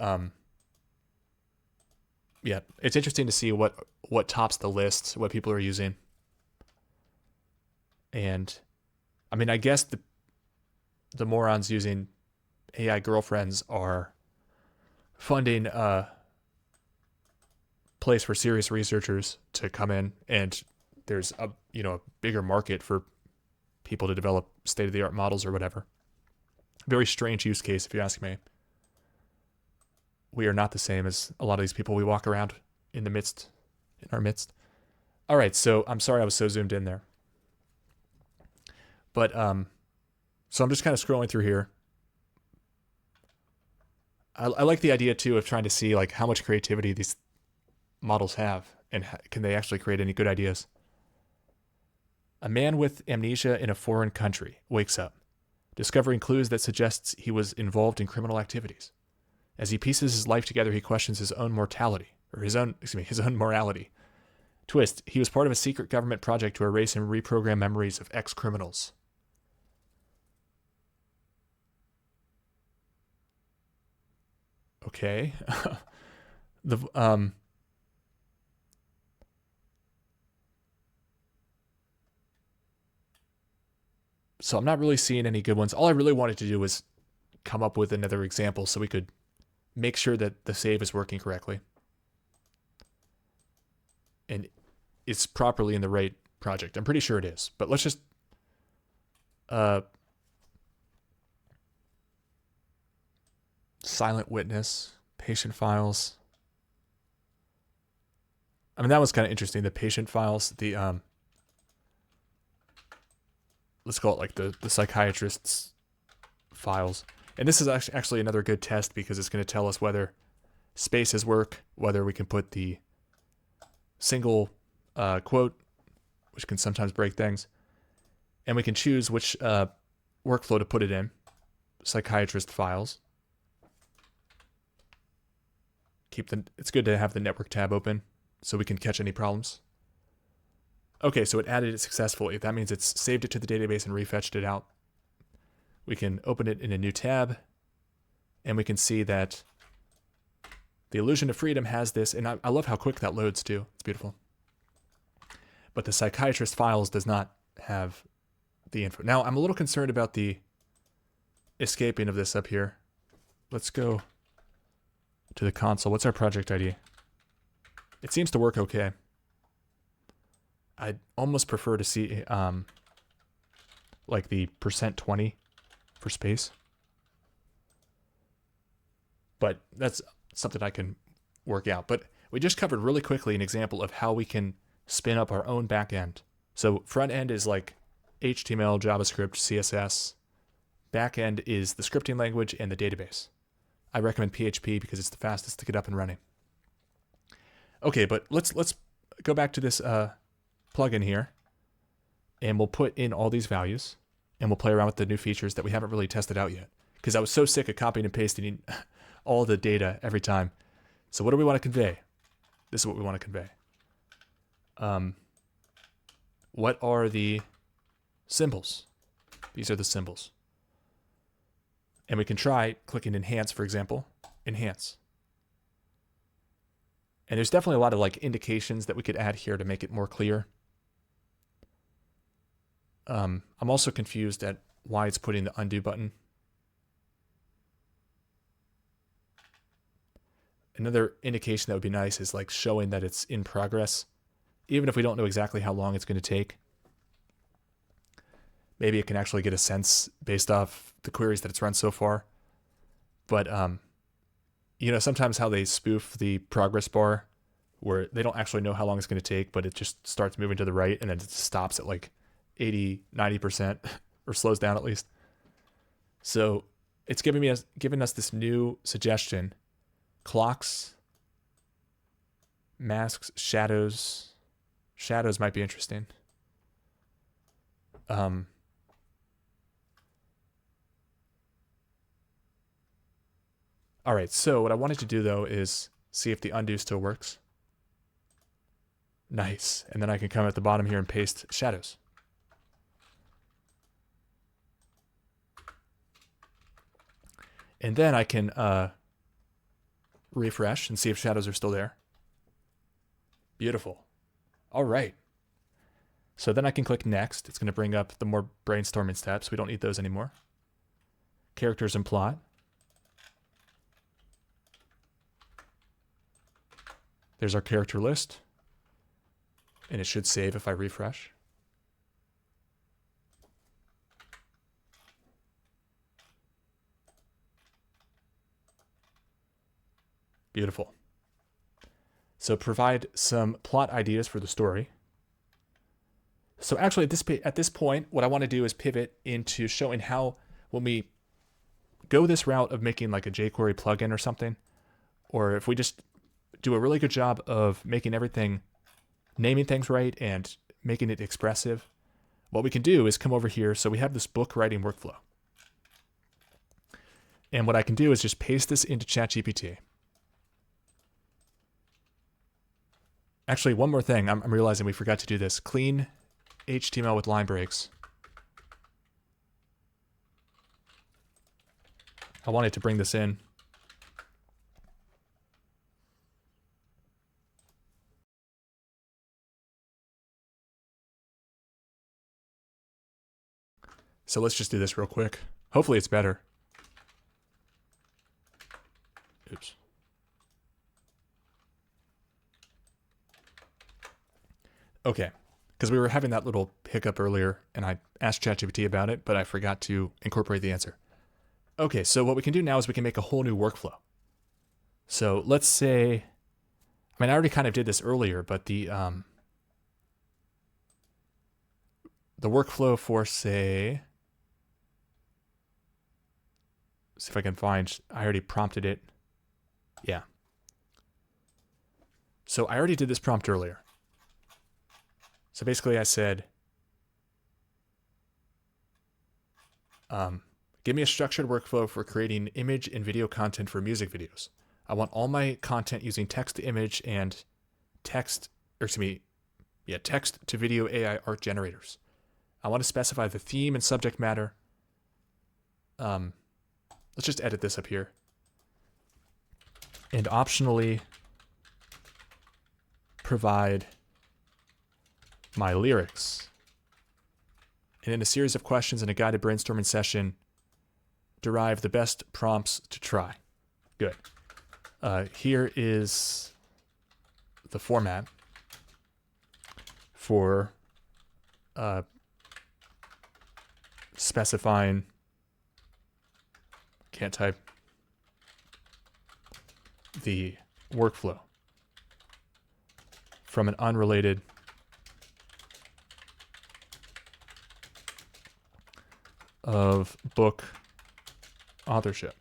yeah, it's interesting to see what tops the list, what people are using. And I mean, I guess the morons using AI girlfriends are funding a place for serious researchers to come in, and there's a bigger market for people to develop state-of-the-art models or whatever. Very strange use case, if you ask me. We are not the same as a lot of these people we walk around in our midst. All right, so I'm sorry I was so zoomed in there. But so I'm just kind of scrolling through here. I like the idea too of trying to see like how much creativity these models have and can they actually create any good ideas. A man with amnesia in a foreign country wakes up, discovering clues that suggests he was involved in criminal activities. As he pieces his life together, he questions his own mortality, or his own morality. Twist, he was part of a secret government project to erase and reprogram memories of ex-criminals. Okay. So I'm not really seeing any good ones. All I really wanted to do was come up with another example so we could make sure that the save is working correctly and it's properly in the right project. I'm pretty sure it is, but let's just silent witness, patient files. I mean, that was kind of interesting. The patient files, the let's call it like the psychiatrist's files. And this is actually another good test because it's going to tell us whether spaces work, whether we can put the single quote, which can sometimes break things, and we can choose which workflow to put it in. Psychiatrist files. It's good to have the network tab open so we can catch any problems. Okay, so it added it successfully. That means it's saved it to the database and refetched it out. We can open it in a new tab, and we can see that the Illusion of Freedom has this, and I love how quick that loads too. It's beautiful. But the Psychiatrist files does not have the info. Now, I'm a little concerned about the escaping of this up here. Let's go to the console. What's our project ID? It seems to work okay. I'd almost prefer to see like the %20 for space. But that's something I can work out. But we just covered really quickly an example of how we can spin up our own backend. So front end is like HTML, JavaScript, CSS. Back end is the scripting language and the database. I recommend PHP because it's the fastest to get up and running. Okay, but let's go back to this plugin here, and we'll put in all these values, and we'll play around with the new features that we haven't really tested out yet, because I was so sick of copying and pasting all the data every time. So what do we want to convey? This is what we want to convey. What are the symbols? These are the symbols. And we can try clicking enhance, for example. Enhance. And there's definitely a lot of like indications that we could add here to make it more clear. I'm also confused at why it's putting the undo button. Another indication that would be nice is like showing that it's in progress, even if we don't know exactly how long it's going to take. Maybe it can actually get a sense based off the queries that it's run so far. But, sometimes how they spoof the progress bar where they don't actually know how long it's going to take, but it just starts moving to the right and then it stops at like 80, 90% or slows down at least. So it's giving us this new suggestion. Clocks, masks, shadows. Shadows might be interesting. All right, so what I wanted to do though is see if the undo still works. Nice. And then I can come at the bottom here and paste shadows. And then I can refresh and see if shadows are still there. Beautiful. All right. So then I can click next. It's going to bring up the more brainstorming steps. We don't need those anymore. Characters and plot. There's our character list. And it should save if I refresh. Beautiful. So provide some plot ideas for the story. So actually at this point, what I want to do is pivot into showing how when we go this route of making like a jQuery plugin or something, or if we just do a really good job of making everything, naming things right and making it expressive, what we can do is come over here. So we have this book writing workflow. And what I can do is just paste this into ChatGPT. Actually, one more thing. I'm realizing we forgot to do this. Clean HTML with line breaks. I wanted to bring this in. So let's just do this real quick. Hopefully it's better. Oops. Okay, because we were having that little hiccup earlier, and I asked ChatGPT about it, but I forgot to incorporate the answer. Okay, so what we can do now is we can make a whole new workflow. So let's say, I already kind of did this earlier, but the workflow for, say, see if I can find, I already prompted it. Yeah. So I already did this prompt earlier. So basically I said, give me a structured workflow for creating image and video content for music videos. I want all my content using text to image and text to video AI art generators. I want to specify the theme and subject matter. Let's just edit this up here. And optionally provide my lyrics. And in a series of questions in a guided brainstorming session, derive the best prompts to try. Good. Here is the format for specifying, can't type, the workflow from an unrelated of book authorship.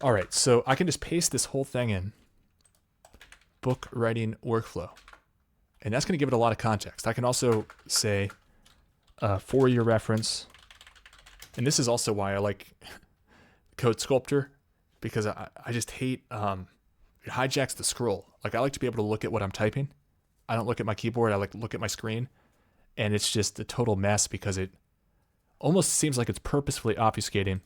All right, so I can just paste this whole thing in, book writing workflow, and that's going to give it a lot of context. I can also say for your reference, and this is also why I like Code Sculptor, because I just hate, it hijacks the scroll. Like I like to be able to look at what I'm typing. I don't look at my keyboard, I like to look at my screen, and it's just a total mess because it almost seems like it's purposefully obfuscating.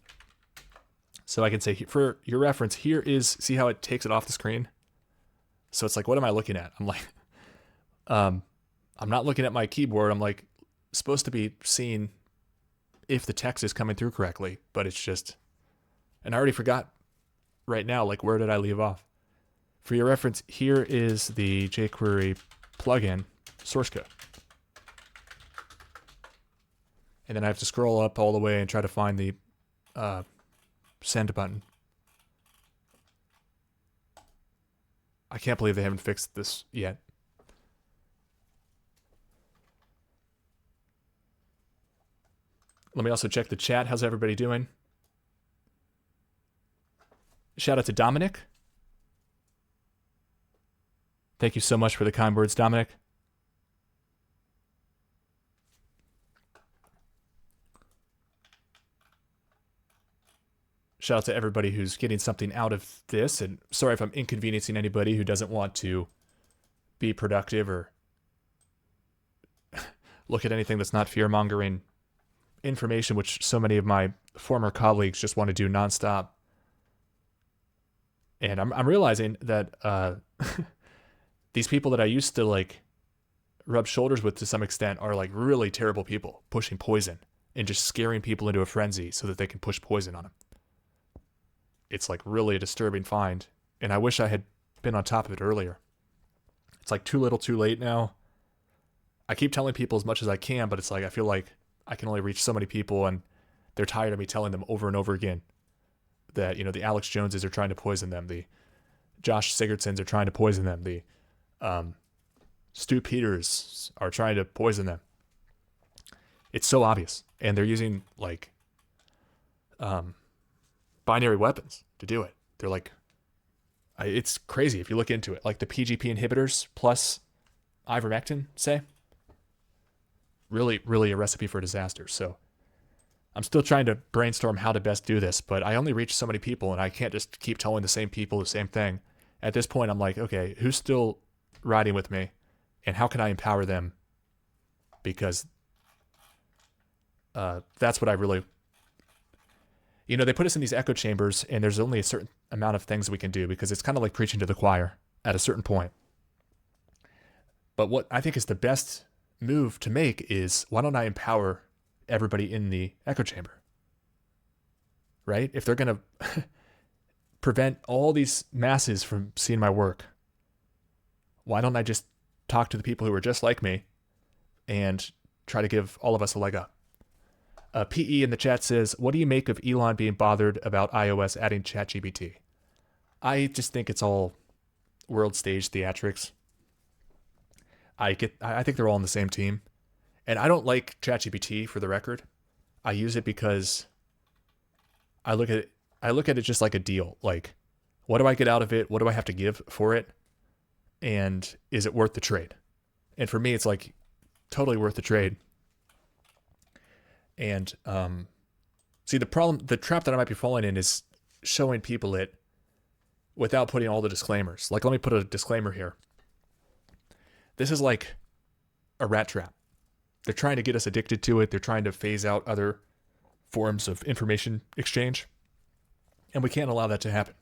So I can say, for your reference, here is, see how it takes it off the screen? So it's like, what am I looking at? I'm like, I'm not looking at my keyboard. I'm like supposed to be seeing if the text is coming through correctly, but it's just, and I already forgot right now, like, where did I leave off? For your reference, here is the jQuery plugin source code. And then I have to scroll up all the way and try to find the send button. I can't believe they haven't fixed this yet. Let me also check the chat. How's everybody doing? Shout out to Dominic. Thank you so much for the kind words, Dominic. Shout out to everybody who's getting something out of this. And sorry if I'm inconveniencing anybody who doesn't want to be productive or look at anything that's not fear-mongering information, which so many of my former colleagues just want to do nonstop. And I'm realizing that these people that I used to like rub shoulders with to some extent are like really terrible people, pushing poison and just scaring people into a frenzy so that they can push poison on them. It's like really a disturbing find, and I wish I had been on top of it earlier. It's like too little too late now. I keep telling people as much as I can, but it's like I feel like I can only reach so many people, and they're tired of me telling them over and over again that, you know, the Alex Joneses are trying to poison them, the Josh Sigurdssons are trying to poison them, the Stu Peters are trying to poison them. It's so obvious, and they're using like binary weapons to do it. They're like, it's crazy if you look into it. Like the PGP inhibitors plus ivermectin, say, really, really a recipe for disaster. So I'm still trying to brainstorm how to best do this, but I only reach so many people, and I can't just keep telling the same people the same thing. At this point, I'm like, okay, who's still riding with me, and how can I empower them? Because that's what I really, you know, they put us in these echo chambers, and there's only a certain amount of things we can do because it's kind of like preaching to the choir at a certain point. But what I think is the best move to make is, why don't I empower everybody in the echo chamber? Right? If they're going to prevent all these masses from seeing my work, why don't I just talk to the people who are just like me and try to give all of us a leg up? PE in the chat says, what do you make of Elon being bothered about iOS adding ChatGPT? I just think it's all world stage theatrics. I think they're all on the same team. And I don't like ChatGPT, for the record. I use it because I look at it just like a deal. Like, what do I get out of it? What do I have to give for it? And is it worth the trade? And for me, it's like totally worth the trade. And see, the trap that I might be falling in is showing people it without putting all the disclaimers. Like, let me put a disclaimer here. This is like a rat trap. They're trying to get us addicted to it. They're trying to phase out other forms of information exchange. And we can't allow that to happen.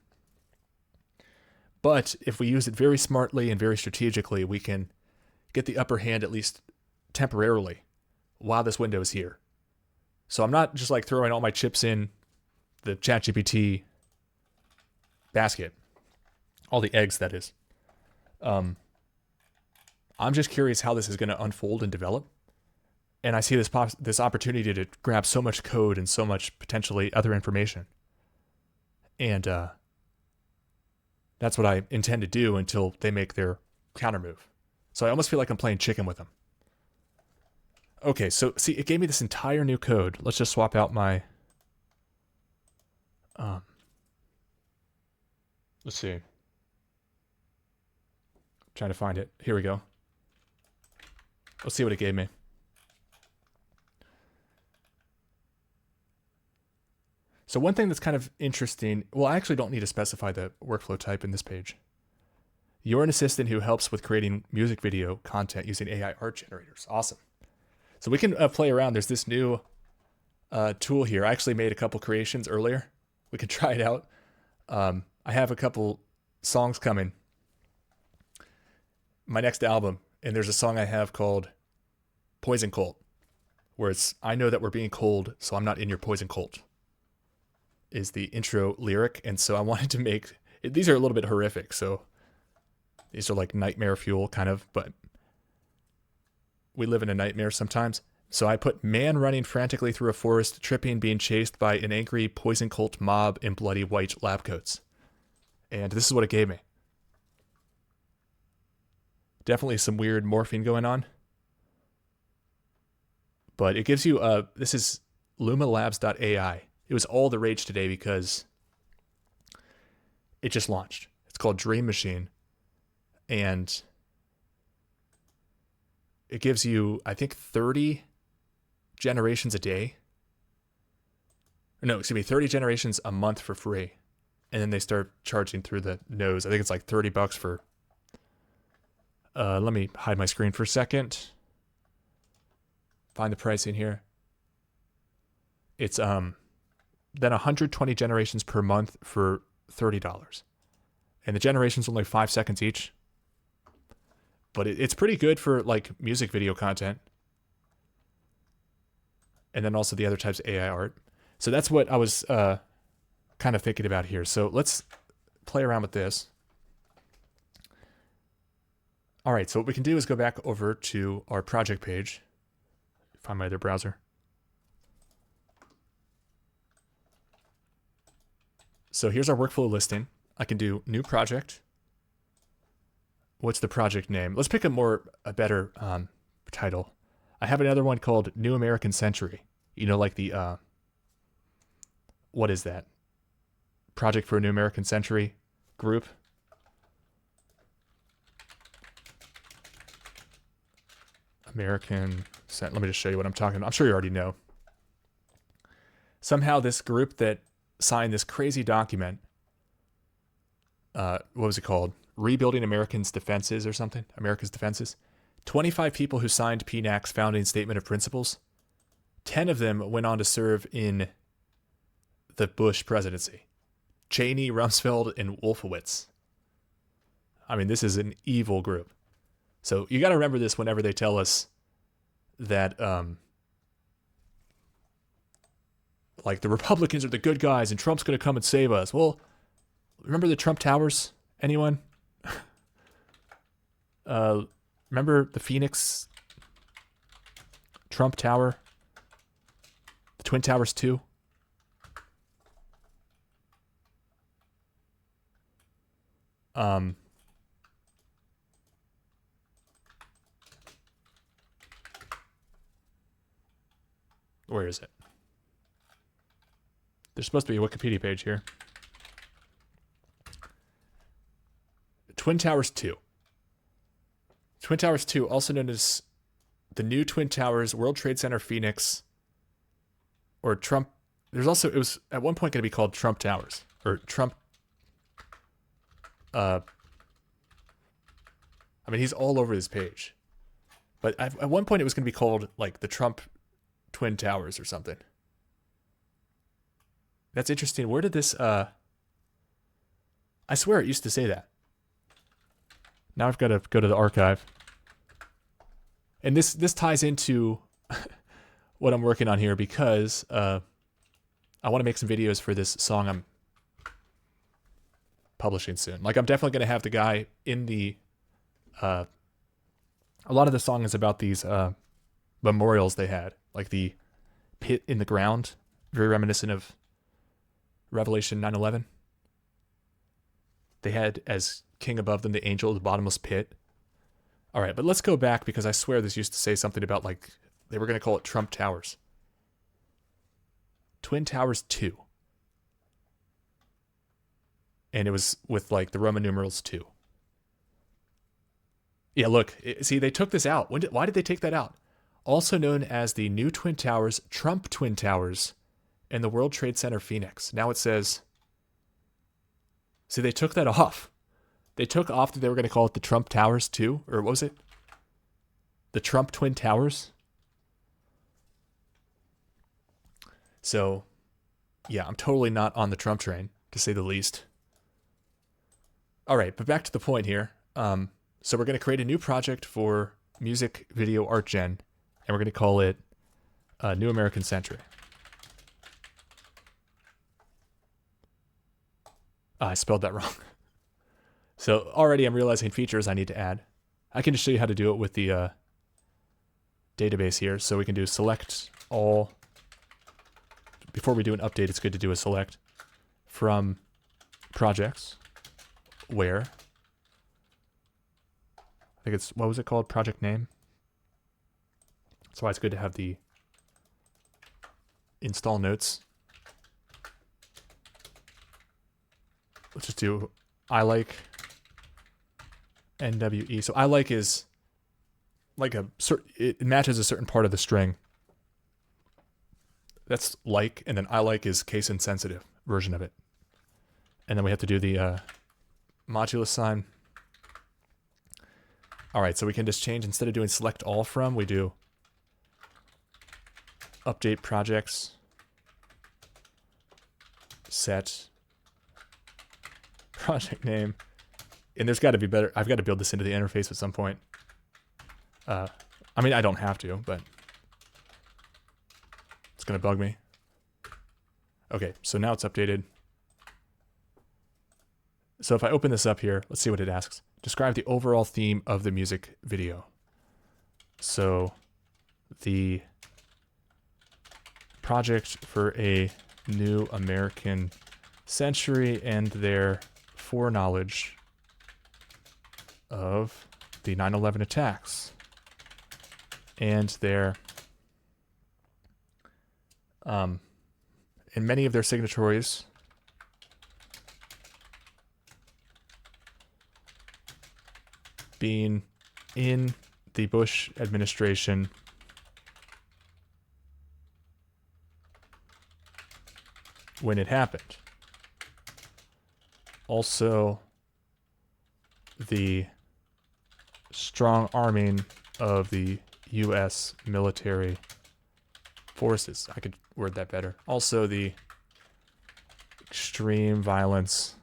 But if we use it very smartly and very strategically, we can get the upper hand, at least temporarily, while this window is here. So I'm not just like throwing all my chips in the ChatGPT basket, all the eggs, that is. I'm just curious how this is going to unfold and develop. And I see this opportunity to grab so much code and so much potentially other information. And that's what I intend to do until they make their counter move. So I almost feel like I'm playing chicken with them. Okay, so see, it gave me this entire new code. Let's just swap out my... let's see. I'm trying to find it. Here we go. Let's see what it gave me. So one thing that's kind of interesting, well, I actually don't need to specify the workflow type in this page. You're an assistant who helps with creating music video content using AI art generators. Awesome. So we can play around. There's this new tool here. I actually made a couple creations earlier. We could try it out. I have a couple songs coming. My next album, and there's a song I have called Poison Colt, where it's, I know that we're being cold, so I'm not in your poison colt, is the intro lyric. And so I wanted to make, these are a little bit horrific, so these are like nightmare fuel kind of, but we live in a nightmare sometimes. So I put man running frantically through a forest, tripping, being chased by an angry poison cult mob in bloody white lab coats. And this is what it gave me. Definitely some weird morphing going on. But it gives you, this is lumalabs.ai. It was all the rage today because it just launched. It's called Dream Machine. And it gives you, I think, 30 generations a day. No, excuse me, 30 generations a month for free. And then they start charging through the nose. I think it's like $30 for, let me hide my screen for a second. Find the pricing here. It's then 120 generations per month for $30. And the generations only 5 seconds each. But it's pretty good for like music video content. And then also the other types of AI art. So that's what I was kind of thinking about here. So let's play around with this. All right, so what we can do is go back over to our project page. Find my other browser. So here's our workflow listing. I can do new project. What's the project name? Let's pick a better title. I have another one called New American Century. You know, like the, what is that? Project for a New American Century group. Let me just show you what I'm talking about. I'm sure you already know. Somehow this group that signed this crazy document, what was it called? Rebuilding Americans' Defenses or something? America's Defenses. 25 people who signed PNAC's founding statement of principles. 10 of them went on to serve in the Bush presidency. Cheney, Rumsfeld, and Wolfowitz. I mean, this is an evil group. So you got to remember this whenever they tell us that, like, the Republicans are the good guys and Trump's going to come and save us. Well, remember the Trump Towers? Anyone? Remember the Phoenix Trump Tower? The Twin Towers 2? Where is it? There's supposed to be a Wikipedia page here. Twin Towers 2. Twin Towers 2, also known as the new Twin Towers, World Trade Center, Phoenix, or Trump. There's also, it was at one point going to be called Trump Towers, or Trump. I mean, he's all over this page. But at one point it was going to be called, like, the Trump Twin Towers or something. That's interesting. Where did this, I swear it used to say that. Now I've got to go to the archive. And this ties into what I'm working on here because I want to make some videos for this song I'm publishing soon. Like, I'm definitely going to have the guy in the... a lot of the song is about these memorials they had. Like the pit in the ground. Very reminiscent of Revelation 9/11. They had as king above them the angel of the bottomless pit. All right, but let's go back because I swear this used to say something about, like, they were going to call it Trump Towers. Twin Towers 2. And it was with, like, the Roman numerals 2. Yeah, look, see, they took this out. Why did they take that out? Also known as the new Twin Towers, Trump Twin Towers, and the World Trade Center, Phoenix. Now it says... See, they took that off. They took off that they were going to call it the Trump Towers 2, or what was it? The Trump Twin Towers? So yeah, I'm totally not on the Trump train, to say the least. All right, but back to the point here. So we're going to create a new project for music video art gen, and we're going to call it New American Century. I spelled that wrong. So already I'm realizing features I need to add. I can just show you how to do it with the database here. So we can do select all. Before we do an update, it's good to do a select from projects where. I think it's, what was it called? Project name. That's why it's good to have the install notes. Let's just do I like NWE. So I like is like it matches a certain part of the string. That's like, and then I like is case insensitive version of it. And then we have to do the modulus sign. All right, so we can just change, instead of doing select all from, we do update projects, set project name, and there's got to be better. I've got to build this into the interface at some point. I mean, I don't have to, but it's going to bug me. Okay, so now it's updated. So if I open this up here, let's see what it asks. Describe the overall theme of the music video. So the project for a new American century and their foreknowledge of the 9/11 attacks and their in many of their signatories being in the Bush administration when it happened. Also, the strong arming of the U.S. military forces. I could word that better. Also, the extreme violence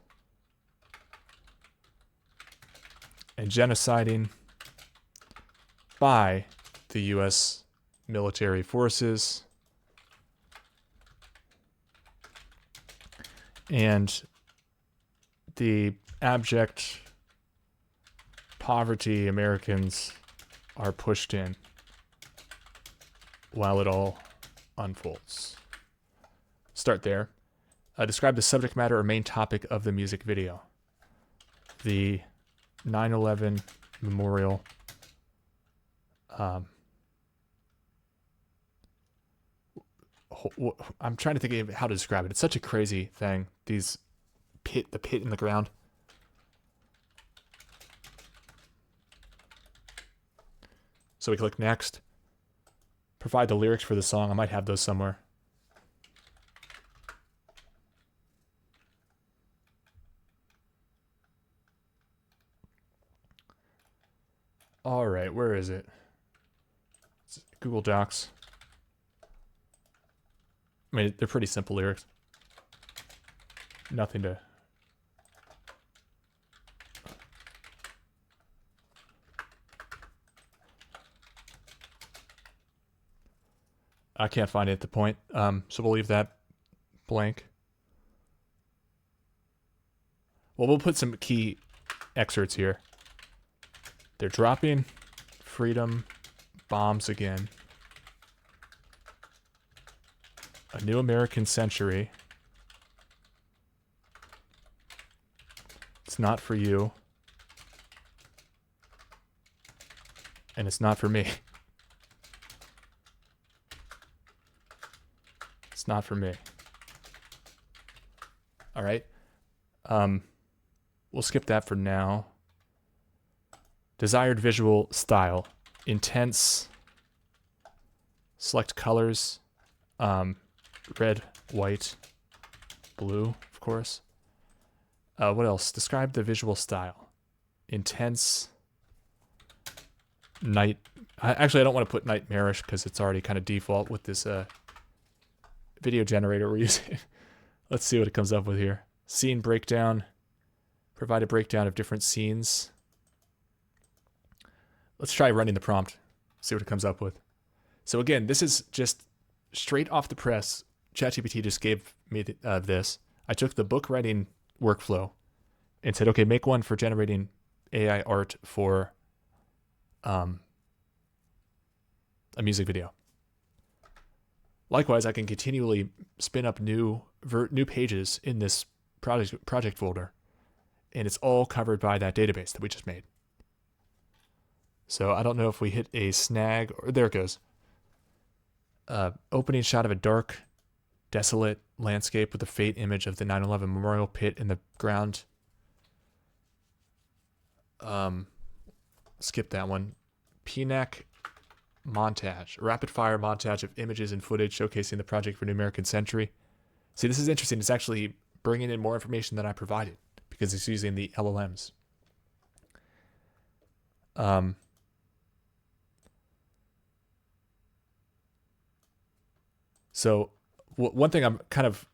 and genociding by the U.S. military forces and the abject poverty Americans are pushed in while it all unfolds. Start there. Describe the subject matter or main topic of the music video. The 9/11 memorial. I'm trying to think of how to describe it. It's such a crazy thing. The pit in the ground. So we click next. Provide the lyrics for the song. I might have those somewhere. All right, where is it? It's Google Docs. I mean, they're pretty simple lyrics. Nothing to... I can't find it at the point, so we'll leave that blank. Well, we'll put some key excerpts here. They're dropping freedom bombs again. A new American century. It's not for you. And it's not for me. It's not for me. All right. We'll skip that for now. Desired visual style. Intense. Select colors. Red, white, blue, of course. What else? Describe the visual style. Intense. Night. Actually, I don't want to put nightmarish because it's already kind of default with this video generator we're using. Let's see what it comes up with here. Scene breakdown. Provide a breakdown of different scenes. Let's try running the prompt. See what it comes up with. So again, this is just straight off the press. ChatGPT just gave me this. I took the book writing workflow and said, okay, make one for generating AI art for a music video. Likewise, I can continually spin up new pages in this project folder, and it's all covered by that database that we just made. So I don't know if we hit a snag, or there it goes. Opening shot of a dark, desolate landscape with the fate image of the 9/11 memorial pit in the ground. Skip that one. PNAC montage, rapid fire montage of images and footage showcasing the project for New American Century. See, this is interesting. It's actually bringing in more information than I provided because it's using the LLMs. So one thing I'm kind of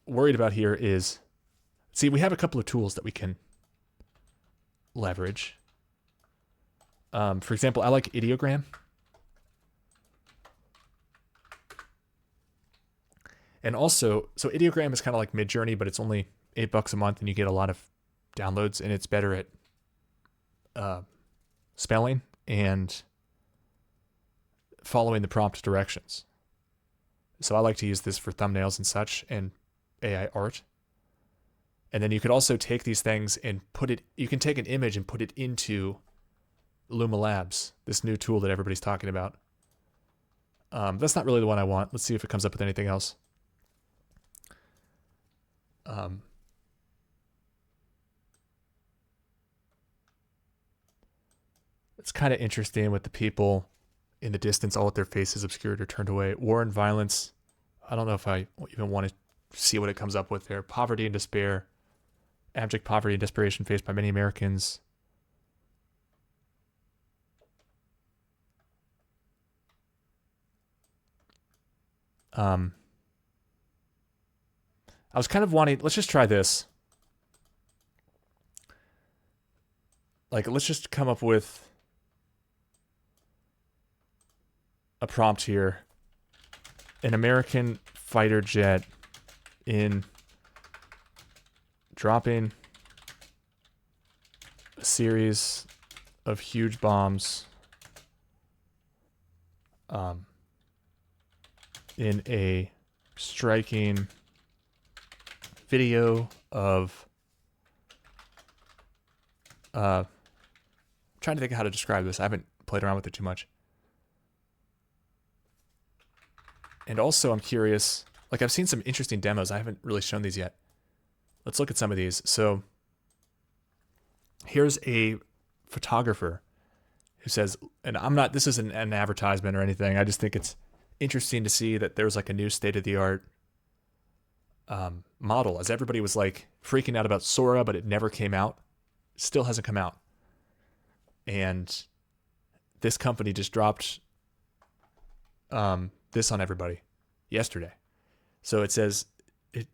worried about here is, see, we have a couple of tools that we can leverage. For example, I like Ideogram. And also, so Ideogram is kind of like Midjourney, but it's only $8 a month and you get a lot of downloads, and it's better at spelling and following the prompt directions. So I like to use this for thumbnails and such and AI art. And then you could also take these things and you can take an image and put it into Luma Labs, this new tool that everybody's talking about. That's not really the one I want. Let's see if it comes up with anything else. It's kind of interesting with the people in the distance, all with their faces obscured or turned away. War and violence. I don't know if I even want to see what it comes up with there. Poverty and despair. Abject poverty and desperation faced by many Americans. I was kind of wanting, let's just try this. Like, let's just come up with a prompt here. An American fighter jet in dropping a series of huge bombs in a striking video of trying to think of how to describe this. I haven't played around with it too much. And also I'm curious, like I've seen some interesting demos. I haven't really shown these yet. Let's look at some of these. So here's a photographer who says, and this isn't an advertisement or anything. I just think it's interesting to see that there's like a new state-of-the-art model, as everybody was like freaking out about Sora, but it never came out. It still hasn't come out. And this company just dropped this on everybody yesterday. So it says,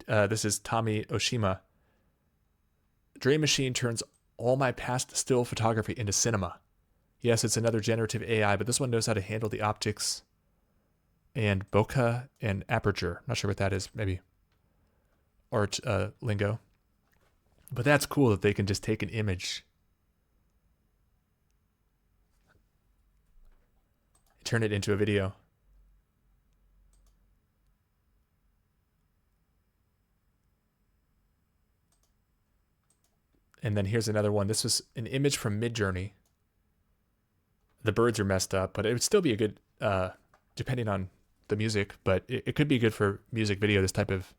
this is Tommy Oshima. Dream Machine turns all my past still photography into cinema. Yes, it's another generative AI, but this one knows how to handle the optics and bokeh and aperture. Not sure what that is, maybe art lingo. But that's cool that they can just take an image, turn it into a video. And then here's another one. This was an image from Midjourney. The birds are messed up, but it would still be a good, depending on the music, but it could be good for music video, this type of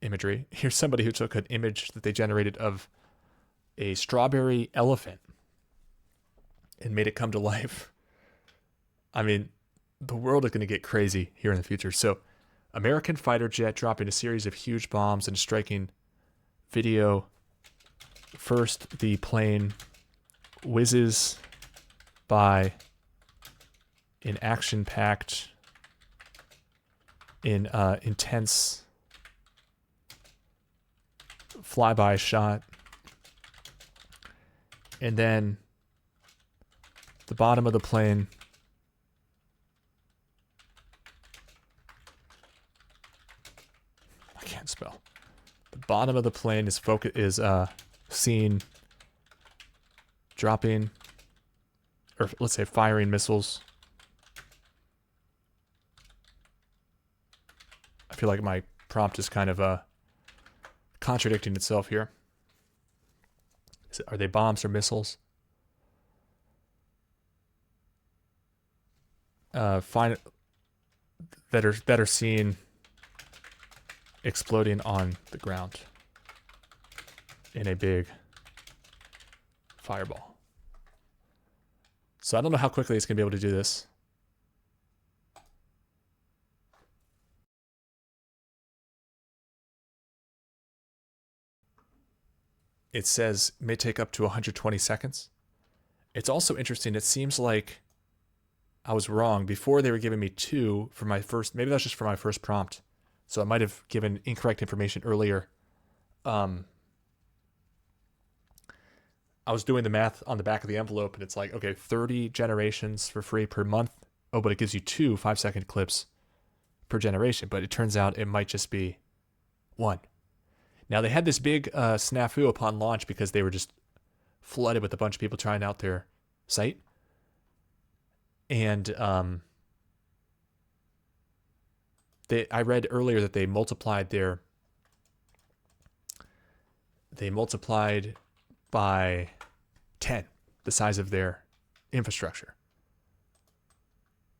imagery. Here's somebody who took an image that they generated of a strawberry elephant and made it come to life. I mean, the world is going to get crazy here in the future. So, American fighter jet dropping a series of huge bombs and striking video. First, the plane whizzes by in action-packed in intense flyby shot. And then the bottom of the plane I can't spell. The bottom of the plane is seen dropping, or let's say firing missiles. I feel like my prompt is kind of contradicting itself here. Are they bombs or missiles? That are seen exploding on the ground in a big fireball. So I don't know how quickly it's going to be able to do this. It says may take up to 120 seconds. It's also interesting. It seems like I was wrong. Before they were giving me 2 for my first, maybe that's just for my first prompt. So I might have given incorrect information earlier. I was doing the math on the back of the envelope and it's like, okay, 30 generations for free per month. Oh, but it gives you 2 5-second clips per generation. But it turns out it might just be 1. Now, they had this big snafu upon launch because they were just flooded with a bunch of people trying out their site. And I read earlier that they multiplied by 10 the size of their infrastructure.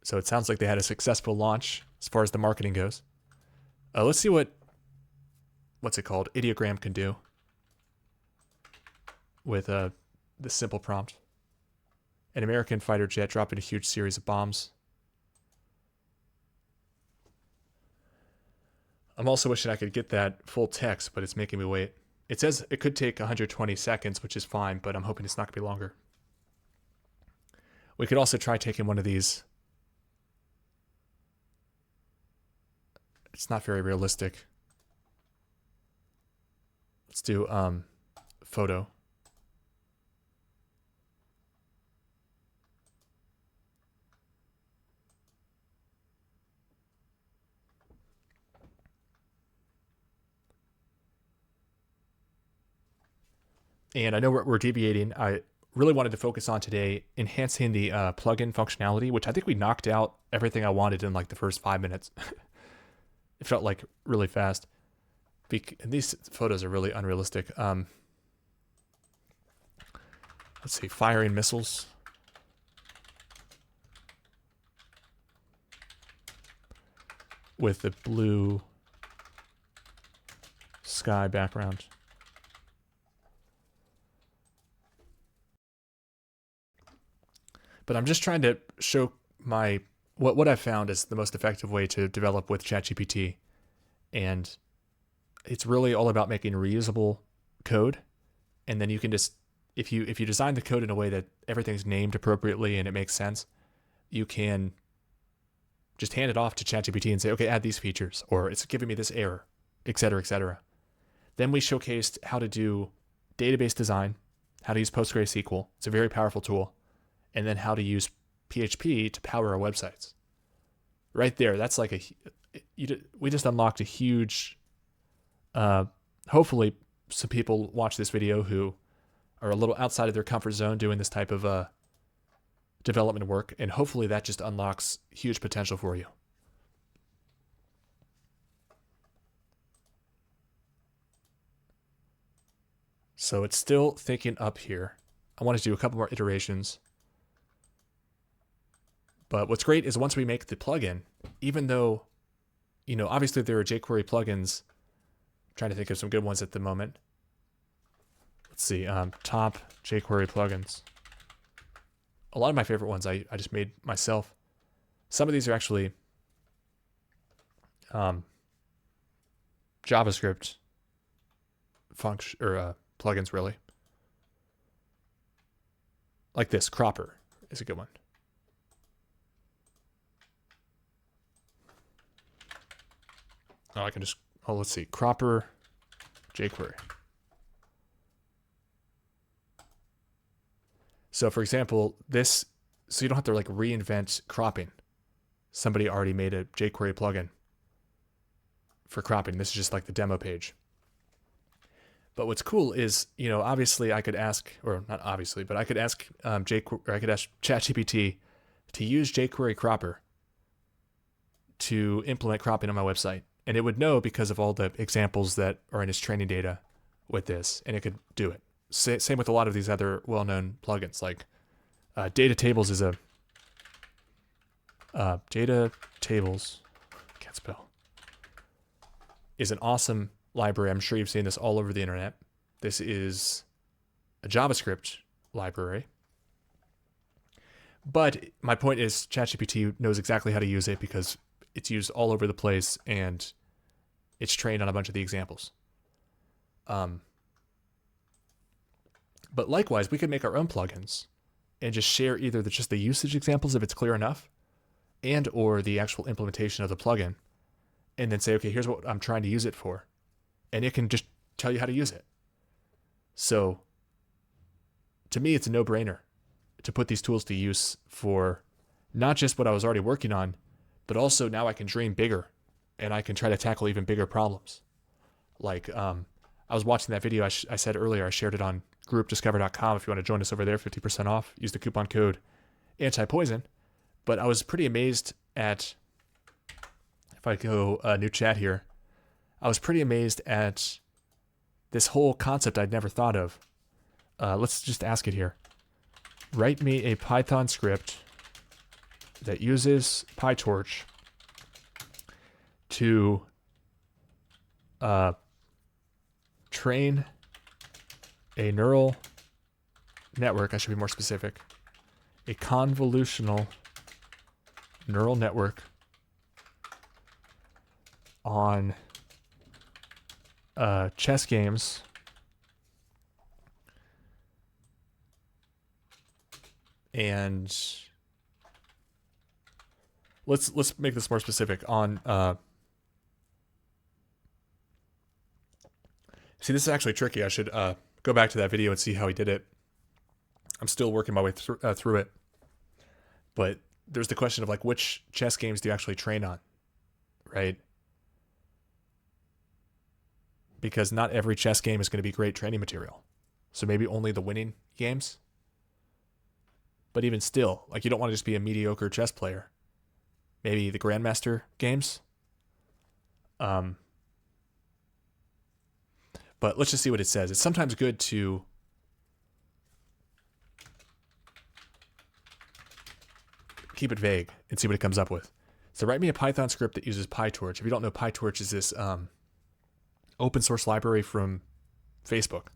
So it sounds like they had a successful launch as far as the marketing goes. Let's see what's it called? Ideogram can do with the simple prompt. An American fighter jet dropping a huge series of bombs. I'm also wishing I could get that full text, but it's making me wait. It says it could take 120 seconds, which is fine, but I'm hoping it's not going to be longer. We could also try taking one of these. It's not very realistic. Let's do photo. And I know we're deviating. I really wanted to focus on today enhancing the plugin functionality, which I think we knocked out everything I wanted in like the first 5 minutes. It felt like really fast. And these photos are really unrealistic. Let's see, firing missiles. With the blue sky background. But I'm just trying to show what I've found is the most effective way to develop with ChatGPT. And it's really all about making reusable code. And then you can just, if you design the code in a way that everything's named appropriately and it makes sense, you can just hand it off to ChatGPT and say, okay, add these features, or it's giving me this error, et cetera, et cetera. Then we showcased how to do database design, how to use PostgreSQL. It's a very powerful tool. And then how to use PHP to power our websites. Right there, that's like we just unlocked a huge, hopefully some people watch this video who are a little outside of their comfort zone doing this type of development work, and hopefully that just unlocks huge potential for you. So it's still thinking up here. I want to do a couple more iterations. But what's great is once we make the plugin, even though, obviously there are jQuery plugins. I'm trying to think of some good ones at the moment. Let's see, top jQuery plugins. A lot of my favorite ones I just made myself. Some of these are actually JavaScript function or plugins, really. Like this, Cropper is a good one. I can just, let's see, cropper jQuery. So for example, so you don't have to like reinvent cropping. Somebody already made a jQuery plugin for cropping. This is just like the demo page. But what's cool is, obviously I could ask, or not obviously, but I could ask ChatGPT to use jQuery cropper to implement cropping on my website. And it would know because of all the examples that are in its training data with this, and it could do it. Same with a lot of these other well-known plugins, like Data Tables is Data Tables, can't spell, is an awesome library. I'm sure you've seen this all over the internet. This is a JavaScript library. But my point is ChatGPT knows exactly how to use it because it's used all over the place and it's trained on a bunch of the examples. But likewise, we could make our own plugins and just share either just the usage examples if it's clear enough, and or the actual implementation of the plugin, and then say, okay, here's what I'm trying to use it for. And it can just tell you how to use it. So to me, it's a no-brainer to put these tools to use for not just what I was already working on, but also now I can dream bigger and I can try to tackle even bigger problems. Like I was watching that video I said earlier. I shared it on groupdiscover.com. If you want to join us over there, 50% off. Use the coupon code anti-poison. But I was pretty amazed at, if I go new chat here, I was pretty amazed at this whole concept I'd never thought of. Let's just ask it here. Write me a Python script that uses PyTorch to train a neural network. I should be more specific. A convolutional neural network on chess games and let's make this more specific on see, this is actually tricky. I should go back to that video and see how he did it. I'm still working my way through it, but there's the question of like, which chess games do you actually train on, right? Because not every chess game is going to be great training material. So maybe only the winning games. But even still, like, you don't want to just be a mediocre chess player. Maybe the Grandmaster games. But let's just see what it says. It's sometimes good to keep it vague and see what it comes up with. So write me a Python script that uses PyTorch. If you don't know, PyTorch is this open source library from Facebook.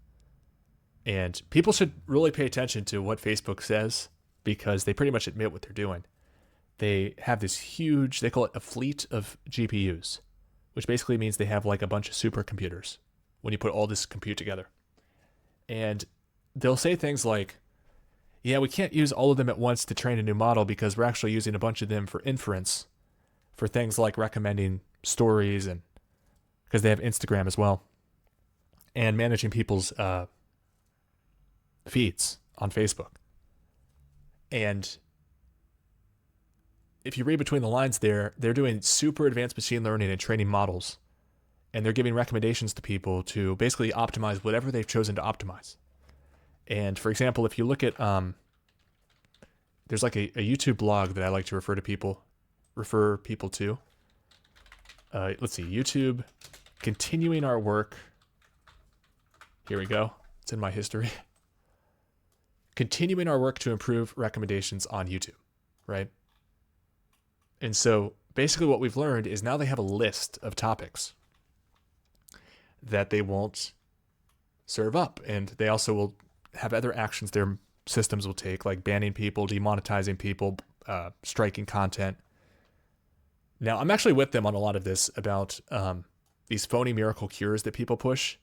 And people should really pay attention to what Facebook says because they pretty much admit what they're doing. They have this huge, they call it a fleet of GPUs, which basically means they have like a bunch of supercomputers when you put all this compute together. And they'll say things like, yeah, we can't use all of them at once to train a new model because we're actually using a bunch of them for inference, for things like recommending stories, and because they have Instagram as well, and managing people's feeds on Facebook. And if you read between the lines there, they're doing super advanced machine learning and training models, and they're giving recommendations to people to basically optimize whatever they've chosen to optimize. And for example, if you look at, there's like a YouTube blog that I like to refer people to. Let's see, YouTube, continuing our work. Here we go. It's in my history. Continuing our work to improve recommendations on YouTube, right? And so basically what we've learned is now they have a list of topics that they won't serve up. And they also will have other actions their systems will take, like banning people, demonetizing people, striking content. Now, I'm actually with them on a lot of this about these phony miracle cures that people push.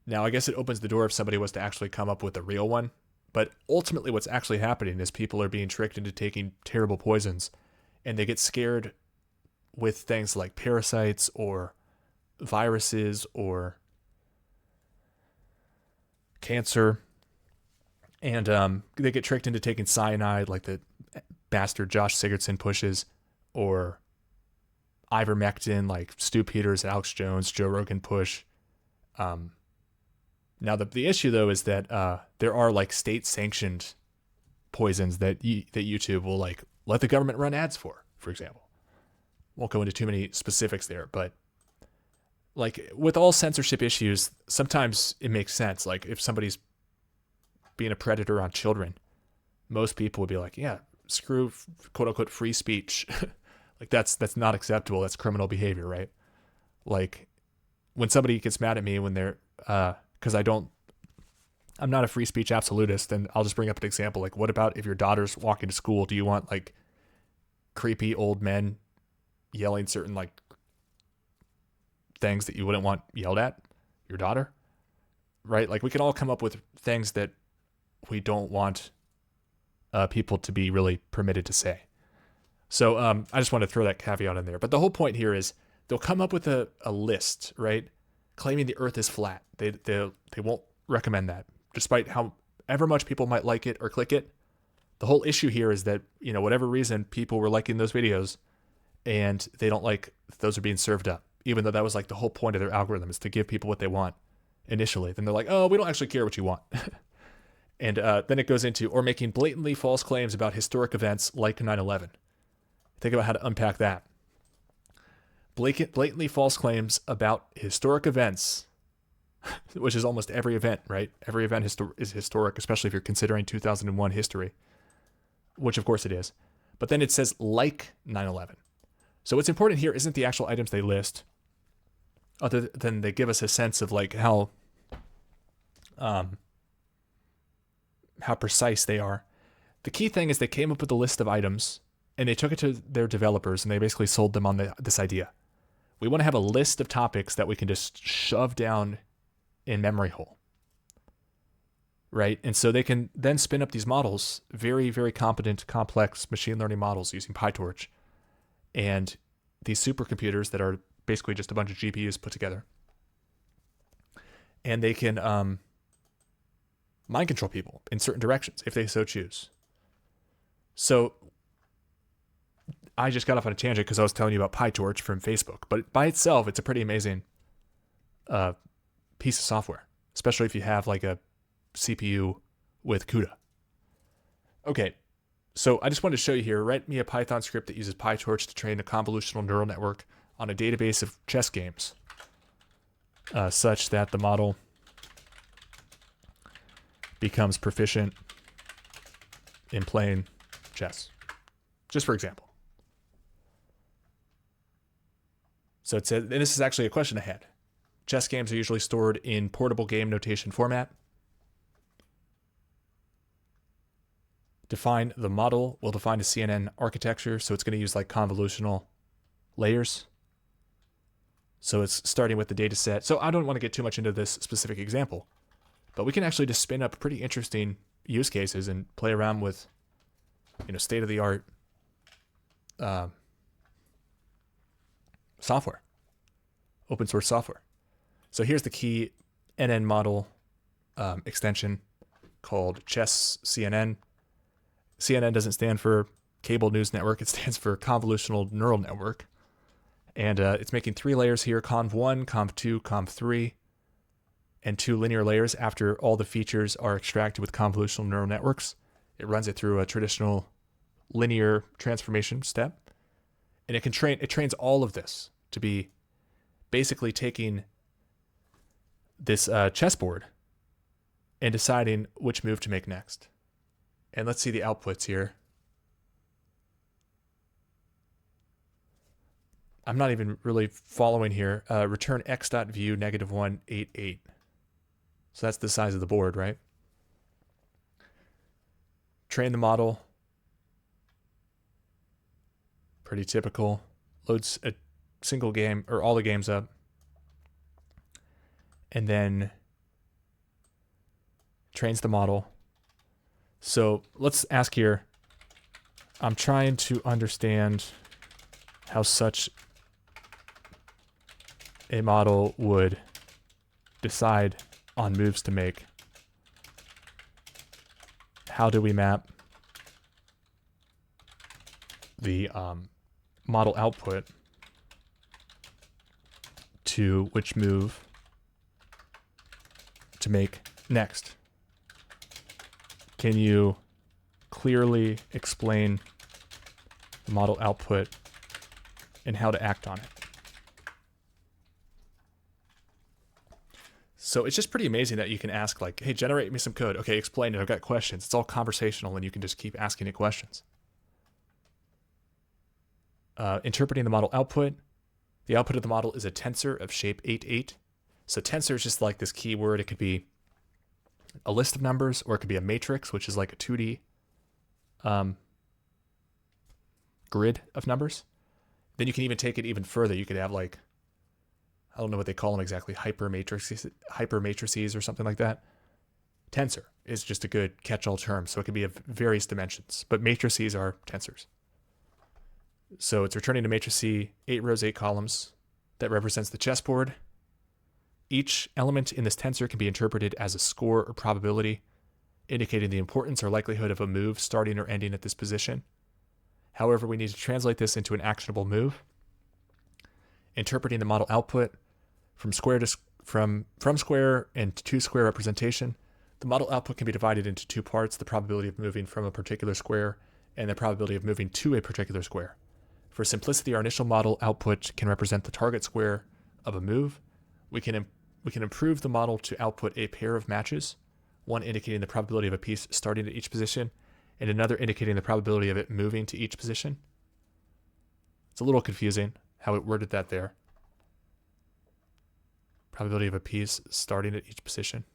Now, I guess it opens the door if somebody was to actually come up with a real one. But ultimately what's actually happening is people are being tricked into taking terrible poisons, and they get scared with things like parasites or viruses or cancer. And they get tricked into taking cyanide like the bastard Josh Sigurdson pushes, or ivermectin like Stu Peters, Alex Jones, Joe Rogan push. Now the issue though is that there are like state sanctioned poisons that YouTube will like let the government run ads for example. Won't go into too many specifics there, but like with all censorship issues, sometimes it makes sense. Like if somebody's being a predator on children, most people would be like, yeah, screw quote unquote free speech. Like that's not acceptable. That's criminal behavior, right? Like when somebody gets mad at me when they're, cause I'm not a free speech absolutist, and I'll just bring up an example. Like what about if your daughter's walking to school? Do you want like creepy old men yelling certain like things that you wouldn't want yelled at your daughter? Right? Like we can all come up with things that we don't want people to be really permitted to say. So I just want to throw that caveat in there. But the whole point here is they'll come up with a list, right, claiming the earth is flat. They won't recommend that, despite however much people might like it or click it. The whole issue here is that, you know, whatever reason, people were liking those videos and they don't like those are being served up, even though that was like the whole point of their algorithm is to give people what they want initially. Then they're like, oh, we don't actually care what you want. And then it goes into, or making blatantly false claims about historic events like 9/11. Think about how to unpack that. Blatantly false claims about historic events, which is almost every event, right? Every event is historic, especially if you're considering 2001 history, which of course it is. But then it says like 9/11. So what's important here isn't the actual items they list, other than they give us a sense of like how precise they are. The key thing is they came up with a list of items and they took it to their developers and they basically sold them on this idea. We want to have a list of topics that we can just shove down in memory hole, right? And so they can then spin up these models, very, very competent, complex machine learning models using PyTorch, and these supercomputers that are basically just a bunch of GPUs put together. And they can mind control people in certain directions if they so choose. So I just got off on a tangent because I was telling you about PyTorch from Facebook, but by itself, it's a pretty amazing piece of software, especially if you have like a CPU with CUDA. Okay, so I just wanted to show you here, write me a Python script that uses PyTorch to train a convolutional neural network on a database of chess games, such that the model becomes proficient in playing chess, just for example. So it said, and this is actually a question I had. Chess games are usually stored in portable game notation format. Define the model. We'll define a CNN architecture, so it's going to use like convolutional layers. So it's starting with the data set. So I don't want to get too much into this specific example, but we can actually just spin up pretty interesting use cases and play around with, you know, state-of-the-art software, open source software. So here's the key NN model extension called Chess CNN. CNN doesn't stand for Cable News Network. It stands for Convolutional Neural Network. And it's making 3 layers here, conv1, conv2, conv3, and 2 linear layers after all the features are extracted with convolutional neural networks. It runs it through a traditional linear transformation step. And it trains all of this to be basically taking this chessboard and deciding which move to make next. And let's see the outputs here. I'm not even really following here. Return x.view -188. So that's the size of the board, right? Train the model. Pretty typical. Loads a single game or all the games up. And then trains the model. So let's ask here. I'm trying to understand how such a model would decide on moves to make, how do we map the model output to which move to make next? Can you clearly explain the model output and how to act on it? So it's just pretty amazing that you can ask like, hey, generate me some code. Okay, explain it. I've got questions. It's all conversational and you can just keep asking it questions. Interpreting the model output. The output of the model is a tensor of shape 8,8. So tensor is just like this keyword. It could be a list of numbers, or it could be a matrix, which is like a 2D grid of numbers. Then you can even take it even further. You could have like, I don't know what they call them exactly, hyper matrices or something like that. Tensor is just a good catch-all term, so it could be of various dimensions, but matrices are tensors. So it's returning to matrix C, 8 rows, 8 columns, that represents the chessboard. Each element in this tensor can be interpreted as a score or probability, indicating the importance or likelihood of a move starting or ending at this position. However, we need to translate this into an actionable move. Interpreting the model output from square and to square representation. The model output can be divided into two parts: the probability of moving from a particular square and the probability of moving to a particular square. For simplicity, our initial model output can represent the target square of a move. We can improve the model to output a pair of matches, one indicating the probability of a piece starting at each position, and another indicating the probability of it moving to each position. It's a little confusing how it worded that there. Probability of a piece starting at each position.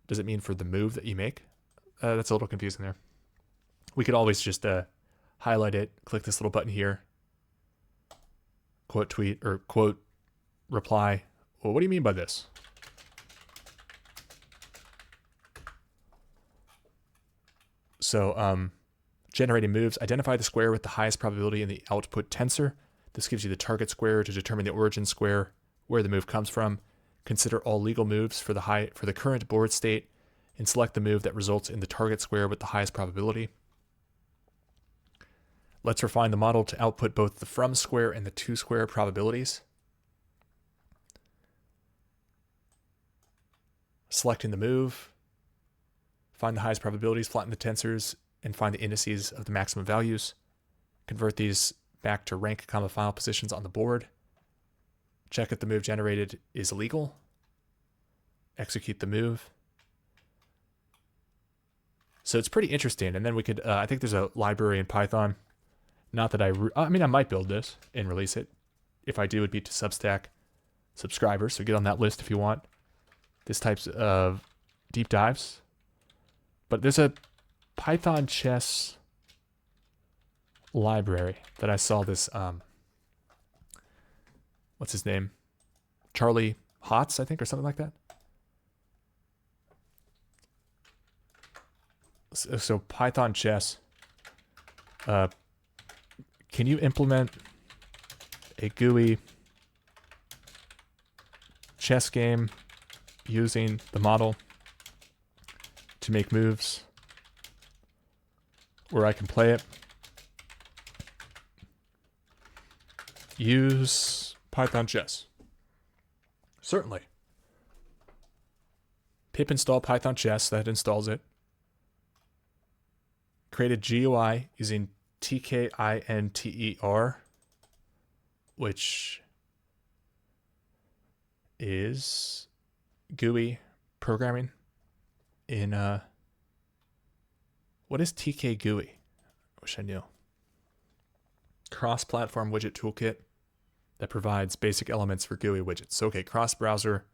Does it mean for the move that you make? That's a little confusing there. We could always just highlight it, click this little button here, quote tweet or quote reply. Well, what do you mean by this? So generating moves, identify the square with the highest probability in the output tensor. This gives you the target square to determine the origin square, where the move comes from. Consider all legal moves for the current board state and select the move that results in the target square with the highest probability. Let's refine the model to output both the from square and the to square probabilities. Selecting the move, find the highest probabilities, flatten the tensors, and find the indices of the maximum values. Convert these back to rank, final positions on the board. Check if the move generated is legal. Execute the move. So it's pretty interesting. And then we could, I think there's a library in Python. Not that I might build this and release it. If I do, it'd be to Substack subscribers. So get on that list if you want this types of deep dives. But there's a Python chess library that I saw this, what's his name? Charlie Hotz, I think, or something like that. So Python chess. Can you implement a GUI chess game using the model to make moves where I can play it? Use Python chess. Certainly. Pip install Python chess. That installs it. Create a GUI using TKINTER, which is GUI programming in what is TK GUI? I wish I knew. Cross-platform widget toolkit that provides basic elements for GUI widgets. So, okay, cross-browser,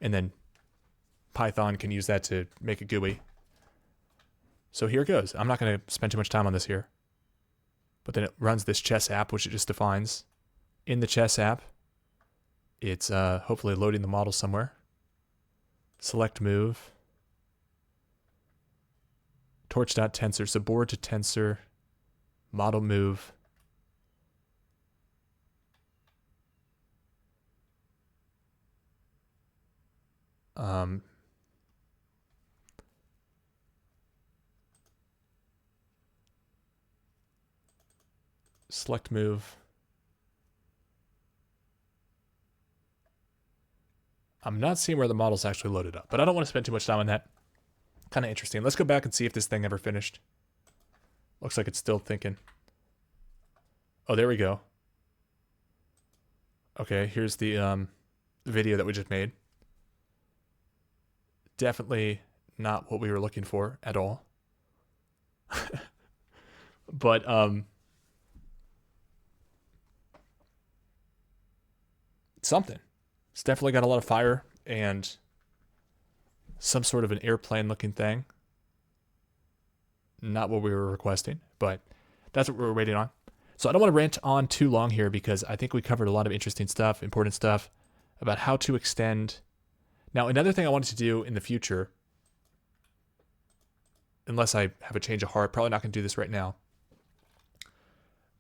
and then Python can use that to make a GUI. So here it goes. I'm not going to spend too much time on this here. But then it runs this chess app, which it just defines. In the chess app, it's hopefully loading the model somewhere. Select move. Torch.tensor, so board to tensor, model move. Select move. I'm not seeing where the model's actually loaded up, but I don't want to spend too much time on that. Kind of interesting. Let's go back and see if this thing ever finished. Looks like it's still thinking. Oh, there we go. Okay, here's the video that we just made. Definitely not what we were looking for at all. But something. It's definitely got a lot of fire and some sort of an airplane looking thing. Not what we were requesting, but that's what we were waiting on. So I don't want to rant on too long here because I think we covered a lot of interesting stuff, important stuff about how to extend. Now, another thing I wanted to do in the future, unless I have a change of heart, probably not going to do this right now.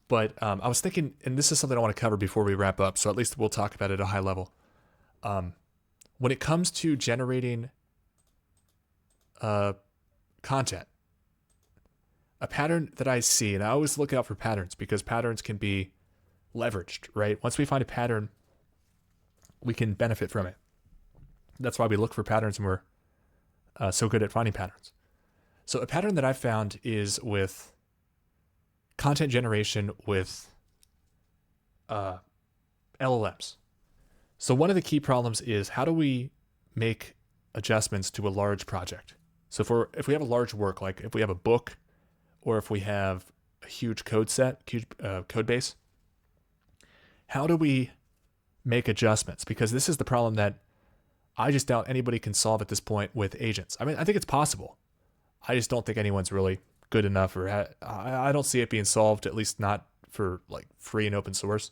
But I was thinking, and this is something I want to cover before we wrap up, so at least we'll talk about it at a high level. When it comes to generating content, a pattern that I see, and I always look out for patterns because patterns can be leveraged, right? Once we find a pattern, we can benefit from it. That's why we look for patterns and we're so good at finding patterns. So a pattern that I've found is with content generation with LLMs. So one of the key problems is how do we make adjustments to a large project? So if we have a large work, like if we have a book or if we have a huge code set, huge code base, how do we make adjustments? Because this is the problem that I just doubt anybody can solve at this point with agents. I mean, I think it's possible. I just don't think anyone's really good enough, or I don't see it being solved, at least not for like free and open source.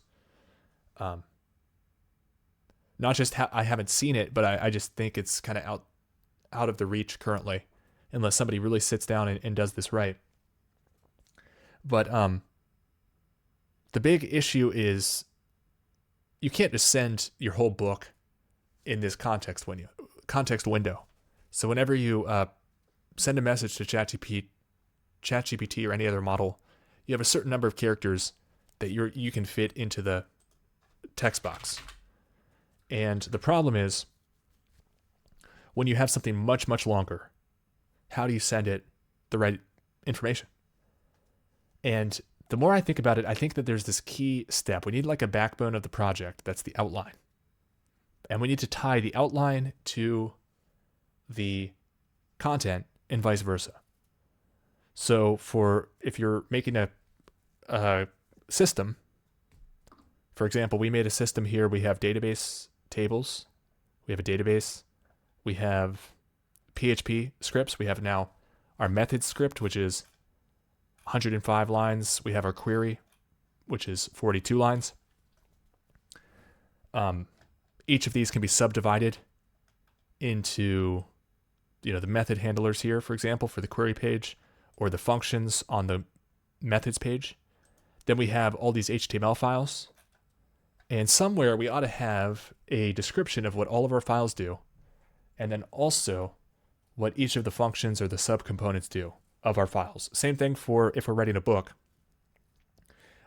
Not just I haven't seen it, but I just think it's kind of out of the reach currently, unless somebody really sits down and does this right. But the big issue is you can't just send your whole book in this context window. So whenever you send a message to ChatGPT or any other model, you have a certain number of characters that you can fit into the text box. And the problem is when you have something much, much longer, how do you send it the right information? And the more I think about it, I think that there's this key step. We need like a backbone of the project. That's the outline. And we need to tie the outline to the content and vice versa. So if you're making a system, for example, we made a system here. We have database tables. We have a database. We have PHP scripts. We have now our method script, which is 105 lines. We have our query, which is 42 lines. Each of these can be subdivided into, the method handlers here, for example, for the query page, or the functions on the methods page. Then we have all these HTML files. And somewhere we ought to have a description of what all of our files do, and then also what each of the functions or the subcomponents do of our files. Same thing for if we're writing a book.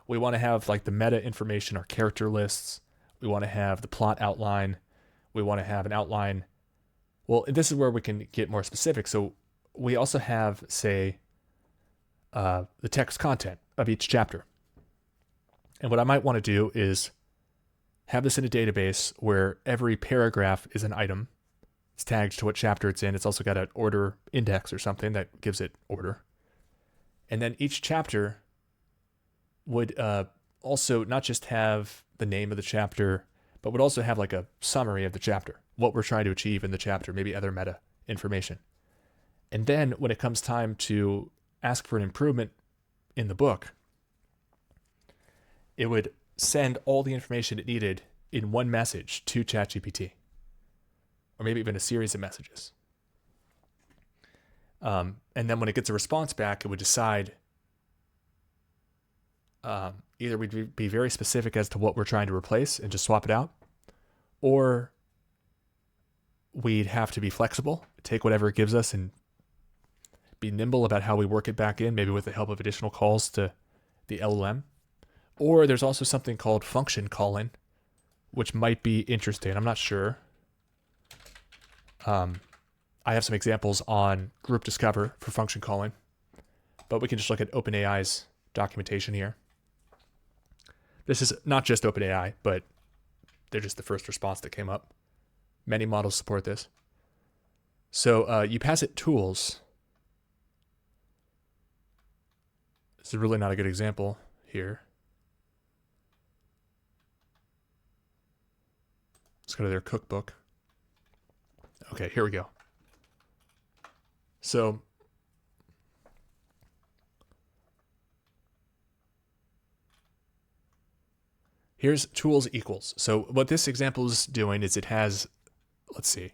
We want to have like the meta information, our character lists. We want to have the plot outline. We want to have an outline. Well, this is where we can get more specific. So we also have, say, the text content of each chapter. And what I might want to do is have this in a database where every paragraph is an item. It's tagged to what chapter it's in. It's also got an order index or something that gives it order. And then each chapter would also not just have the name of the chapter, but would also have like a summary of the chapter, what we're trying to achieve in the chapter, maybe other meta information. And then when it comes time to ask for an improvement in the book, it would send all the information it needed in one message to ChatGPT, or maybe even a series of messages. And then when it gets a response back, it would decide either we'd be very specific as to what we're trying to replace and just swap it out, or we'd have to be flexible, take whatever it gives us, and be nimble about how we work it back in, maybe with the help of additional calls to the LLM. Or there's also something called function calling, which might be interesting. I'm not sure. I have some examples on Group Discover for function calling, but we can just look at OpenAI's documentation here. This is not just OpenAI, but they're just the first response that came up. Many models support this. So you pass it tools. This is really not a good example here. Let's go to their cookbook. Okay, here we go. So here's tools equals. So what this example is doing is it has, let's see,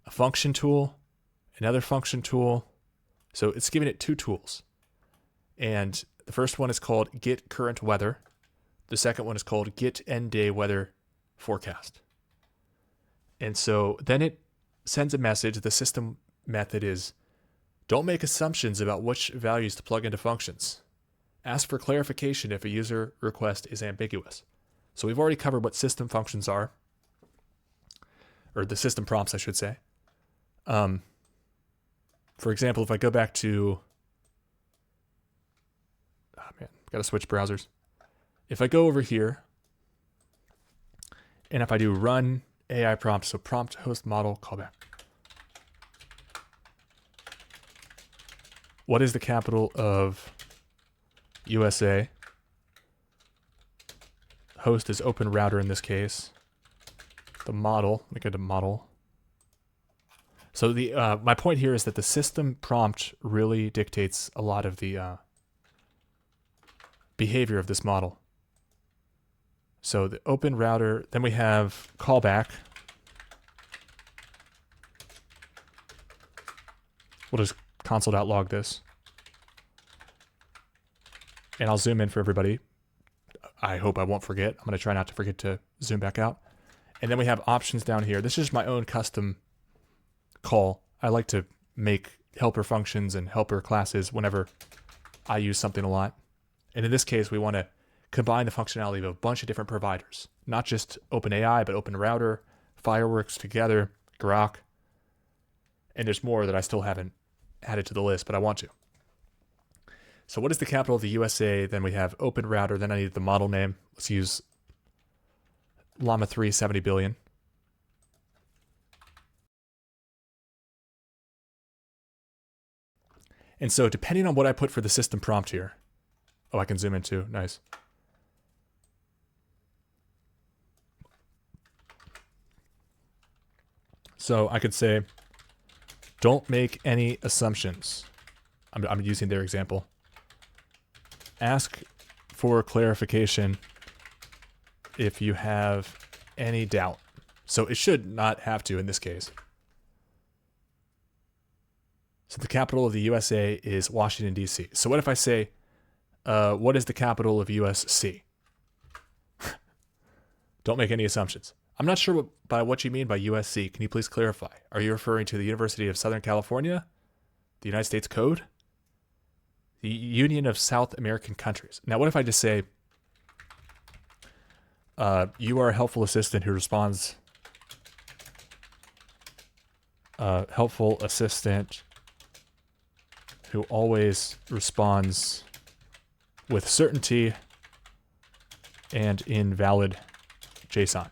a function tool, another function tool. So it's giving it two tools. And the first one is called get current weather. The second one is called get end day weather forecast. And so then it sends a message. The system method is, don't make assumptions about which values to plug into functions. Ask for clarification if a user request is ambiguous. So we've already covered what system functions are, or the system prompts, I should say. For example, if I go back to, got to switch browsers. If I go over here, and if I do run AI prompt, so prompt host model callback. What is the capital of USA? Host is open router in this case. The model, let me go to model. So the my point here is that the system prompt really dictates a lot of the behavior of this model. So the open router, then we have callback. We'll just console.log this. And I'll zoom in for everybody. I hope I won't forget. I'm going to try not to forget to zoom back out. And then we have options down here. This is my own custom call. I like to make helper functions and helper classes whenever I use something a lot. And in this case, we want to combine the functionality of a bunch of different providers, not just OpenAI, but OpenRouter, Fireworks together, Grok. And there's more that I still haven't added to the list, but I want to. So what is the capital of the USA? Then we have OpenRouter. Then I need the model name. Let's use Llama 3 70 billion. And so depending on what I put for the system prompt here, oh, I can zoom in too. Nice. So I could say, don't make any assumptions. I'm using their example. Ask for clarification if you have any doubt. So it should not have to in this case. So the capital of the USA is Washington, D.C. So what if I say, what is the capital of USC? Don't make any assumptions. I'm not sure by what you mean by USC. Can you please clarify? Are you referring to the University of Southern California? The United States Code? The Union of South American Countries. Now, what if I just say, you are a helpful assistant who responds, helpful assistant who always responds with certainty and in valid JSON.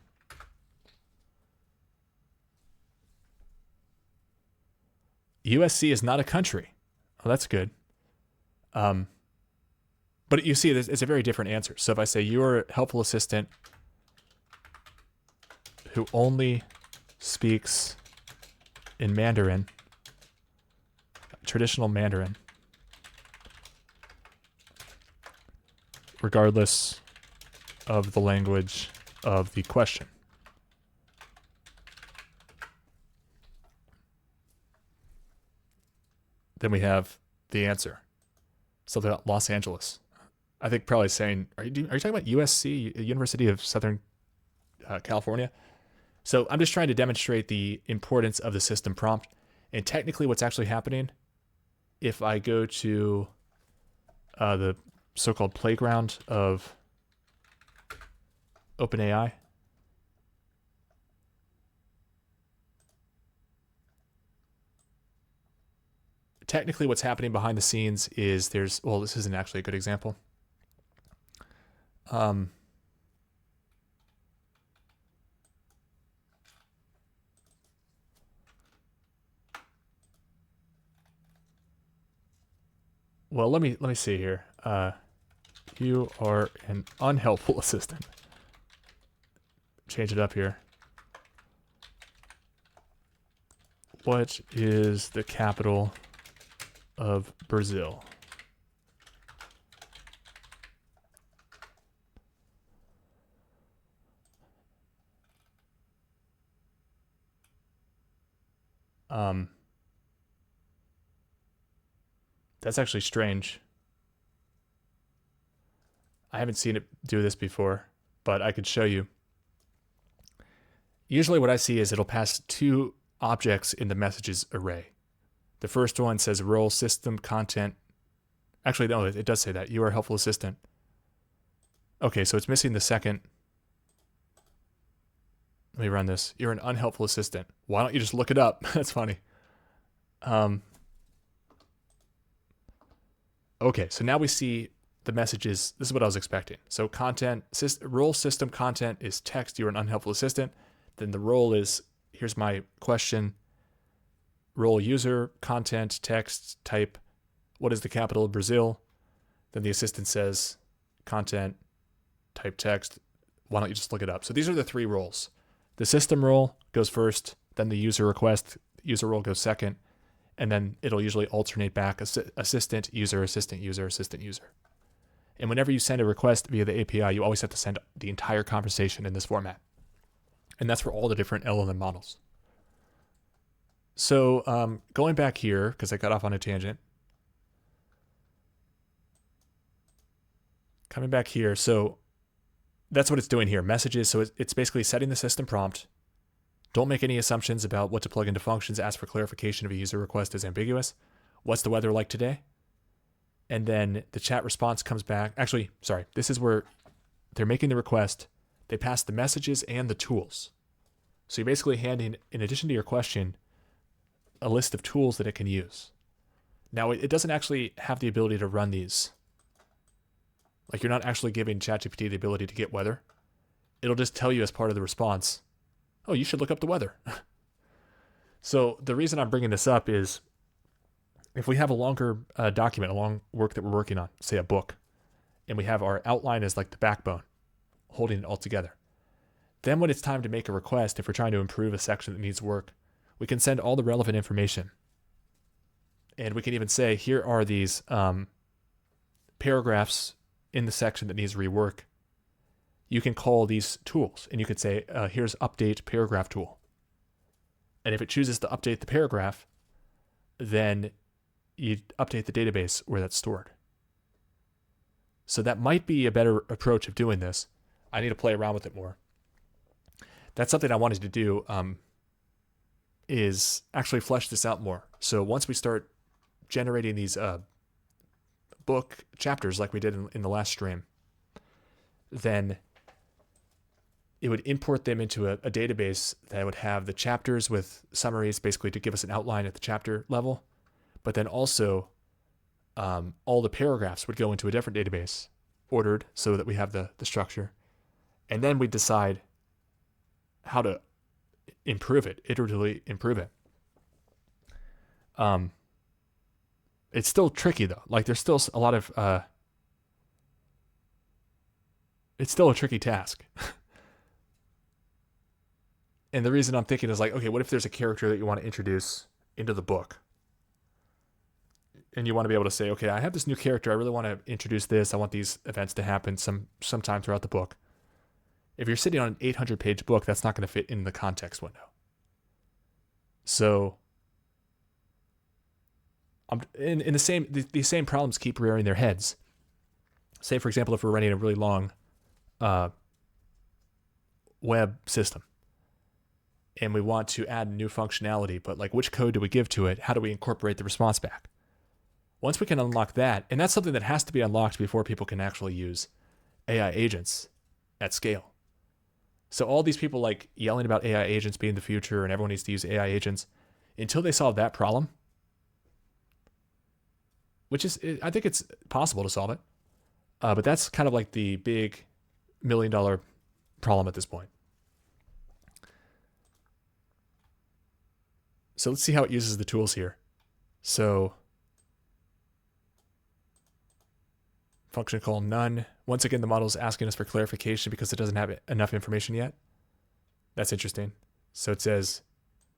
USC is not a country. Oh, that's good. But you see, it's a very different answer. So if I say you're a helpful assistant who only speaks in Mandarin, traditional Mandarin, regardless of the language of the question. Then we have the answer. Something about Los Angeles. I think probably saying, are you talking about USC, University of Southern California? So I'm just trying to demonstrate the importance of the system prompt. And technically what's actually happening, if I go to the so-called playground of OpenAI, technically what's happening behind the scenes is this isn't actually a good example. Well, let me see here. You are an unhelpful assistant. Change it up here. What is the capital of Brazil? That's actually strange. I haven't seen it do this before, but I could show you. Usually what I see is it'll pass two objects in the messages array. The first one says role system content. Actually, no, it does say that. You are a helpful assistant. Okay, so it's missing the second. Let me run this. You're an unhelpful assistant. Why don't you just look it up? That's funny. Okay, so now we see the messages. This is what I was expecting. So role system content is text. You're an unhelpful assistant. Then the role is, here's my question. Role user, content, text, type. What is the capital of Brazil? Then the assistant says content, type text. Why don't you just look it up? So these are the three roles. The system role goes first, then the user request, user role goes second, and then it'll usually alternate back assistant, user, assistant, user, assistant, user. And whenever you send a request via the API, you always have to send the entire conversation in this format. And that's for all the different LLM models. So going back here, because I got off on a tangent. Coming back here, so that's what it's doing here, messages. So it's basically setting the system prompt. Don't make any assumptions about what to plug into functions. Ask for clarification if a user request is ambiguous. What's the weather like today? And then the chat response comes back. Actually, sorry, this is where they're making the request. They pass the messages and the tools. So you're basically handing, in addition to your question, a list of tools that it can use. Now, it doesn't actually have the ability to run these. Like, you're not actually giving ChatGPT the ability to get weather. It'll just tell you as part of the response, oh, you should look up the weather. So the reason I'm bringing this up is if we have a longer document, a long work that we're working on, say a book, and we have our outline as like the backbone, holding it all together. Then when it's time to make a request, if we're trying to improve a section that needs work, we can send all the relevant information. And we can even say, here are these paragraphs in the section that needs rework. You can call these tools, and you could say, here's update paragraph tool. And if it chooses to update the paragraph, then you update the database where that's stored. So that might be a better approach of doing this. I need to play around with it more. That's something I wanted to do, is actually flesh this out more. So once we start generating these book chapters like we did in the last stream, then it would import them into a database that would have the chapters with summaries, basically to give us an outline at the chapter level. But then also all the paragraphs would go into a different database, ordered so that we have the structure. And then we decide how to improve it, iteratively improve it. It's still tricky though. Like there's still a lot of, it's still a tricky task. And the reason I'm thinking is like, okay, what if there's a character that you want to introduce into the book? And you want to be able to say, okay, I have this new character. I really want to introduce this. I want these events to happen sometime throughout the book. If you're sitting on an 800-page book, that's not going to fit in the context window. So in these same problems keep rearing their heads. Say, for example, if we're running a really long web system, and we want to add new functionality, but like which code do we give to it? How do we incorporate the response back? Once we can unlock that, and that's something that has to be unlocked before people can actually use AI agents at scale. So all these people like yelling about AI agents being the future and everyone needs to use AI agents, until they solve that problem, which is, I think it's possible to solve it. But that's kind of like the big $1 million problem at this point. So let's see how it uses the tools here. So function call none. Once again, the model is asking us for clarification because it doesn't have enough information yet. That's interesting. So it says,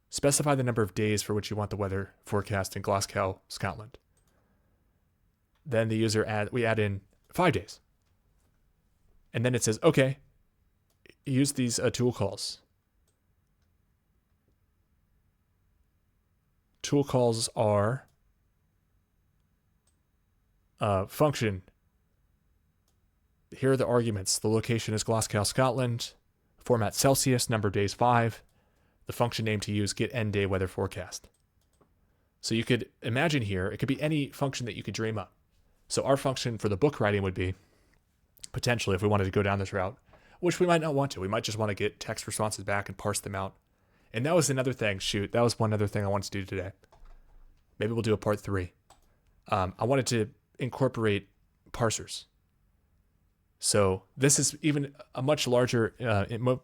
specify the number of days for which you want the weather forecast in Glasgow, Scotland. Then the user we add in 5 days. And then it says, okay, use these tool calls. Tool calls are function. Here are the arguments. The location is Glasgow, Scotland. Format Celsius, number of days 5. The function name to use, get end day weather forecast. So you could imagine here, it could be any function that you could dream up. So our function for the book writing would be, potentially, if we wanted to go down this route, which we might not want to. We might just want to get text responses back and parse them out. And that was another thing. Shoot, that was one other thing I wanted to do today. Maybe we'll do a part 3. I wanted to incorporate parsers. So this is even a much larger,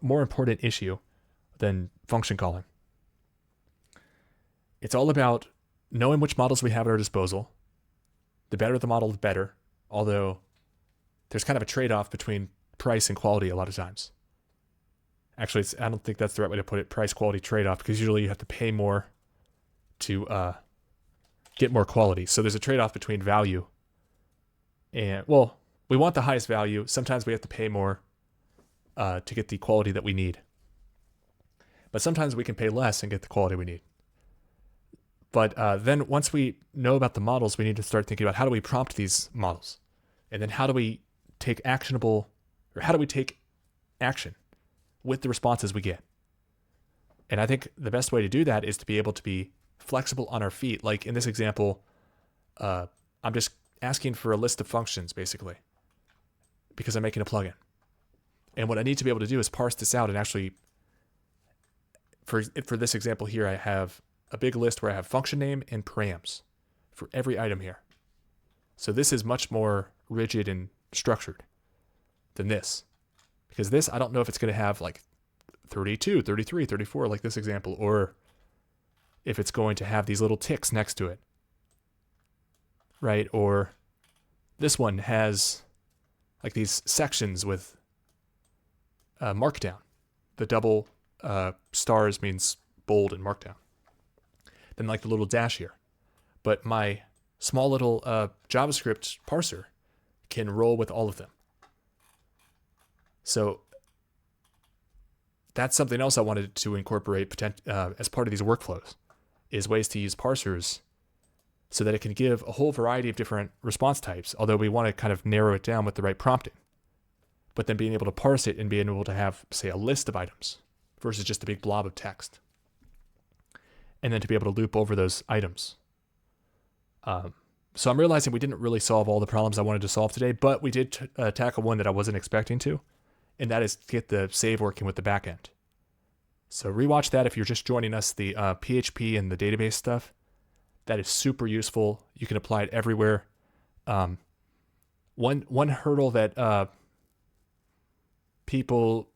more important issue than function calling. It's all about knowing which models we have at our disposal. The better the model, the better. Although there's kind of a trade-off between price and quality a lot of times. Actually, I don't think that's the right way to put it, price-quality trade-off, because usually you have to pay more to get more quality. So there's a trade-off between value and, well, we want the highest value. Sometimes we have to pay more to get the quality that we need. But sometimes we can pay less and get the quality we need. But then once we know about the models, we need to start thinking about how do we prompt these models? And then how do we take action with the responses we get? And I think the best way to do that is to be able to be flexible on our feet. Like in this example, I'm just asking for a list of functions, basically, because I'm making a plugin. And what I need to be able to do is parse this out and actually, for this example here, I have a big list where I have function name and params for every item here. So this is much more rigid and structured than this. Because this, I don't know if it's going to have like 32, 33, 34, like this example, or if it's going to have these little ticks next to it, right? Or this one has like these sections with markdown. The double stars means bold and markdown. Then like the little dash here. But my small little JavaScript parser can roll with all of them. So that's something else I wanted to incorporate as part of these workflows, is ways to use parsers so that it can give a whole variety of different response types, although we want to kind of narrow it down with the right prompting. But then being able to parse it and being able to have, say, a list of items versus just a big blob of text. And then to be able to loop over those items. So I'm realizing we didn't really solve all the problems I wanted to solve today, but we did tackle one that I wasn't expecting to, and that is to get the save working with the backend. So rewatch that if you're just joining us, the PHP and the database stuff. That is super useful. You can apply it everywhere. One hurdle that people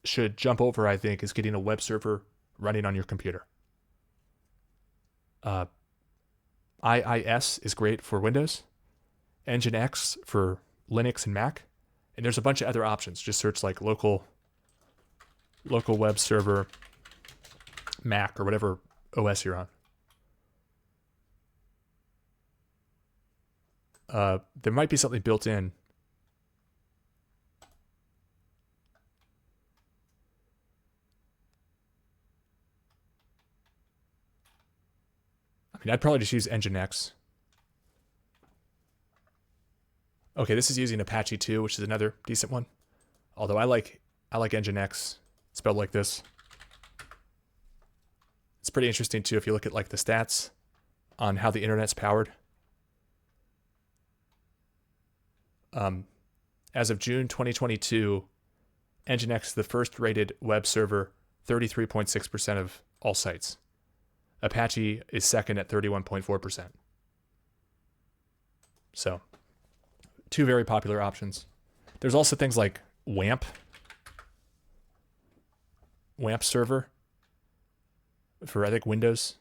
should jump over, I think, is getting a web server running on your computer. IIS is great for Windows, Nginx for Linux and Mac, and there's a bunch of other options. Just search like local web server Mac or whatever OS you're on. There might be something built in. I mean, I'd probably just use Nginx. Okay, this is using Apache 2, which is another decent one. Although I like Nginx spelled like this. It's pretty interesting too if you look at like the stats on how the internet's powered. As of June 2022, Nginx is the first rated web server, 33.6% of all sites. Apache is second at 31.4%. So, two very popular options. There's also things like WAMP server for, I think, Windows.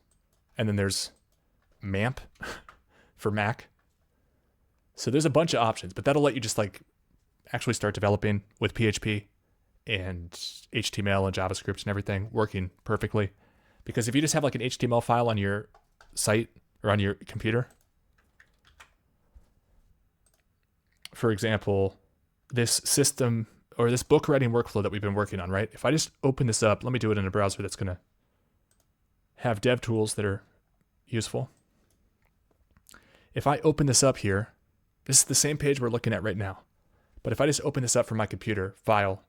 And then there's MAMP for Mac. So there's a bunch of options, but that'll let you just like actually start developing with PHP and HTML and JavaScript and everything working perfectly. Because if you just have like an HTML file on your site or on your computer, for example, this system or this book writing workflow that we've been working on, right? If I just open this up, let me do it in a browser that's going to have dev tools that are useful. If I open this up here, this is the same page we're looking at right now. But if I just open this up from my computer, file,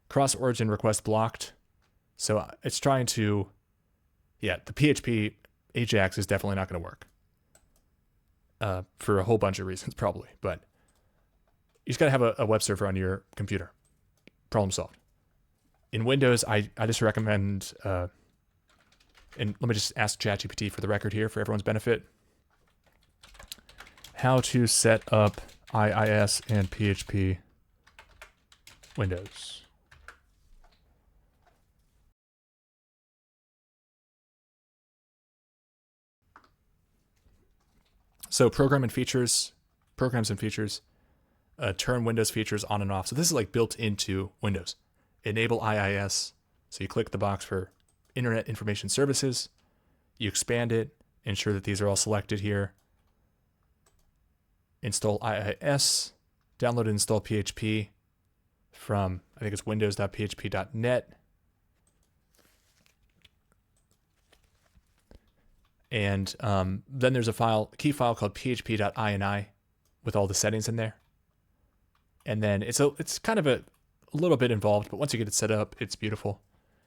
cross-origin request blocked. So it's trying to, the PHP Ajax is definitely not going to work for a whole bunch of reasons probably. But you just got to have a web server on your computer. Problem solved. In Windows, I just recommend, and let me just ask ChatGPT for the record here for everyone's benefit, how to set up IIS and PHP Windows. So programs and features, turn Windows features on and off. So this is like built into Windows. Enable IIS. So you click the box for Internet Information Services. You expand it, ensure that these are all selected here. Install IIS, download and install PHP from, I think it's windows.php.net. And then there's a key file called php.ini with all the settings in there. And then it's kind of a little bit involved, but once you get it set up, it's beautiful.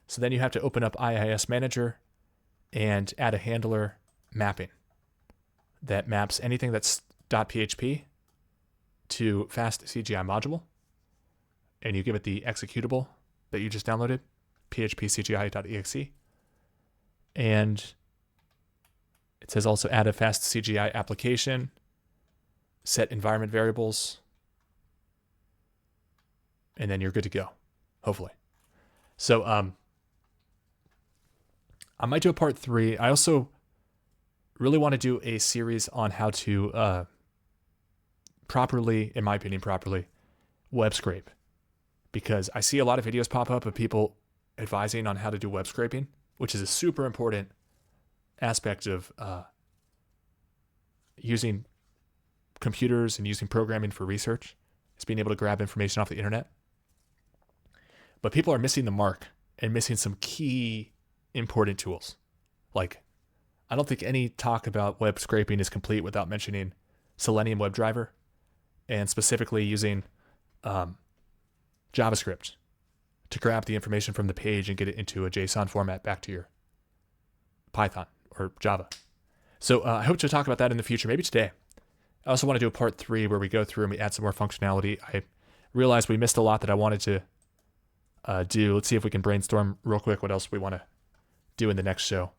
So then you have to open up IIS Manager and add a handler mapping that maps anything that's .php to fast CGI module, and you give it the executable that you just downloaded, phpcgi.exe, and it says also add a fast CGI application, set environment variables, and then you're good to go, hopefully. So I might do a part 3. I also really want to do a series on how to properly, in my opinion, web scrape. Because I see a lot of videos pop up of people advising on how to do web scraping, which is a super important aspect of using computers and using programming for research. Is being able to grab information off the internet. But people are missing the mark and missing some key important tools. Like, I don't think any talk about web scraping is complete without mentioning Selenium WebDriver and specifically using JavaScript to grab the information from the page and get it into a JSON format back to your Python or Java. So I hope to talk about that in the future, maybe today. I also want to do a part 3 where we go through and we add some more functionality. I realized we missed a lot that I wanted to do. Let's see if we can brainstorm real quick what else we want to do in the next show.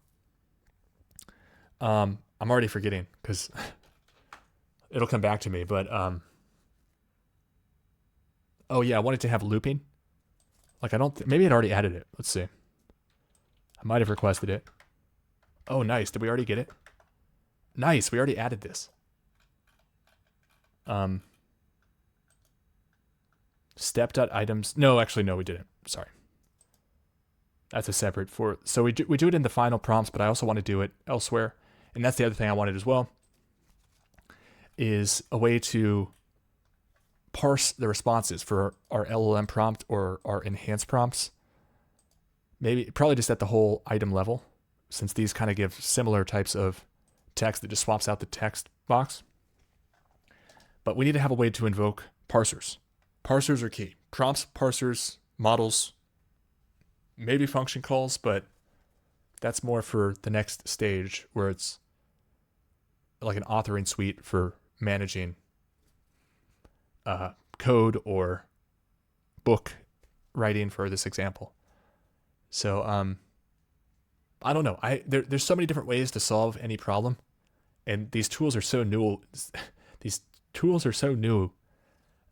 I'm already forgetting because it'll come back to me, but oh yeah, I wanted to have looping. Like maybe I'd already added it. Let's see. I might have requested it. Oh, nice. Did we already get it? Nice. We already added this. Step.items. No, actually, no, we didn't. Sorry. That's a separate so we do it in the final prompts, but I also want to do it elsewhere. And that's the other thing I wanted as well, is a way to parse the responses for our LLM prompt or our enhanced prompts. Probably just at the whole item level, since these kind of give similar types of text that just swaps out the text box. But we need to have a way to invoke parsers. Parsers are key. Prompts, parsers, models, maybe function calls, but That's more for the next stage where it's like an authoring suite for managing code or book writing for this example. So I don't know. There's so many different ways to solve any problem, and these tools are so new. These tools are so new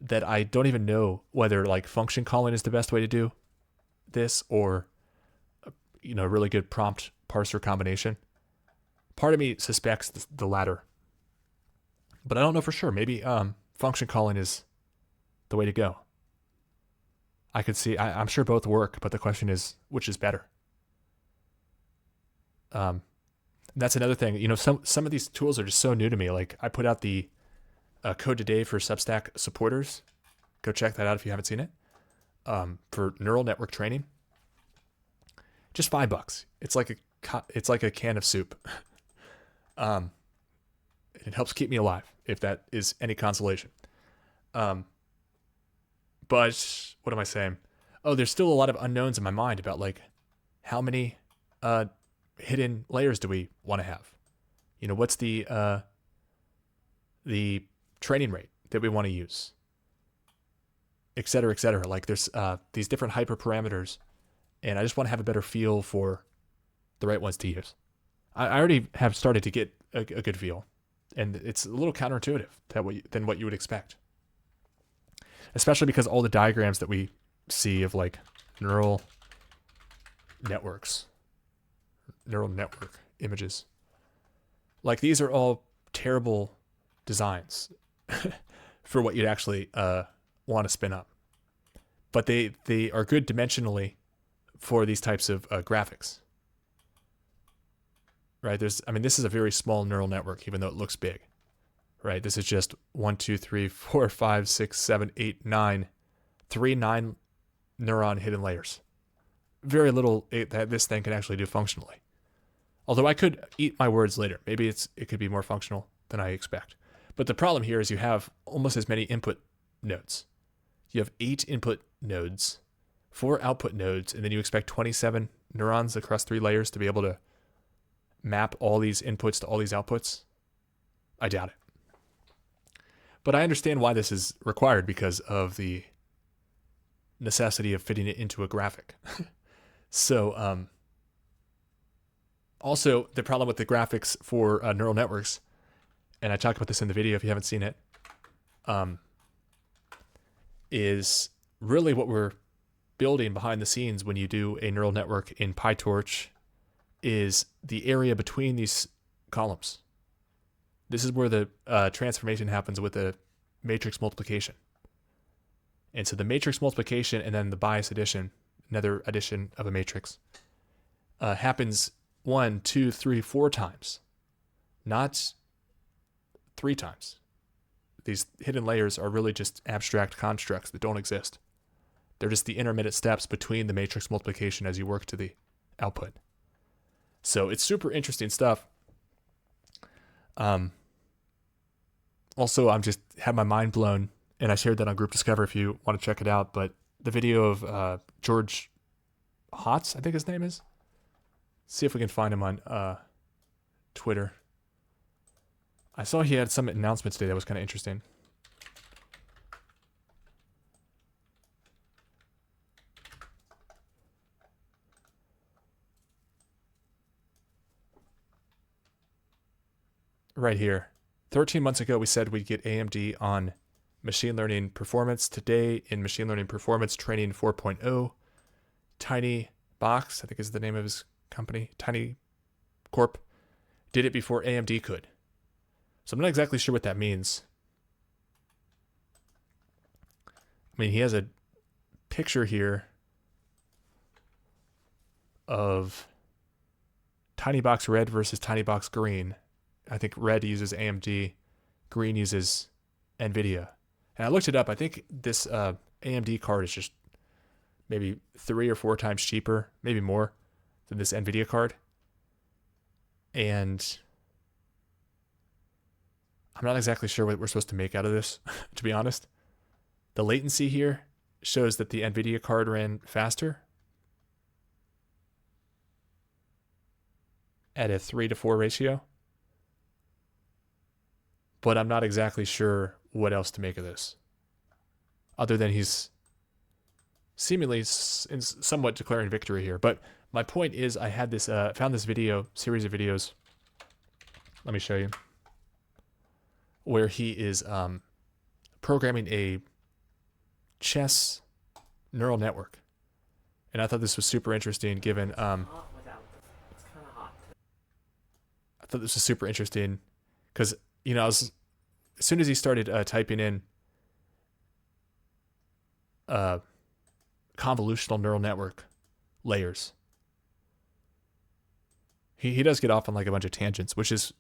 that I don't even know whether like function calling is the best way to do this, or a really good prompt parser combination. Part of me suspects the latter, but I don't know for sure. Maybe function calling is the way to go. I could see. I'm sure both work, but the question is which is better. That's another thing. Some of these tools are just so new to me. Like I put out the code today for Substack supporters. Go check that out if you haven't seen it. For neural network training, just $5. It's like a can of soup. It helps keep me alive, if that is any consolation. But what am I saying? Oh, there's still a lot of unknowns in my mind about like how many hidden layers do we want to have? What's the training rate that we want to use, et cetera, et cetera. Like there's these different hyperparameters, and I just want to have a better feel for the right ones to use. I already have started to get a good feel, and it's a little counterintuitive than what you would expect, especially because all the diagrams that we see of like neural network images, like these are all terrible designs for what you'd actually want to spin up, but they are good dimensionally for these types of graphics, right? This is a very small neural network, even though it looks big, right? This is just 1, 2, 3, 4, 5, 6, 7, 8, 9, 9 neuron hidden layers. Very little that this thing can actually do functionally. Although I could eat my words later. Maybe it could be more functional than I expect. But the problem here is you have almost as many input nodes. You have 8 input nodes, 4 output nodes, and then you expect 27 neurons across 3 layers to be able to map all these inputs to all these outputs. I doubt it. But I understand why this is required because of the necessity of fitting it into a graphic. So, also the problem with the graphics for neural networks, and I talk about this in the video if you haven't seen it, is really what we're building behind the scenes when you do a neural network in PyTorch is the area between these columns. This is where the transformation happens with the matrix multiplication. And so the matrix multiplication and then the bias addition, another addition of a matrix, happens 1, 2, 3, 4 times, not 3 times. These hidden layers are really just abstract constructs that don't exist. They're just the intermittent steps between the matrix multiplication as you work to the output. So it's super interesting stuff. Also, I'm just had my mind blown, and I shared that on Group Discover if you want to check it out. But the video of George Hotz, I think his name is. See if we can find him on Twitter. I saw he had some announcements today that was kind of interesting. Right here. 13 months ago, we said we'd get AMD on machine learning performance. Today, in machine learning performance training 4.0, Tiny Box, I think is the name of his company, Tiny Corp, did it before AMD could. So I'm not exactly sure what that means. I mean, he has a picture here of Tiny Box Red versus Tiny Box Green. I think red uses AMD, green uses NVIDIA. And I looked it up. I think this AMD card is just maybe 3 or 4 times cheaper, maybe more, than this NVIDIA card. And I'm not exactly sure what we're supposed to make out of this, to be honest. The latency here shows that the NVIDIA card ran faster. at a 3-to-4 ratio. But I'm not exactly sure what else to make of this, other than he's seemingly somewhat declaring victory here. But my point is, I had this found this series of videos. Let me show you, where he is programming a chess neural network, and I thought this was super interesting. Given I thought this was super interesting because as soon as he started typing in convolutional neural network layers, he does get off on like a bunch of tangents, which is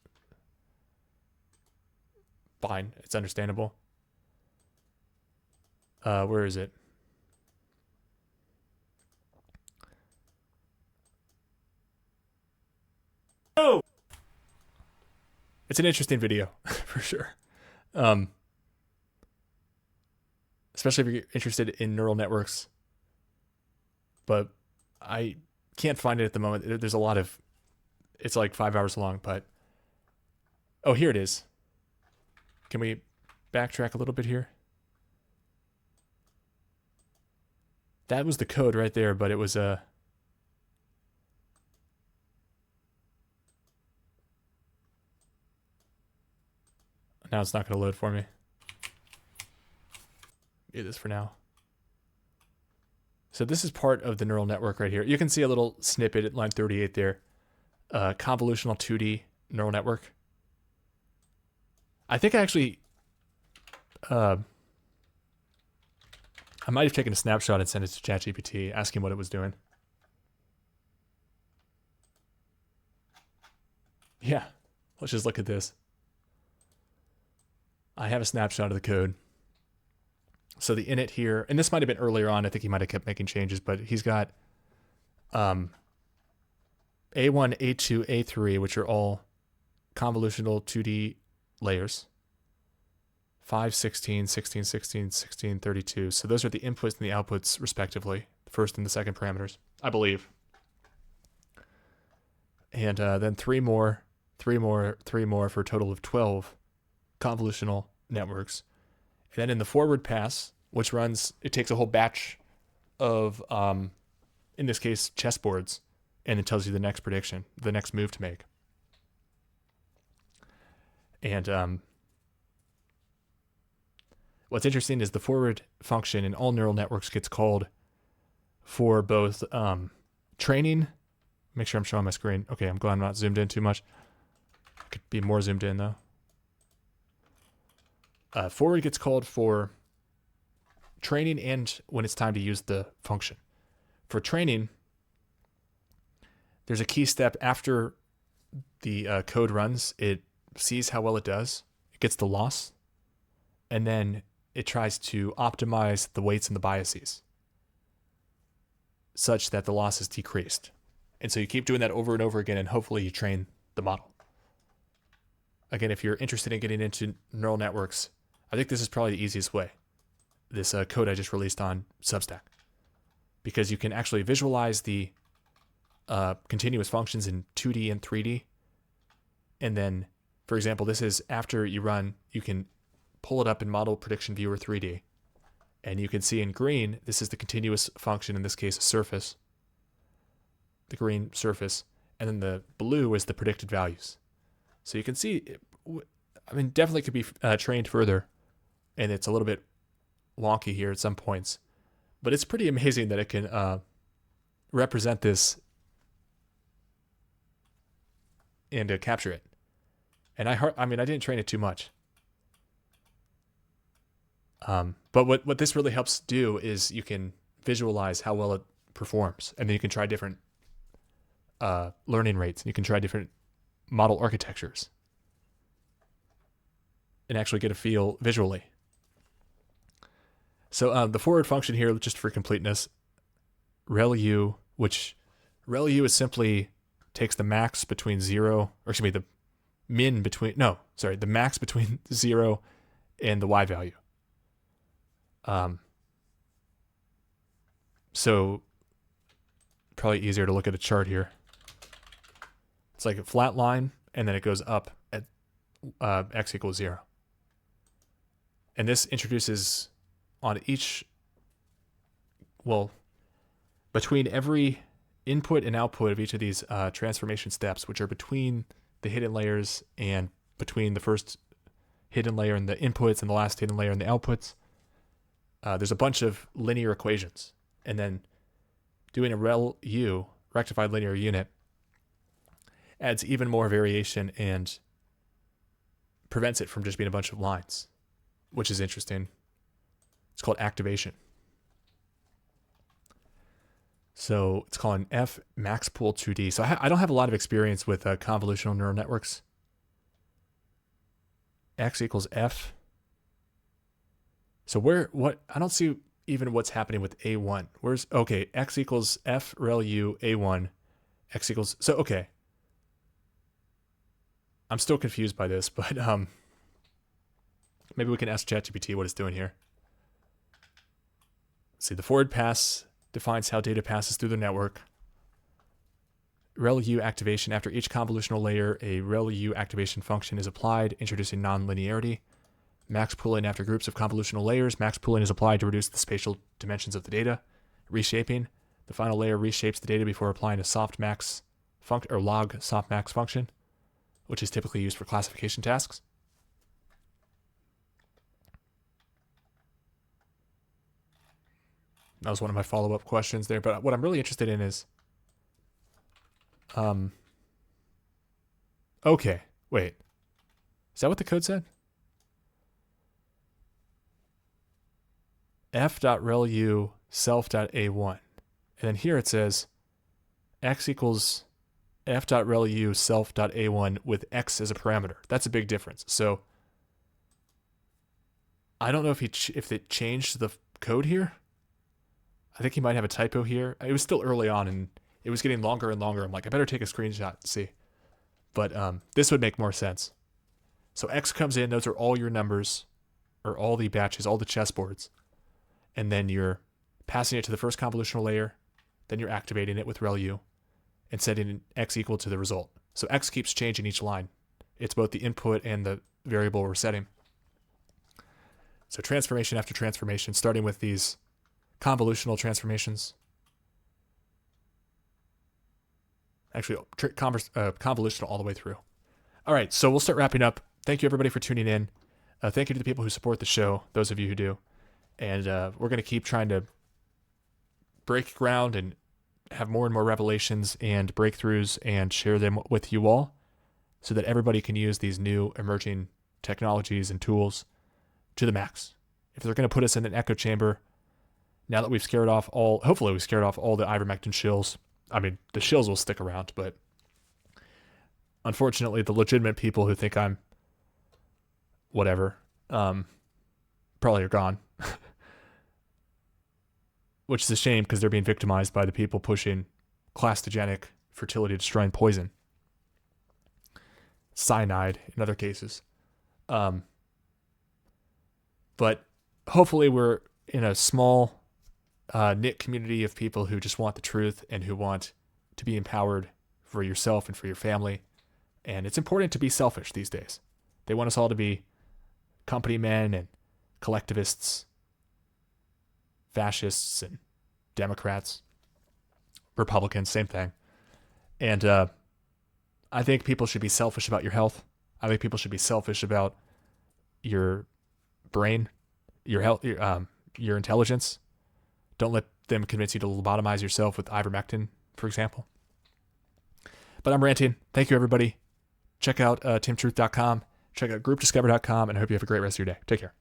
fine. It's understandable. Where is it? Oh, it's an interesting video for sure. Especially if you're interested in neural networks. But I can't find it at the moment. There's a lot of, it's like 5 hours long, but, oh, here it is. Can we backtrack a little bit here? That was the code right there, but it was now it's not going to load for me. It is for now. So this is part of the neural network right here. You can see a little snippet at line 38 there. Convolutional 2D neural network. I think I actually, I might have taken a snapshot and sent it to ChatGPT, asking what it was doing. Yeah, let's just look at this. I have a snapshot of the code. So the init here, and this might have been earlier on. I think he might have kept making changes, but he's got A1, A2, A3, which are all convolutional 2D layers. 5, 16, 16, 16, 16, 32. So those are the inputs and the outputs, respectively, the first and the second parameters, I believe. And then three more for a total of 12 convolutional networks. And then in the forward pass, which runs, it takes a whole batch of, in this case, chessboards, and it tells you the next prediction, the next move to make. And what's interesting is the forward function in all neural networks gets called for both training. Make sure I'm showing my screen. Okay, I'm glad I'm not zoomed in too much. I could be more zoomed in, though. Forward gets called for training and when it's time to use the function. For training, there's a key step after the code runs. It sees how well it does. It gets the loss. And then it tries to optimize the weights and the biases such that the loss is decreased. And so you keep doing that over and over again, and hopefully you train the model. Again, if you're interested in getting into neural networks, I think this is probably the easiest way. This code I just released on Substack. Because you can actually visualize the continuous functions in 2D and 3D. And then, for example, this is after you run, you can pull it up in Model Prediction Viewer 3D. And you can see in green, this is the continuous function, in this case, a surface. The green surface. And then the blue is the predicted values. So you can see, I mean, definitely could be trained further. And it's a little bit wonky here at some points. But it's pretty amazing that it can represent this and capture it. And I mean, I didn't train it too much. But what this really helps do is you can visualize how well it performs. And then you can try different learning rates. And you can try different model architectures. And actually get a feel visually. So the forward function here, just for completeness, RelU, which RelU is simply takes the max between 0, or excuse me, the max between 0 and the y value. So probably easier to look at a chart here. It's like a flat line, and then it goes up at x equals 0. And this introduces on each, well, between every input and output of each of these transformation steps, which are between the hidden layers and between the first hidden layer and the inputs and the last hidden layer and the outputs, there's a bunch of linear equations. And then doing a ReLU, rectified linear unit, adds even more variation and prevents it from just being a bunch of lines, which is interesting. It's called activation. So it's called an F max pool 2D. So I don't have a lot of experience with convolutional neural networks. X equals F. So I don't see even what's happening with A1. Okay, X equals F ReLU A1. X equals, so okay. I'm still confused by this, but maybe we can ask ChatGPT what it's doing here. Let's see, the forward pass defines how data passes through the network. ReLU activation. After each convolutional layer, a ReLU activation function is applied, introducing nonlinearity. Max pooling after groups of convolutional layers. Max pooling is applied to reduce the spatial dimensions of the data. Reshaping. The final layer reshapes the data before applying a softmax or log softmax function, which is typically used for classification tasks. That was one of my follow-up questions there, but what I'm really interested in is, okay, wait, is that what the code said? F.ReLU self.A1. And then here it says X equals F.ReLU self.A1 with X as a parameter. That's a big difference. So I don't know if it changed the code here. I think he might have a typo here. It was still early on, and it was getting longer and longer. I'm like, I better take a screenshot and see. But this would make more sense. So X comes in. Those are all your numbers, or all the batches, all the chessboards. And then you're passing it to the first convolutional layer. Then you're activating it with ReLU and setting X equal to the result. So X keeps changing each line. It's both the input and the variable we're setting. So transformation after transformation, starting with these convolutional transformations. Actually, convolutional all the way through. All right, so we'll start wrapping up. Thank you, everybody, for tuning in. Thank you to the people who support the show, those of you who do. And we're going to keep trying to break ground and have more and more revelations and breakthroughs and share them with you all so that everybody can use these new emerging technologies and tools to the max. If they're going to put us in an echo chamber, now that we've hopefully we've scared off all the ivermectin shills. I mean, the shills will stick around, but unfortunately, the legitimate people who think I'm whatever, probably are gone. Which is a shame because they're being victimized by the people pushing clastogenic, fertility-destroying poison. Cyanide in other cases. But hopefully we're in a small knit community of people who just want the truth and who want to be empowered for yourself and for your family. And it's important to be selfish these days. They want us all to be company men and collectivists, fascists and Democrats, Republicans, same thing. And I think people should be selfish about your health. I think people should be selfish about your brain, your health, your intelligence. Don't let them convince you to lobotomize yourself with ivermectin, for example. But I'm ranting. Thank you, everybody. Check out timtruth.com. Check out groupdiscover.com, and I hope you have a great rest of your day. Take care.